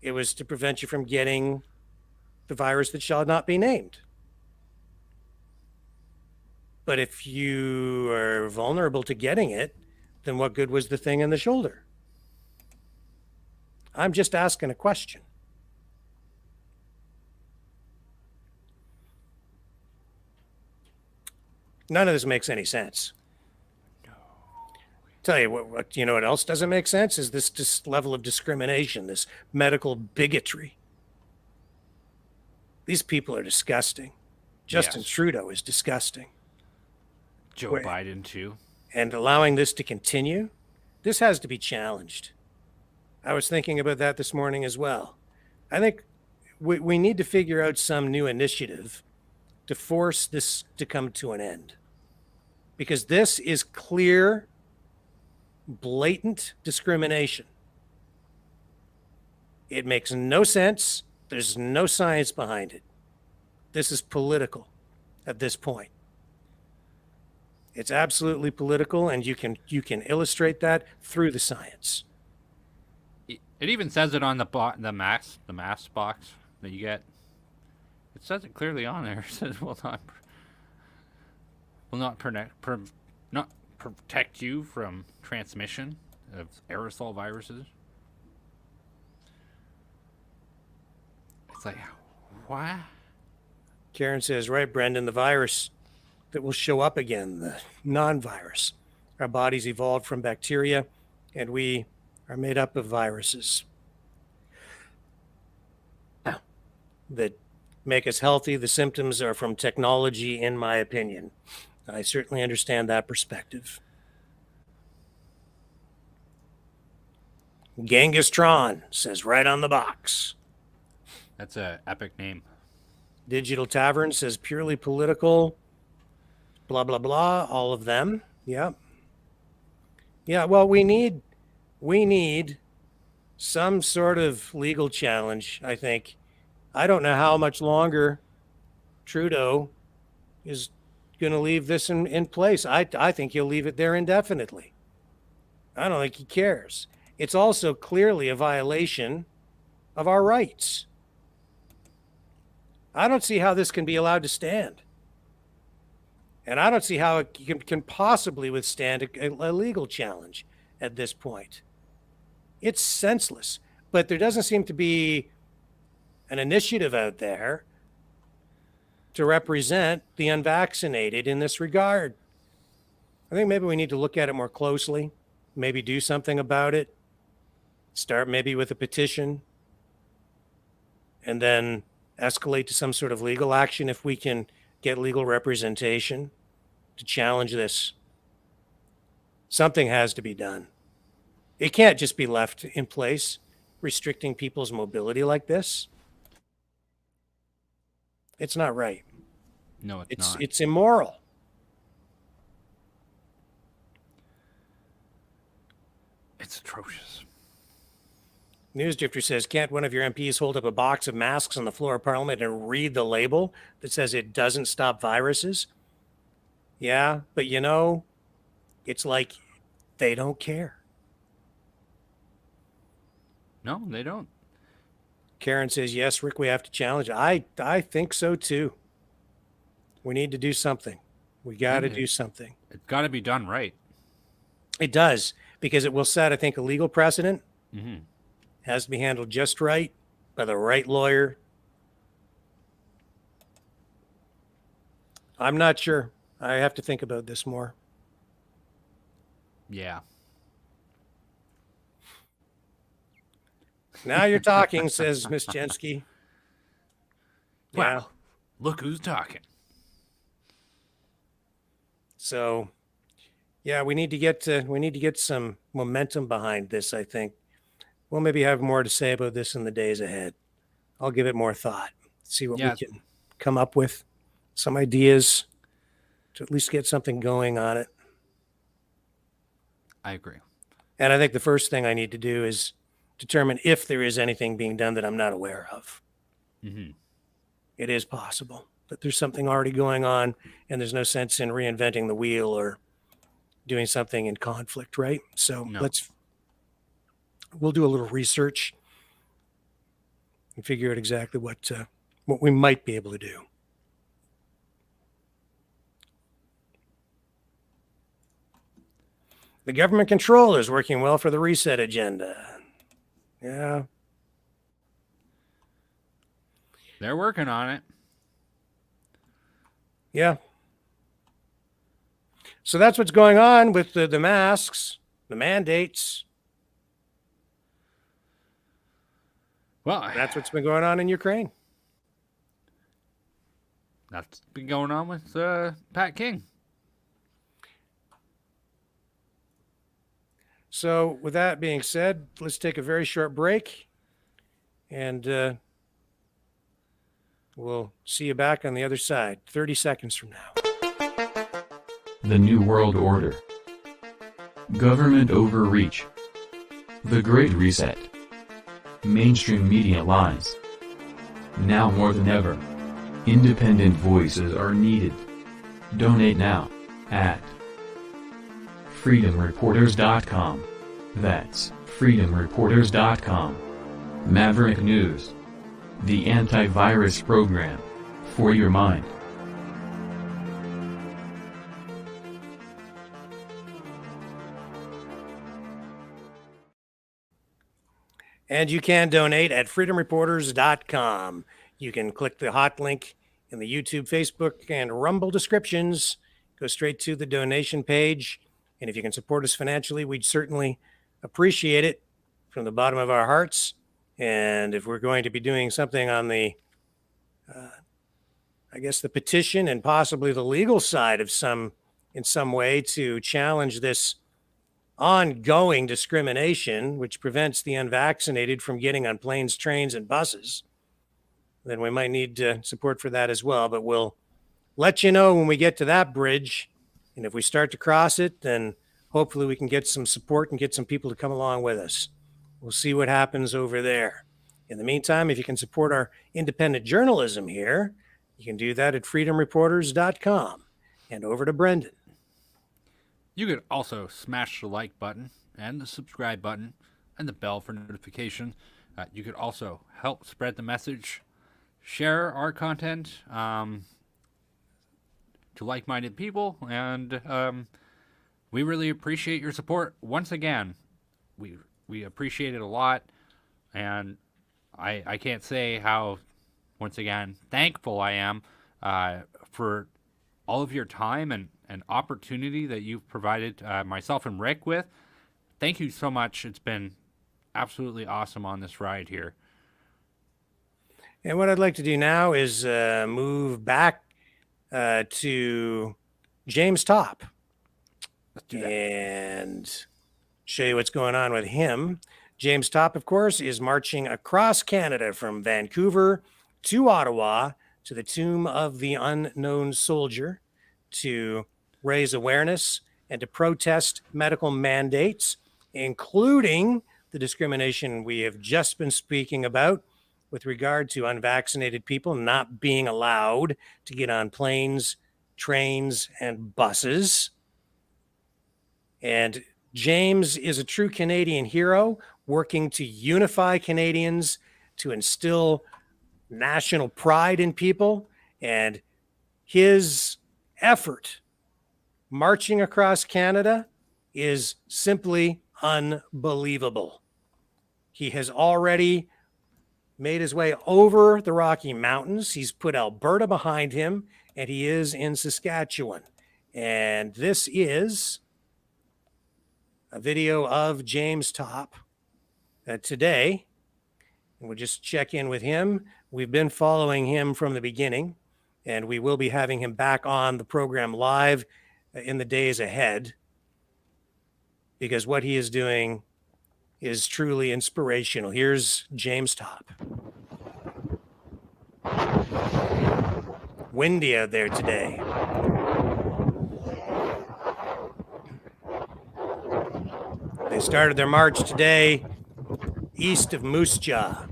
It was to prevent you from getting the virus that shall not be named. But if you are vulnerable to getting it, then what good was the thing in the shoulder? I'm just asking a question. None of this makes any sense. Tell you what, you know what else doesn't make sense is this level of discrimination, this medical bigotry. These people are disgusting. Justin Trudeau is disgusting. Joe Biden too. And allowing this to continue, this has to be challenged. I was thinking about that this morning as well. I think we need to figure out some new initiative to force this to come to an end. Because this is clear, blatant discrimination. It makes no sense. There's no science behind it. This is political at this point. It's absolutely political, and you can illustrate that through the science. It even says it on the mask box that you get. It says it clearly on there. It says will not protect you from transmission of aerosol viruses. It's like, what? Karen says, right, Brendan, the virus that will show up again, the non-virus. Our bodies evolved from bacteria, and we are made up of viruses that make us healthy. The symptoms are from technology, in my opinion. I certainly understand that perspective. Genghis Tron says right on the box. That's an epic name. Digital Tavern says purely political. Blah, blah, blah. All of them. Yeah. Yeah, well, we need some sort of legal challenge, I think. I don't know how much longer Trudeau is going to leave this in place. I think he'll leave it there indefinitely. I don't think he cares. It's also clearly a violation of our rights. I don't see how this can be allowed to stand. And I don't see how it can possibly withstand a legal challenge. at this point. It's senseless. But there doesn't seem to be an initiative out there to represent the unvaccinated in this regard. I think maybe we need to look at it more closely, maybe do something about it, start maybe with a petition, and then escalate to some sort of legal action if we can get legal representation to challenge this. Something has to be done. It can't just be left in place, restricting people's mobility like this. It's not right. No, it's not. It's immoral. It's atrocious. News Drifter says, can't one of your MPs hold up a box of masks on the floor of Parliament and read the label that says it doesn't stop viruses? Yeah, but you know, it's like they don't care. No, they don't. Karen says, yes, Rick, we have to challenge. I think so too. We need to do something. We got to do something. It's got to be done right. It does, because it will set, I think, a legal precedent. Mm-hmm. Has to be handled just right by the right lawyer. I'm not sure. I have to think about this more. Yeah. Now you're talking, says Miss Jensky. Well, look who's talking. So, yeah, we need to get some momentum behind this, I think. We'll maybe have more to say about this in the days ahead. I'll give it more thought. See what we can come up with. Some ideas to at least get something going on it. I agree. And I think the first thing I need to do is determine if there is anything being done that I'm not aware of. Mm-hmm. It is possible that there's something already going on, and there's no sense in reinventing the wheel or doing something in conflict, right? So we'll do a little research and figure out exactly what we might be able to do. The government control is working well for the reset agenda. Yeah. They're working on it. Yeah. So that's what's going on with the masks, the mandates. Well, that's what's been going on in Ukraine. That's been going on with Pat King. So with that being said, let's take a very short break, and we'll see you back on the other side, 30 seconds from now. The New World Order. Government overreach. The Great Reset. Mainstream media lies. Now more than ever, independent voices are needed. Donate now at freedomreporters.com. That's freedomreporters.com. Maverick News. The antivirus program for your mind. And you can donate at freedomreporters.com. You can click the hot link in the YouTube, Facebook, and Rumble descriptions. Go straight to the donation page. And if you can support us financially, we'd certainly appreciate it from the bottom of our hearts. And if we're going to be doing something on the, the petition and possibly the legal side of in some way to challenge this ongoing discrimination, which prevents the unvaccinated from getting on planes, trains, and buses, then we might need support for that as well. But we'll let you know when we get to that bridge. And if we start to cross it, then hopefully we can get some support and get some people to come along with us. We'll see what happens over there. In the meantime, if you can support our independent journalism here, you can do that at freedomreporters.com. And over to Brendan. You could also smash the like button and the subscribe button and the bell for notification. You could also help spread the message, share our content to like-minded people, and We really appreciate your support. Once again, we appreciate it a lot, and I can't say how, once again, thankful I am for all of your time and opportunity that you've provided myself and Rick with. Thank you so much. It's been absolutely awesome on this ride here. And what I'd like to do now is move back to James Top and show you what's going on with him. James Top, of course, is marching across Canada from Vancouver to Ottawa to the Tomb of the Unknown Soldier to raise awareness and to protest medical mandates, including the discrimination we have just been speaking about with regard to unvaccinated people not being allowed to get on planes, trains, and buses. And James is a true Canadian hero, working to unify Canadians, to instill national pride in people. And his effort marching across Canada is simply unbelievable. He has already made his way over the Rocky Mountains. He's put Alberta behind him, and he is in Saskatchewan. And this is a video of James Top today. And we'll just check in with him. We've been following him from the beginning, and we will be having him back on the program live in the days ahead, because what he is doing is truly inspirational. Here's James Top. Windy out there today. They started their march today east of Moose Jaw.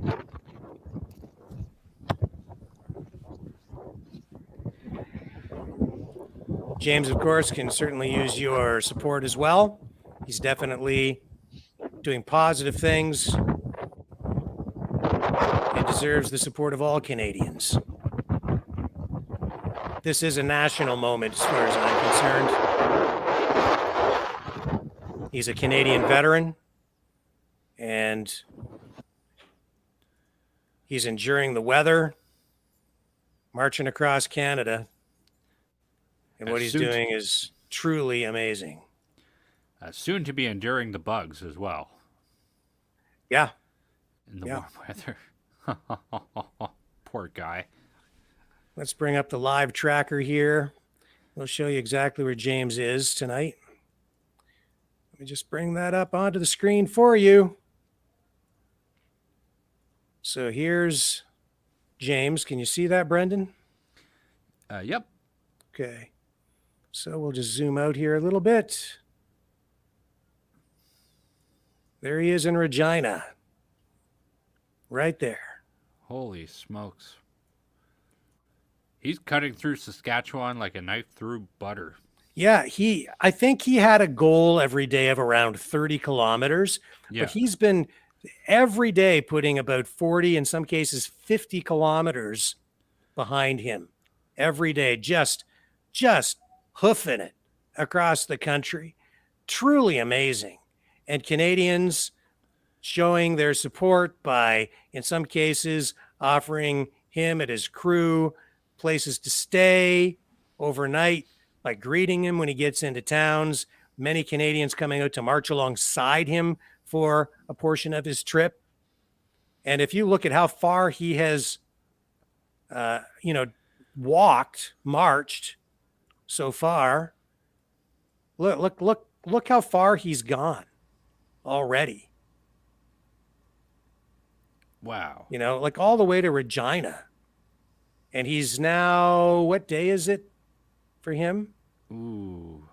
James, of course, can certainly use your support as well. He's definitely doing positive things and deserves the support of all Canadians. This is a national moment as far as I'm concerned. He's a Canadian veteran, and he's enduring the weather, marching across Canada, and what he's doing is truly amazing. Soon to be enduring the bugs as well. Yeah. In the warm weather. Poor guy. Let's bring up the live tracker here. We'll show you exactly where James is tonight. Let me just bring that up onto the screen for you. So here's James. Can you see that, Brendan? Yep. Okay. So we'll just zoom out here a little bit. There he is in Regina. Right there. Holy smokes. He's cutting through Saskatchewan like a knife through butter. Yeah, I think he had a goal every day of around 30 kilometers, but he's been every day putting about 40, in some cases 50 kilometers behind him every day, just hoofing it across the country. Truly amazing. And Canadians showing their support by, in some cases, offering him and his crew places to stay overnight, by greeting him when he gets into towns. Many Canadians coming out to march alongside him for a portion of his trip. And if you look at how far he has, marched so far, look how far he's gone already. Wow. Like all the way to Regina. And he's now, what day is it for him? Ooh.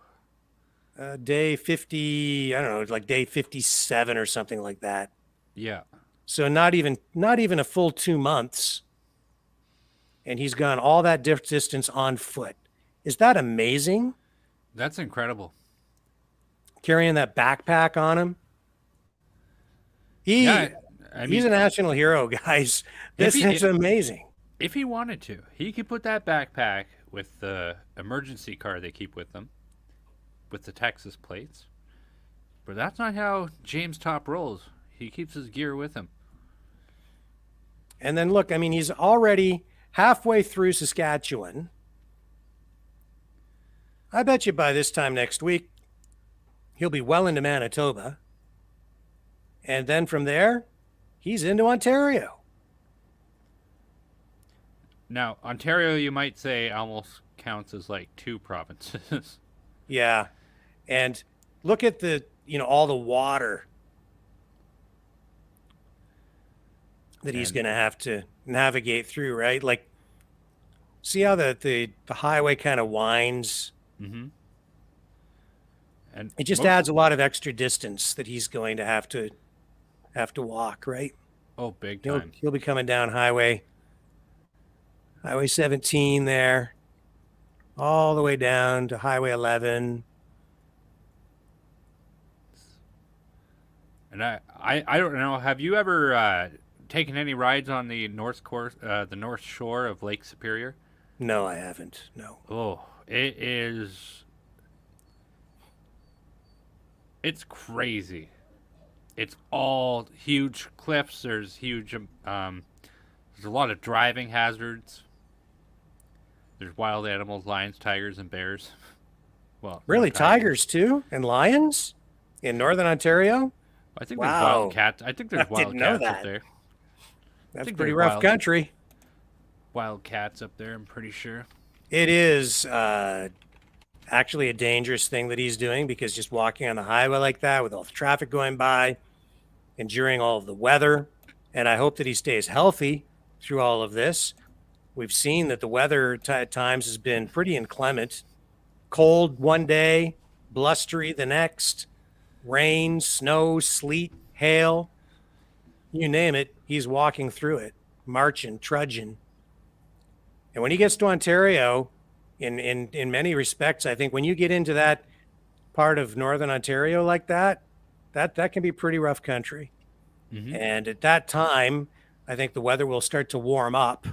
Day 50, I don't know, like day 57 or something like that. Yeah. So not even a full 2 months. And he's gone all that distance on foot. Is that amazing? That's incredible. Carrying that backpack on him. He's a national hero, guys. This is amazing. If he wanted to, he could put that backpack with the emergency car they keep with them, with the Texas plates. But that's not how James Top rolls. He keeps his gear with him. And then look, I mean, he's already halfway through Saskatchewan. I bet you by this time next week, he'll be well into Manitoba. And then from there, he's into Ontario. Now, Ontario, you might say, almost counts as like 2 provinces. Yeah. And look at the, all the water that he's going to have to navigate through, right? Like, see how the highway kind of winds? Mm-hmm. And it just adds a lot of extra distance that he's going to have to walk, right? Oh, big time. He'll be coming down Highway 17 there, all the way down to Highway 11. And I don't know. Have you ever taken any rides on the north shore of Lake Superior? No, I haven't. No. Oh, it's crazy. It's all huge cliffs. There's huge. There's a lot of driving hazards. There's wild animals, lions, tigers, and bears. Well, really, tigers too, and lions in northern Ontario. I think there's wild cats. I think there's wild cats up there. That's pretty rough country. Wild cats up there, I'm pretty sure. It is actually a dangerous thing that he's doing, because just walking on the highway like that with all the traffic going by, enduring all of the weather, and I hope that he stays healthy through all of this. We've seen that the weather at times has been pretty inclement. Cold one day, blustery the next, rain, snow, sleet, hail, you name it, he's walking through it, marching, trudging. And when he gets to Ontario, in many respects, I think when you get into that part of northern Ontario like that can be pretty rough country. Mm-hmm. And at that time, I think the weather will start to warm up,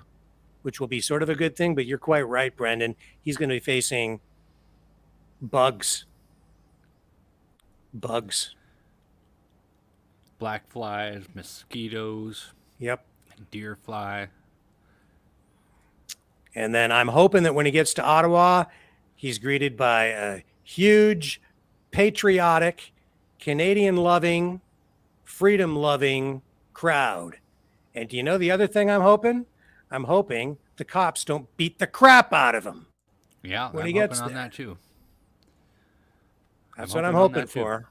which will be sort of a good thing. But you're quite right, Brendan. He's going to be facing bugs. Black flies, mosquitoes. Yep. Deer fly. And then I'm hoping that when he gets to Ottawa, he's greeted by a huge, patriotic, Canadian-loving, freedom-loving crowd. And do you know the other thing I'm hoping? I'm hoping the cops don't beat the crap out of him. Yeah, when I'm he gets hoping on there. that too. That's what I'm hoping for.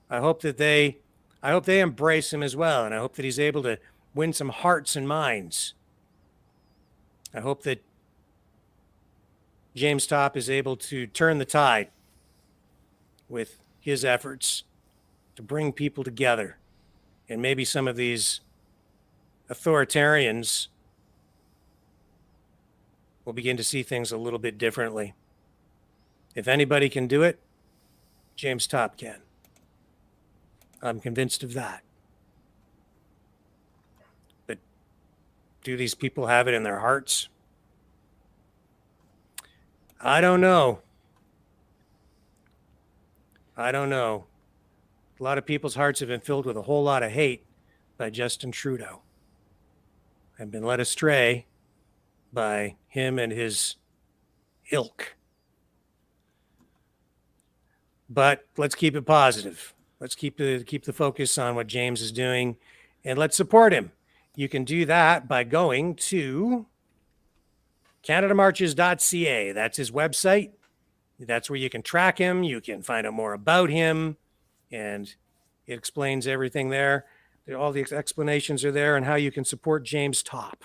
I hope they embrace him as well, and I hope that he's able to win some hearts and minds. I hope that James Top is able to turn the tide with his efforts to bring people together, and maybe some of these authoritarians will begin to see things a little bit differently. If anybody can do it, James Top can. I'm convinced of that. But do these people have it in their hearts? I don't know. A lot of people's hearts have been filled with a whole lot of hate by Justin Trudeau, and been led astray by him and his ilk. But let's keep it positive. Let's keep the focus on what James is doing, and let's support him. You can do that by going to CanadaMarches.ca. That's his website. That's where you can track him. You can find out more about him, and it explains everything there. All the explanations are there on how you can support James Top.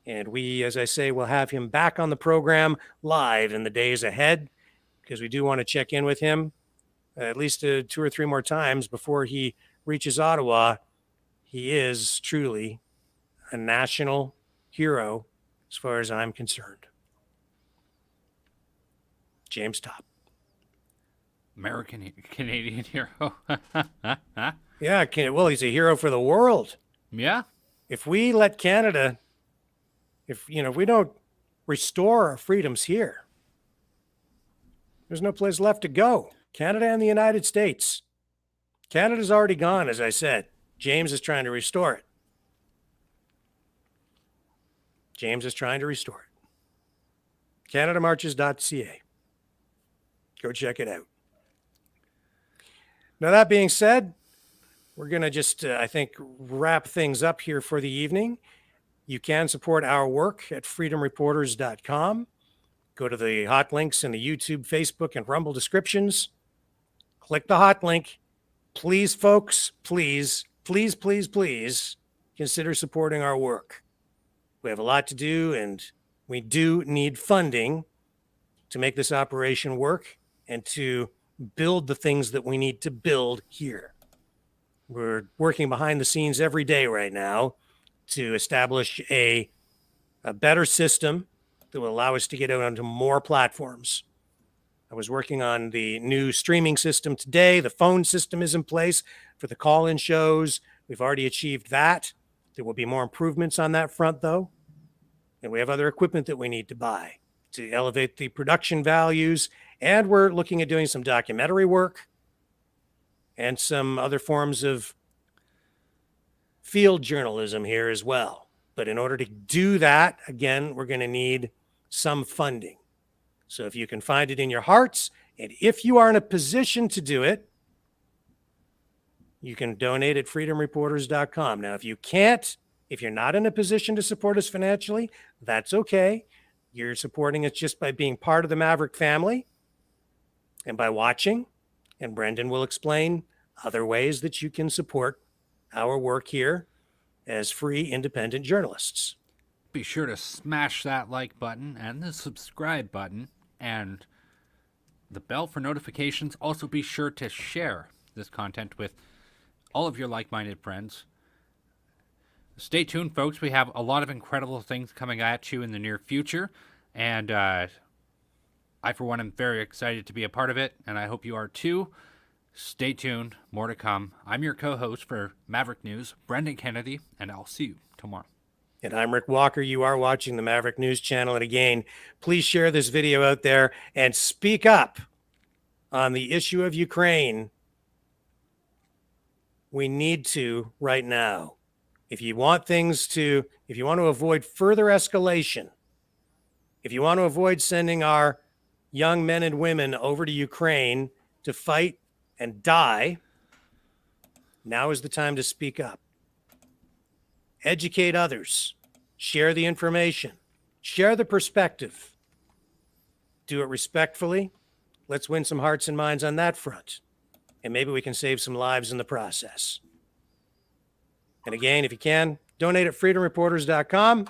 And we, as I say, will have him back on the program live in the days ahead, because we do want to check in with him at least 2 or 3 more times before he reaches Ottawa. He is truly a national hero as far as I'm concerned. James Top. American-Canadian hero. Yeah, well, he's a hero for the world. Yeah. If we let Canada, if we don't restore our freedoms here, There's no place left to go. Canada and the United States. Canada's already gone, as I said. James is trying to restore it. James is trying to restore it. CanadaMarches.ca. Go check it out. Now, that being said, we're going to just, I think, wrap things up here for the evening. You can support our work at freedomreporters.com. Go to the hot links in the YouTube, Facebook, and Rumble descriptions. Click the hot link. Please, folks, please, please, please, please consider supporting our work. We have a lot to do, and we do need funding to make this operation work and to build the things that we need to build here. We're working behind the scenes every day right now to establish a better system that will allow us to get out onto more platforms. I was working on the new streaming system today. The phone system is in place for the call-in shows. We've already achieved that. There will be more improvements on that front, though. And we have other equipment that we need to buy to elevate the production values. And we're looking at doing some documentary work and some other forms of field journalism here as well. But in order to do that, again, we're going to need some funding. So if you can find it in your hearts, and if you are in a position to do it, you can donate at freedomreporters.com. Now, if you can't, if you're not in a position to support us financially, that's okay. You're supporting us just by being part of the Maverick family and by watching. And Brendan will explain other ways that you can support our work here as free, independent journalists. Be sure to smash that like button and the subscribe button and the bell for notifications. Also be sure to share this content with all of your like-minded friends. Stay tuned, folks. We have a lot of incredible things coming at you in the near future, and I, for one, am very excited to be a part of it, and I hope you are too. Stay tuned. More to come. I'm your co-host for Maverick News, Brendan Kennedy, and I'll see you tomorrow. And I'm Rick Walker. You are watching the Maverick News Channel. And again, please share this video out there and speak up on the issue of Ukraine. We need to right now. If you want to avoid further escalation, if you want to avoid sending our young men and women over to Ukraine to fight and die, now is the time to speak up. Educate others. Share the information. Share the perspective. Do it respectfully. Let's win some hearts and minds on that front. And maybe we can save some lives in the process. And again, if you can, donate at freedomreporters.com.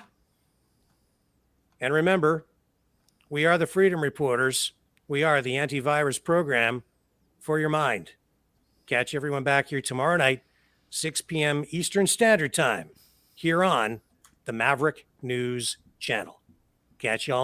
And remember, we are the Freedom Reporters. We are the antivirus program for your mind. Catch everyone back here tomorrow night, 6 p.m. Eastern Standard Time, here on the Maverick News Channel. Catch you all.